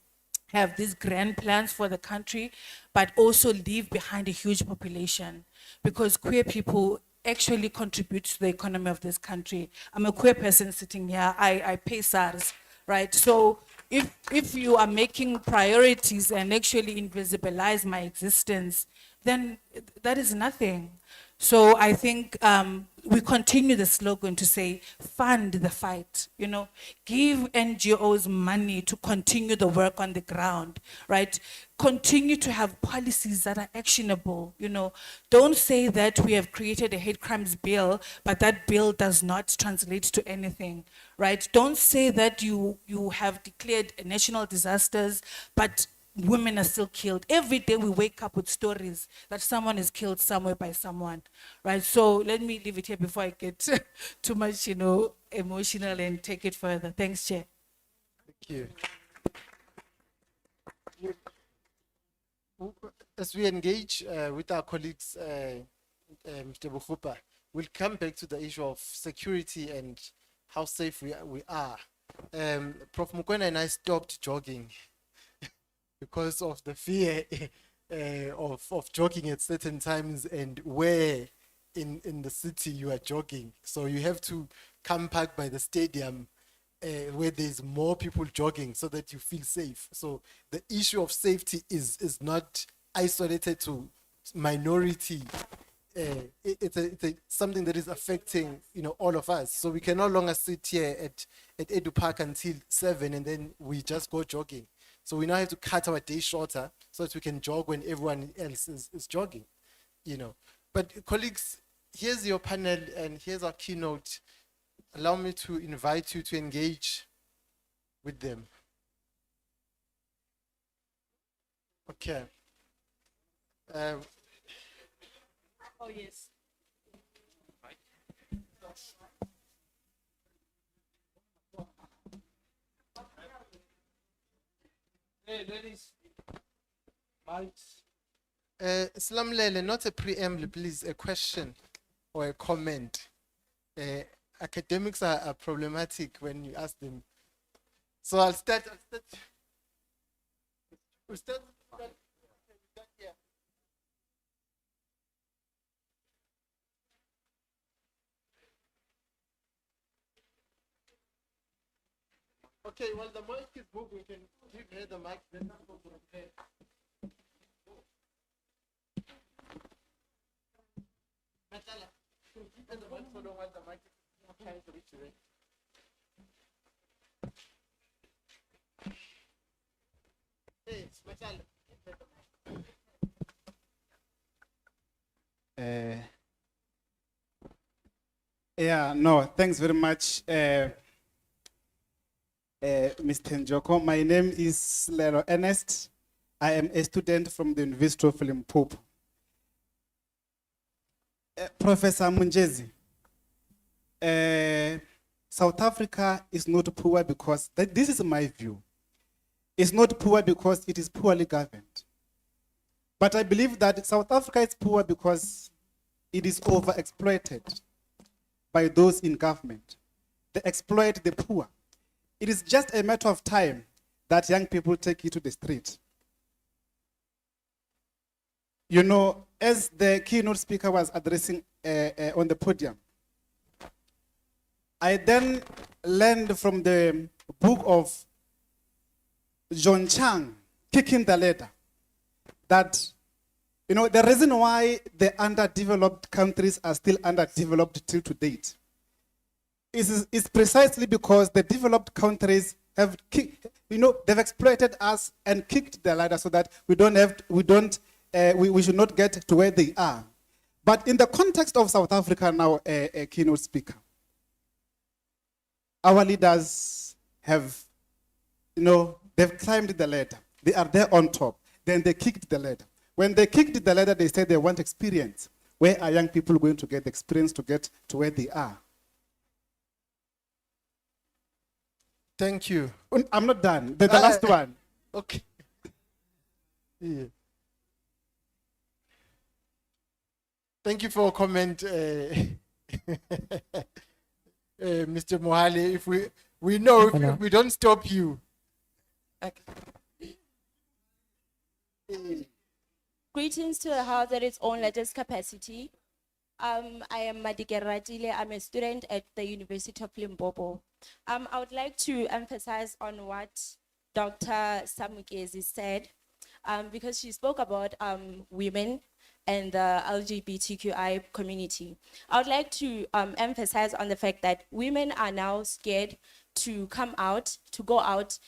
have these grand plans for the country, but also leave behind a huge population, because queer people actually contribute to the economy of this country. I'm a queer person sitting here, I pay SARS, right? So if you are making priorities and actually invisibilize my existence, then that is nothing. So I think we continue the slogan to say, fund the fight, you know, give NGOs money to continue the work on the ground, right? Continue to have policies that are actionable, you know. Don't say that we have created a hate crimes bill, but that bill does not translate to anything, right? Don't say that you have declared national disasters, but women are still killed. Every day we wake up with stories that someone is killed somewhere by someone, right? So let me leave it here before I get too much, you know, emotional and take it further. Thanks, Chair. Thank you. As we engage with our colleagues, Mr. Bukhupa, we'll come back to the issue of security and how safe we are. Prof. Mukwena and I stopped jogging because of the fear of jogging at certain times and where in the city you are jogging. So you have to come back by the stadium where there's more people jogging so that you feel safe. So the issue of safety is not isolated to minority. It's something that is affecting, you know, all of us. So we can no longer sit here at Edu Park until 7 and then we just go jogging. So we now have to cut our day shorter so that we can jog when everyone else is jogging, you know. But colleagues, here's your panel and here's our keynote. Allow me to invite you to engage with them. Okay. Oh, yes. Hey, ladies. Islam Lele, not a preamble, please, a question or a comment. Academics are problematic when you ask them. So I'll start here. Okay, well, the mic is moving. We can give her the mic. Then we'll go from there. Matala, give her the mic so don't want the mic trying to reach her. Hey, Matala, give her the mic. Yeah, no, thanks very much, Mr. Njoko. My name is Lero Ernest. I am a student from the University of Limpopo. Professor Munjezi, South Africa is not poor because, this is my view, it's not poor because it is poorly governed. But I believe that South Africa is poor because it is overexploited by those in government. They exploit the poor. It is just a matter of time that young people take it to the street. You know, as the keynote speaker was addressing on the podium, I then learned from the book of John Chang, Kicking the Ladder, that, you know, the reason why the underdeveloped countries are still underdeveloped till to date is precisely because the developed countries have kicked, you know, they've exploited us and kicked the ladder so that we should not get to where they are. But in the context of South Africa now, a keynote speaker, our leaders have, you know, they've climbed the ladder. They are there on top. Then they kicked the ladder. When they kicked the ladder, they said they want experience. Where are young people going to get the experience to get to where they are? Thank you. I'm not done. The last one. Okay. Yeah. Thank you for a comment. Mr. Mohale, if we know if we don't stop you. Greetings to the house at its own latest capacity. I am Madike Ratile. I'm a student at the University of Limpopo. I would like to emphasize on what Dr. Samukezi said, because she spoke about women and the LGBTQI community. I would like to emphasize on the fact that women are now scared to come out, to go out.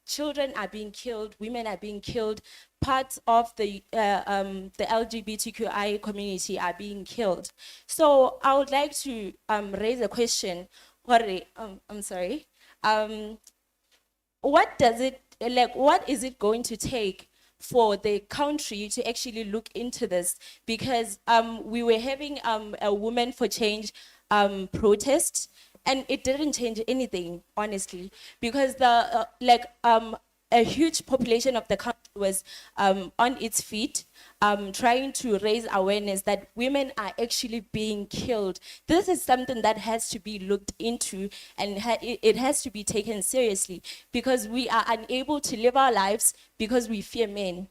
Children are being killed, women are being killed, parts of the LGBTQI community are being killed. So I would like to raise a question. I'm sorry. What does it, like, what is it going to take for the country to actually look into this? Because we were having a Women for Change protest, and it didn't change anything, honestly, because the a huge population of the country was on its feet, trying to raise awareness that women are actually being killed. This is something that has to be looked into, and it has to be taken seriously, because we are unable to live our lives because we fear men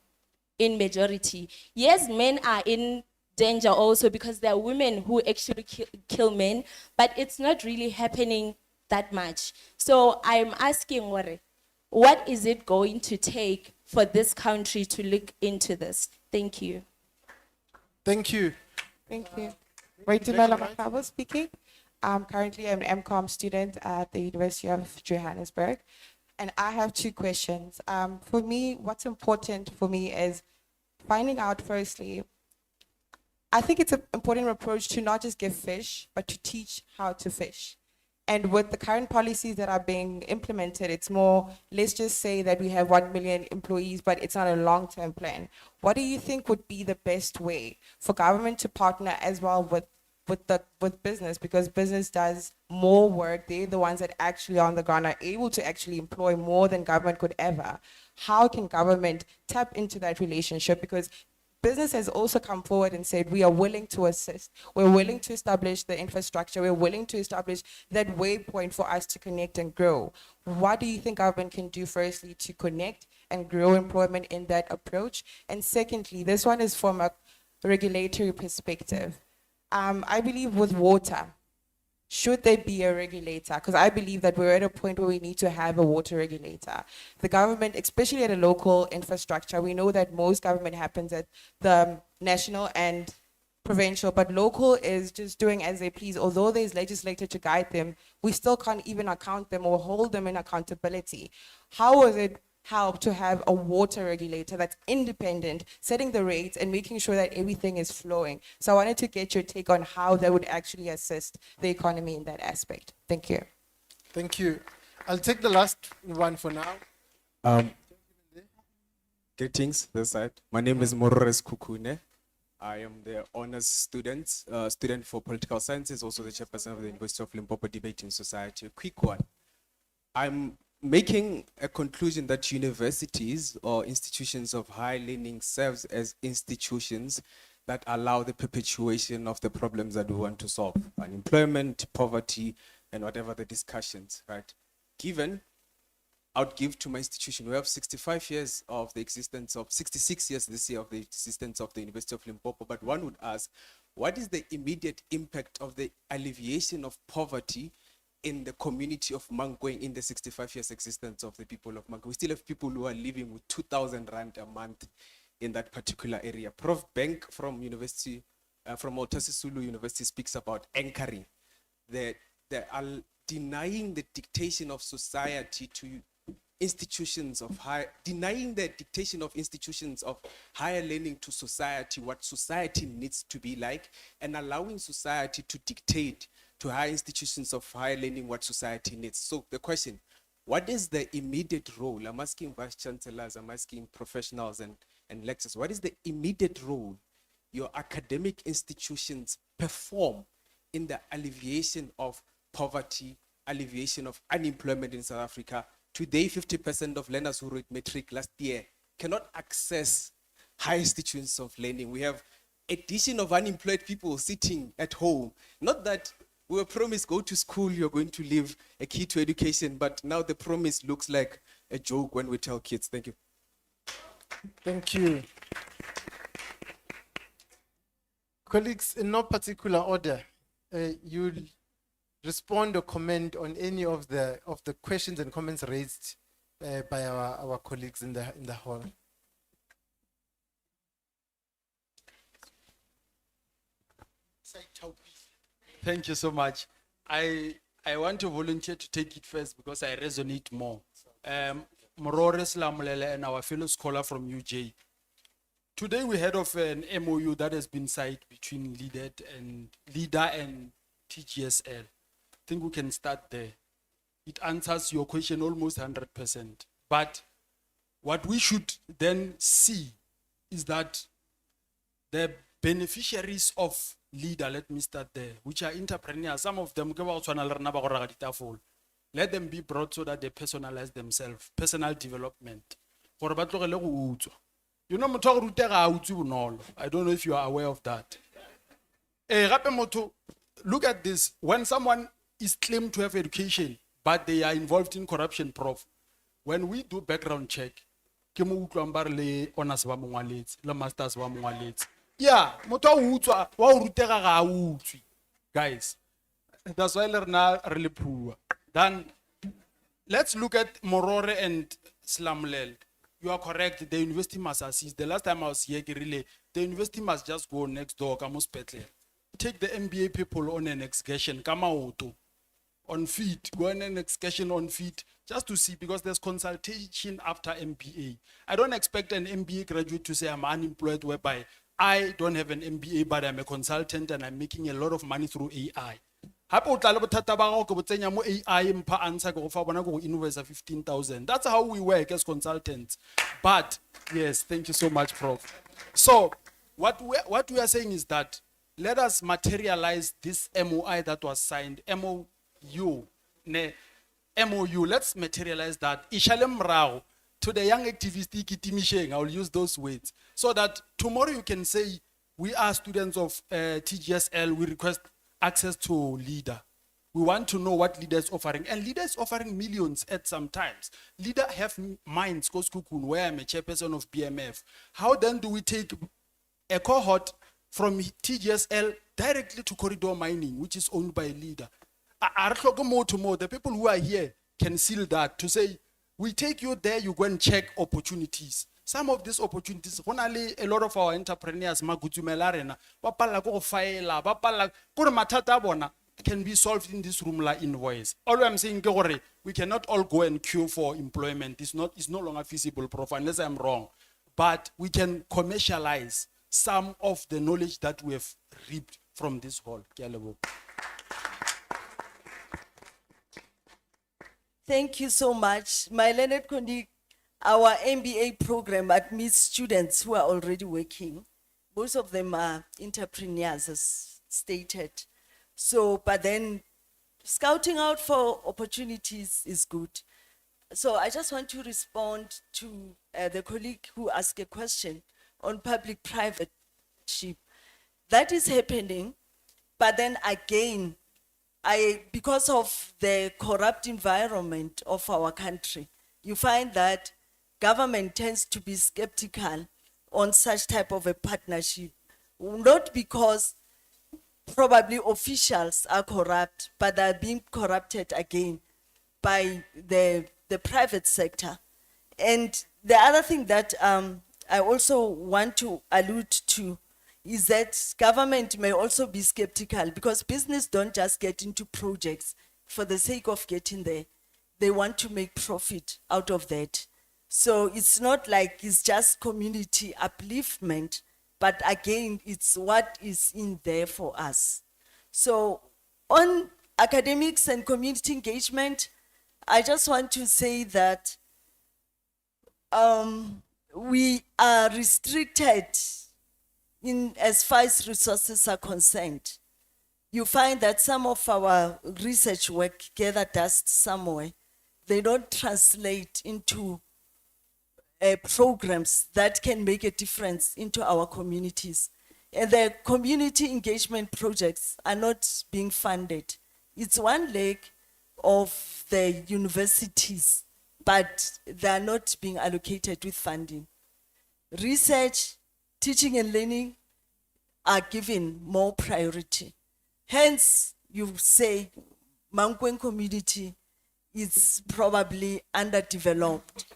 in majority. Yes, men are in danger also because there are women who actually kill men, but it's not really happening that much. So I'm asking, what is it going to take for this country to look into this? Thank you. Thank you. Thank you. Waitimela Makabo speaking. Currently, I'm an MCOM student at the University of Johannesburg, and I have two questions. For me, what's important for me is finding out, firstly, I think it's an important approach to not just give fish, but to teach how to fish. And with the current policies that are being implemented, it's more, let's just say that we have 1 million employees, but it's not a long-term plan. What do you think would be the best way for government to partner as well with business? Because business does more work. They're the ones that actually on the ground are able to actually employ more than government could ever. How can government tap into that relationship? Because business has also come forward and said, we are willing to assist. We're willing to establish the infrastructure. We're willing to establish that waypoint for us to connect and grow. What do you think government can do, firstly, to connect and grow employment in that approach? And secondly, this one is from a regulatory perspective. I believe with water, should there be a regulator? Because I believe that we're at a point where we need to have a water regulator. The government, especially at a local infrastructure, we know that most government happens at the national and provincial, but local is just doing as they please. Although there's legislator to guide them, we still can't even account them or hold them in accountability. How was it help to have a water regulator that's independent, setting the rates and making sure that everything is flowing? So I wanted to get your take on how that would actually assist the economy in that aspect. Thank you. Thank you. I'll take the last one for now. Greetings, this side. My name is Morores Kukune. I am the honors student for political sciences, also the chairperson of the University of Limpopo Debating Society. A quick one. I'm making a conclusion that universities or institutions of higher learning serves as institutions that allow the perpetuation of the problems that we want to solve: unemployment, poverty, and whatever the discussions, right? Given, I would give to my institution, we have 65 years of the existence of, 66 years this year of the existence of the University of Limpopo, but one would ask, what is the immediate impact of the alleviation of poverty in the community of Mankweng in the 65 years existence of the people of Mankweng? We still have people who are living with 2,000 rand a month in that particular area. Prof. Bank from University, from Sisulu University speaks about anchoring. They are denying the dictation of society to institutions of denying the dictation of institutions of higher learning to society, what society needs to be like, and allowing society to dictate to higher institutions of higher learning what society needs. So the question, what is the immediate role? I'm asking vice chancellors, I'm asking professionals and lecturers, what is the immediate role your academic institutions perform in the alleviation of poverty, alleviation of unemployment in South Africa? Today, 50% of learners who wrote matric last year cannot access high institutions of learning. We have addition of unemployed people sitting at home. Not that We were promised go to school, you're going to leave a key to education, but now the promise looks like a joke when we tell kids. Thank you. Thank you. Colleagues, in no particular order, you'll respond or comment on any of the questions and comments raised by our colleagues in the hall. Thank you so much. I want to volunteer to take it first because I resonate more. Morore Slamulele and our fellow scholar from UJ. Today we heard of an MOU that has been signed between LIDA and TGSL. I think we can start there. It answers your question almost 100%. But what we should then see is that the beneficiaries of LIDA, let me start there, which are entrepreneurs, some of them, let them be brought so that they personalize themselves, personal development. You know, I don't know if you are aware of that. Look at this. When someone is claimed to have education, but they are involved in corruption, prof, when we do background check, honors masters yeah, guys, that's why they're really poor. Then let's look at Morore and Slamulele. You are correct. The university must assist. The last time I was here, really, the university must just go next door. Take the MBA people on an excursion. Come out on feet. Go on an excursion on feet just to see, because there's consultation after MBA. I don't expect an MBA graduate to say I'm unemployed, whereby I don't have an MBA, but I'm a consultant and I'm making a lot of money through AI. AI 15,000. That's how we work as consultants. But yes, thank you so much, Prof. So what we are saying is that let us materialize this MOI that was signed. MOU. Let's materialize that. To the young activists, I will use those words, so that tomorrow you can say, we are students of TGSL, we request access to LIDA. We want to know what LIDA is offering. And LIDA is offering millions at some times. LIDA have mines, where I'm a chairperson of BMF. How then do we take a cohort from TGSL directly to corridor mining, which is owned by LIDA? The people who are here can seal that, to say, we take you there, you go and check opportunities. Some of these opportunities, only a lot of our entrepreneurs, can be solved in this room like invoice. All I'm saying, we cannot all go and queue for employment. It's no longer feasible, Prof, unless I'm wrong. But we can commercialize some of the knowledge that we have reaped from this hall. Thank you so much. My learned colleague, our MBA program admits students who are already working. Most of them are entrepreneurs, as stated. So, but then scouting out for opportunities is good. So I just want to respond to the colleague who asked a question on public-private partnership. That is happening, but then again, because of the corrupt environment of our country, you find that government tends to be skeptical on such type of a partnership, not because probably officials are corrupt, but they're being corrupted again by the private sector. And the other thing that I also want to allude to is that government may also be skeptical, because business don't just get into projects for the sake of getting there. They want to make profit out of that. So it's not like it's just community upliftment, but again, it's what is in there for us. So on academics and community engagement, I just want to say that we are restricted in as far as resources are concerned. You find that some of our research work gather dust somewhere. They don't translate into programs that can make a difference into our communities. the community engagement projects are not being funded. It's one leg of the universities, but they are not being allocated with funding. Research, teaching and learning are given more priority. Hence, you say Mangwen community is probably underdeveloped.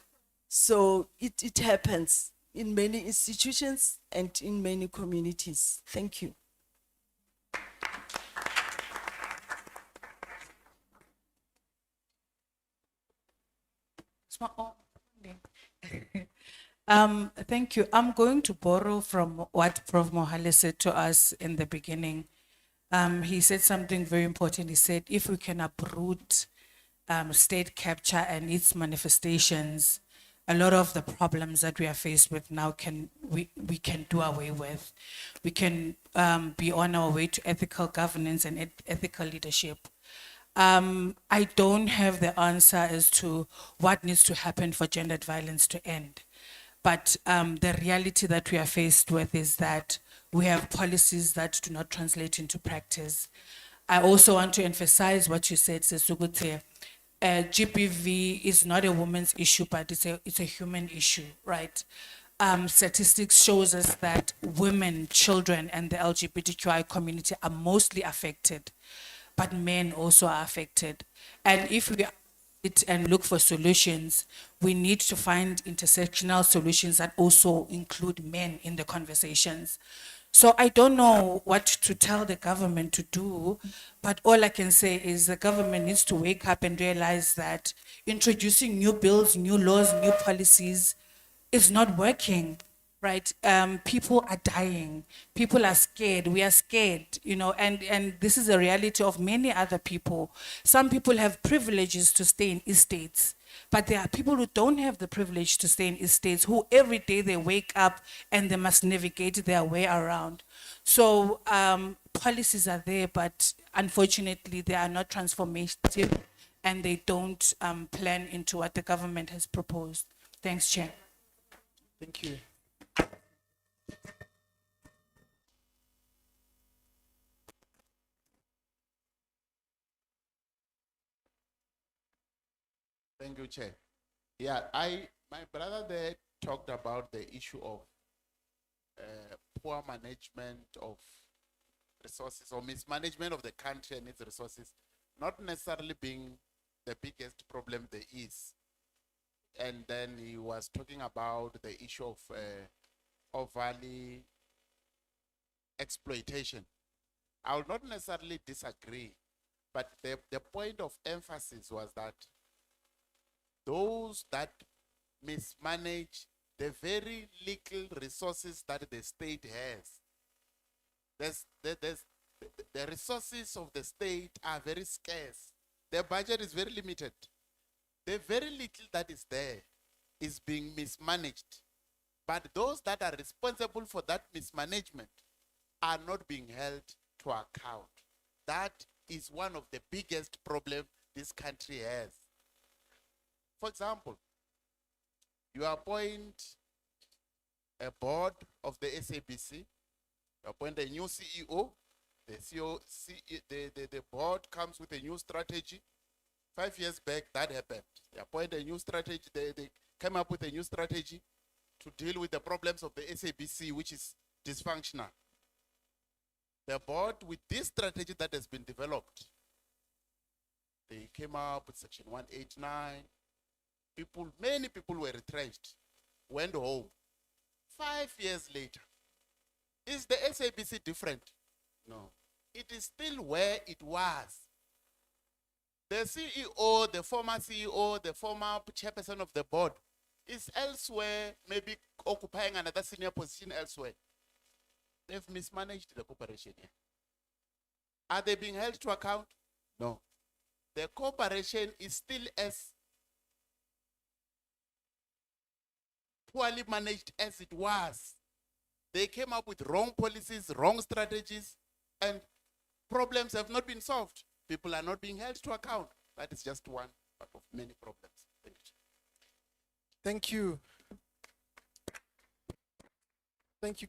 So it happens in many institutions and in many communities. Thank you. Thank you. I'm going to borrow from what Prof. Mohale said to us in the beginning. He said something very important. He said, if we can uproot state capture and its manifestations, a lot of the problems that we are faced with now we can do away with. We can be on our way to ethical governance and ethical leadership. I don't have the answer as to what needs to happen for gendered violence to end. But the reality that we are faced with is that we have policies that do not translate into practice. I also want to emphasize what you said, Sesugute. GBV is not a woman's issue, but it's a human issue, right? Statistics shows us that women, children, and the LGBTQI community are mostly affected, but men also are affected. And if we sit and look for solutions, we need to find intersectional solutions that also include men in the conversations. So I don't know what to tell the government to do, but all I can say is the government needs to wake up and realize that introducing new bills, new laws, new policies is not working, right? People are dying. People are scared. We are scared, you know, and this is a reality of many other people. Some people have privileges to stay in estates, but there are people who don't have the privilege to stay in estates, who every day they wake up and they must navigate their way around. So policies are there, but unfortunately they are not transformative and they don't plan into what the government has proposed. Thanks, Chair. Thank you. Thank you, Chair. Yeah, my brother there talked about the issue of poor management of resources or mismanagement of the country and its resources, not necessarily being the biggest problem there is. And then he was talking about the issue of valley exploitation. I will not necessarily disagree, but the point of emphasis was that those that mismanage the very little resources that the state has. The resources of the state are very scarce. The budget is very limited. The very little that is there is being mismanaged. But those that are responsible for that mismanagement are not being held to account. That is one of the biggest problems this country has. For example, you appoint a board of the SABC, you appoint a new CEO, the board comes with a new strategy. 5 years back, that happened. They appoint a new strategy, they came up with a new strategy to deal with the problems of the SABC, which is dysfunctional. The board, with this strategy that has been developed, they came up with Section 189. Many people were retrenched, went home. 5 years later, is the SABC different? No. It is still where it was. The CEO, the former CEO, the former chairperson of the board is elsewhere, maybe occupying another senior position elsewhere. They've mismanaged the corporation here. Are they being held to account? No. The corporation is still as poorly managed as it was. They came up with wrong policies, wrong strategies, and problems have not been solved. People are not being held to account. That is just one part of many problems. Thank you. Thank you. Thank you.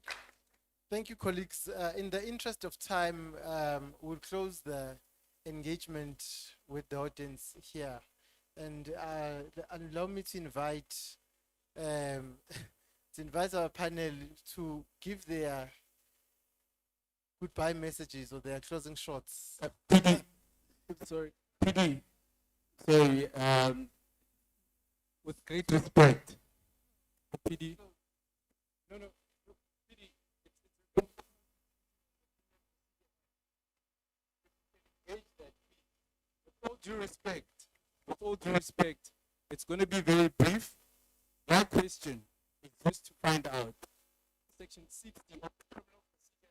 Thank you, colleagues. In the interest of time, we'll close the engagement with the audience here. And allow me to invite our panel to give their goodbye messages or their closing shots. Sorry. PD. Sorry. With great respect. PD. No, no. PD. With all due respect, it's going to be very brief. My question is just to find out Section 60 of the Criminal Procedure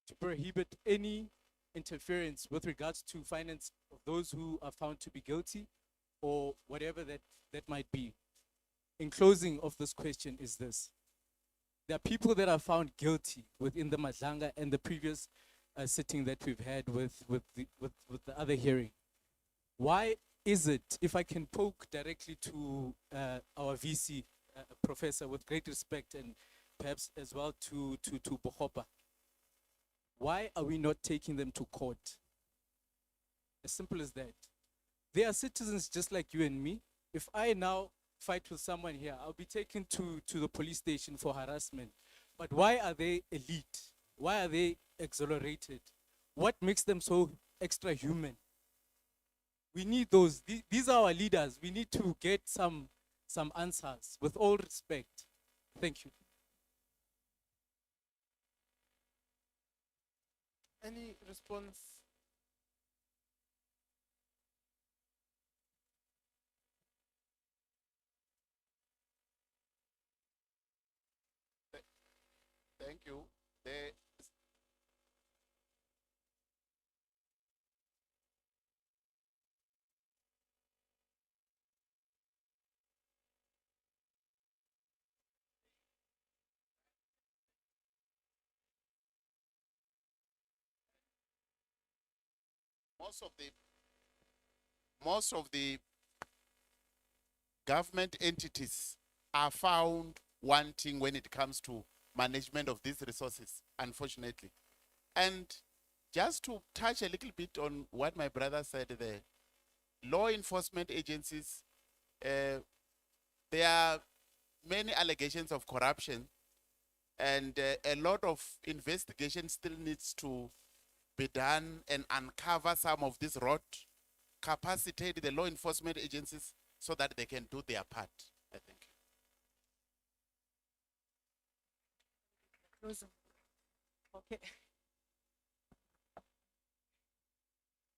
to prohibit any interference with regards to finance of those who are found to be guilty or whatever that might be. In closing of this question is this. There are people that are found guilty within the Madlanga and the previous sitting that we've had with the other hearing. Why is it, if I can poke directly to our VC professor with great respect and perhaps as well to Bohopa, why are we not taking them to court? As simple as that. They are citizens just like you and me. If I now fight with someone here, I'll be taken to the police station for harassment. But why are they elite? Why are they exonerated? What makes them so extra human? We need those. These are our leaders. We need to get some answers with all respect. Thank you. Any response? Thank you. Most of the government entities are found wanting when it comes to management of these resources, unfortunately. And just to touch a little bit on what my brother said, the law enforcement agencies, there are many allegations of corruption, and a lot of investigation still needs to be done and uncover some of this rot, capacitate the law enforcement agencies so that they can do their part, I think. Okay.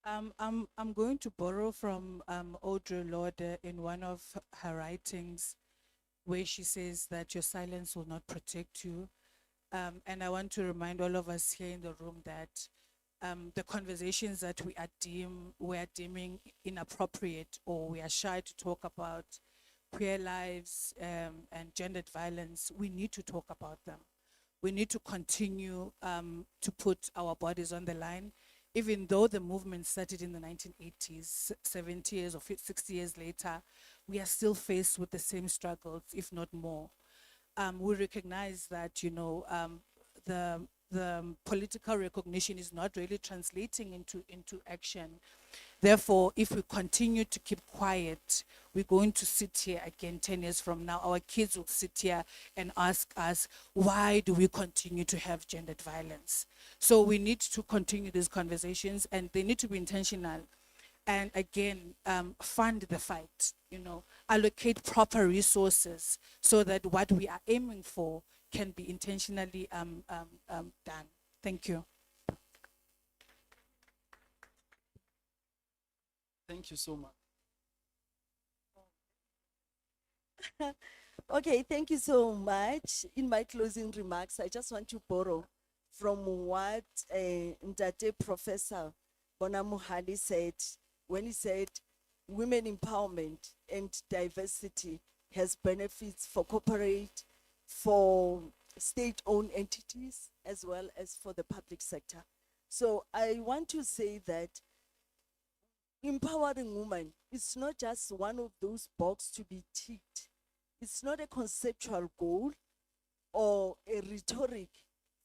I'm going to borrow from Audre Lorde in one of her writings where she says that your silence will not protect you. And I want to remind all of us here in the room that the conversations that we are deeming inappropriate or we are shy to talk about queer lives and gendered violence, we need to talk about them. We need to continue to put our bodies on the line. Even though the movement started in the 1980s, 70 years or 60 years later, we are still faced with the same struggles, if not more. We recognize that, you know, the political recognition is not really translating into action. Therefore, if we continue to keep quiet, we're going to sit here again 10 years from now. Our kids will sit here and ask us, why do we continue to have gendered violence? So we need to continue these conversations, and they need to be intentional. And again, fund the fight, you know, allocate proper resources so that what we are aiming for can be intentionally done. Thank you. Thank you so much. Okay, thank you so much. In my closing remarks, I just want to borrow from what Ndate Professor Bonamuhali said when he said women empowerment and diversity has benefits for corporate, for state-owned entities, as well as for the public sector. So I want to say that empowering women is not just one of those boxes to be ticked. It's not a conceptual goal or a rhetoric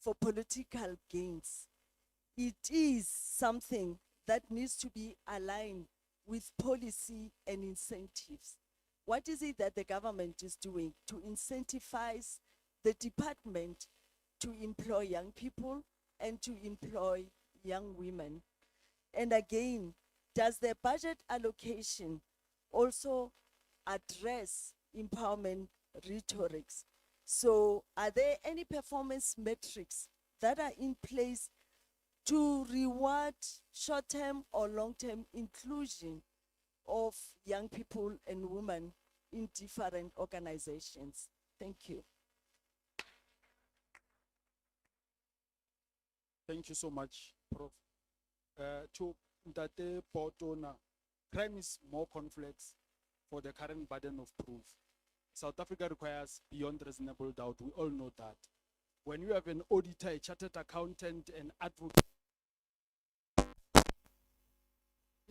for political gains. It is something that needs to be aligned with policy and incentives. What is it that the government is doing to incentivize the department to employ young people and to employ young women? And again, does the budget allocation also address empowerment rhetorics? So are there any performance metrics that are in place to reward short-term or long-term inclusion of young people and women in different organizations? Thank you. Thank you so much, Prof. To Ntate Potona, crime is more complex for the current burden of proof. South Africa requires beyond reasonable doubt. We all know that. When you have an auditor, a chartered accountant, an advocate,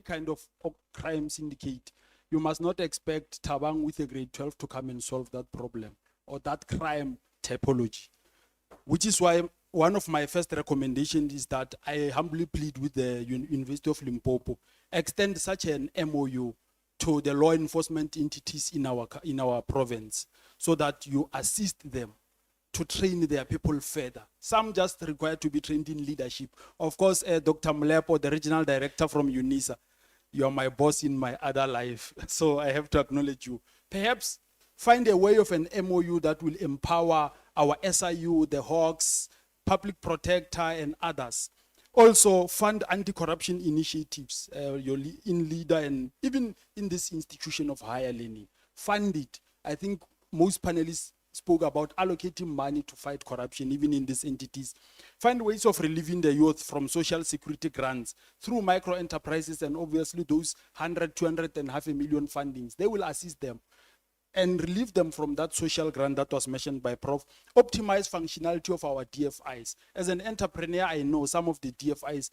kind of crime syndicate, you must not expect Tabang with a grade 12 to come and solve that problem or that crime typology. Which is why one of my first recommendations is that I humbly plead with the University of Limpopo, extend such an MOU to the law enforcement entities in our province so that you assist them to train their people further. Some just require to be trained in leadership. Of course, Dr. Mlepo, the regional director from UNISA, you are my boss in my other life, so I have to acknowledge you. Perhaps find a way of an MOU that will empower our SIU, the Hawks, Public Protector, and others. Also, fund anti-corruption initiatives, your in leader, and even in this institution of higher learning. Fund it. I think most panelists spoke about allocating money to fight corruption, even in these entities. Find ways of relieving the youth from social security grants through micro enterprises, and obviously those 100, 200, and half a million fundings. They will assist them and relieve them from that social grant that was mentioned by Prof. Optimize functionality of our DFIs. As an entrepreneur, I know some of the DFIs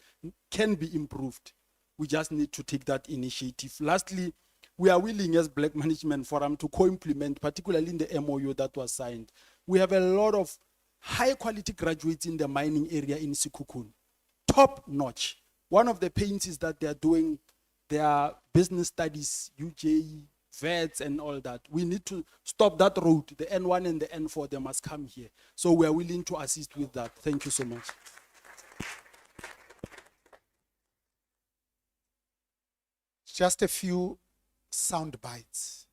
can be improved. We just need to take that initiative. Lastly, we are willing as Black Management Forum to co-implement, particularly in the MOU that was signed. We have a lot of high quality graduates in the mining area in Sekhukhune, top notch. One of the pains is that they are doing their business studies, UJ, vets and all that. We need to stop that road. The N1 and the N4, they must come here. So we are willing to assist with that. Thank you so much. Just a few sound bites.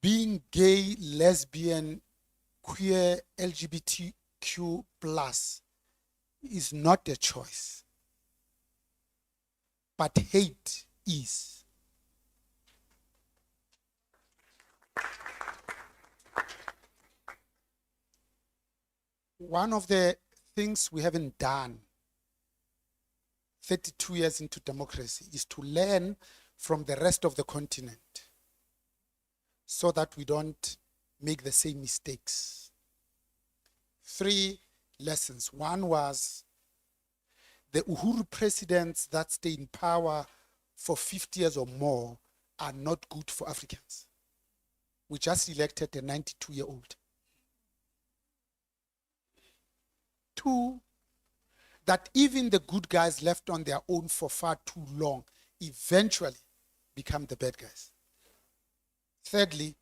Being gay, lesbian, queer, LGBTQ plus is not a choice, but hate is. One of the things we haven't done 32 years into democracy is to learn from the rest of the continent so that we don't make the same mistakes. 3 lessons. One was the Uhuru presidents that stay in power for 50 years or more are not good for Africans. We just elected a 92-year-old. 2, that even the good guys left on their own for far too long eventually become the bad guys. Thirdly,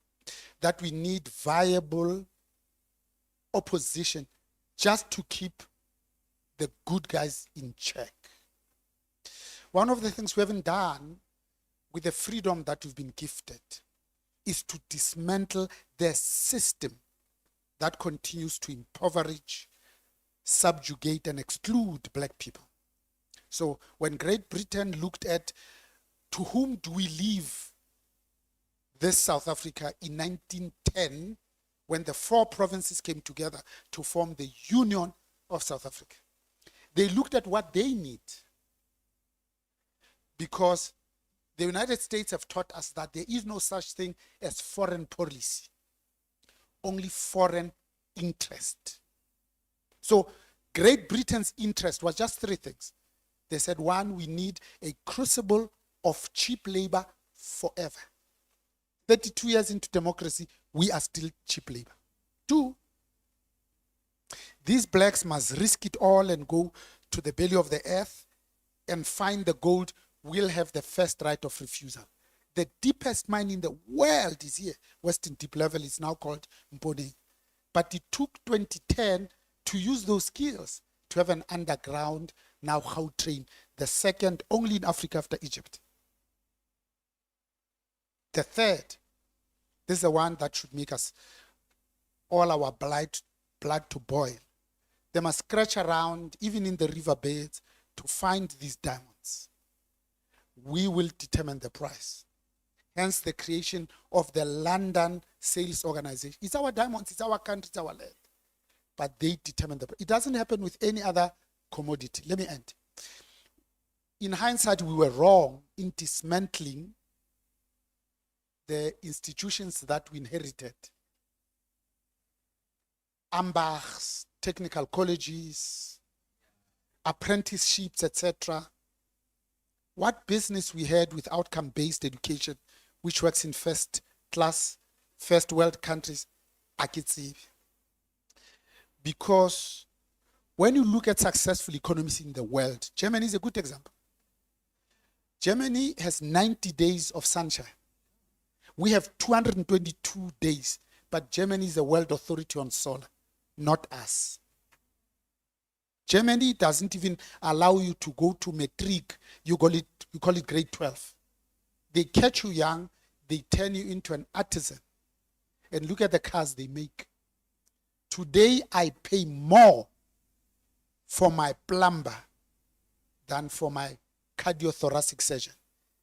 that we need viable opposition just to keep the good guys in check. One of the things we haven't done with the freedom that we've been gifted is to dismantle the system that continues to impoverish, subjugate, and exclude Black people. So when Great Britain looked at to whom do we leave this South Africa in 1910, when the 4 provinces came together to form the Union of South Africa, they looked at what they need, because the United States have taught us that there is no such thing as foreign policy, only foreign interest. So Great Britain's interest was just 3 things. They said, one, we need a crucible of cheap labor forever. 32 years into democracy, we are still cheap labor. Two, these blacks must risk it all and go to the belly of the earth and find the gold. We'll have the first right of refusal. The deepest mine in the world is here. Western Deep Level is now called Mbone. But it took 2010 to use those skills to have an underground know-how train, the second only in Africa after Egypt. The third, this is the one that should make us all our blood to boil. They must scratch around, even in the riverbeds, to find these diamonds. We will determine the price. Hence the creation of the London Sales Organization. It's our diamonds, it's our country, it's our land. But they determine the price. It doesn't happen with any other commodity. Let me end. In hindsight, we were wrong in dismantling the institutions that we inherited. Ambachs, technical colleges, apprenticeships, etc. What business we had with outcome-based education, which works in first class, first world countries, I could see. Because when you look at successful economies in the world, Germany is a good example. Germany has 90 days of sunshine. We have 222 days, but Germany is the world authority on solar, not us. Germany doesn't even allow you to go to matric. You call it grade 12. They catch you young, they turn you into an artisan. And look at the cars they make. Today, I pay more for my plumber than for my cardiothoracic surgeon.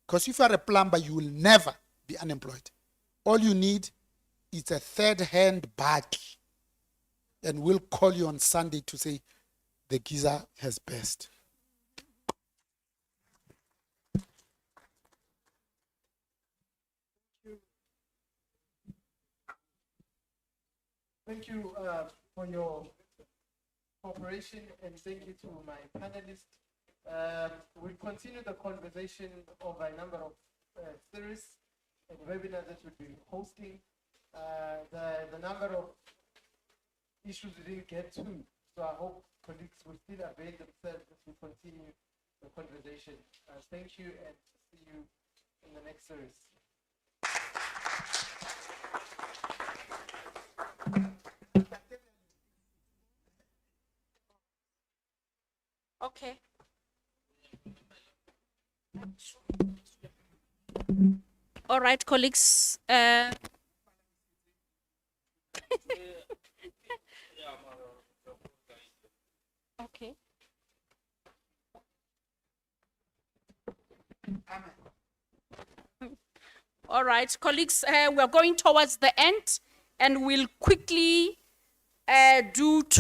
Because if you are a plumber, you will never be unemployed. All you need is a third-hand bag. And we'll call you on Sunday to say, the geezer has best. Thank you for your cooperation, and thank you to my panelists. We'll continue the conversation over a number of series and webinars that we'll be hosting. The number of issues we didn't get to, so I hope colleagues will still avail themselves as we continue the conversation. Thank you, and see you in the next series. Okay. All right, colleagues. Okay. All right, colleagues, we're going towards the end, and we'll quickly do two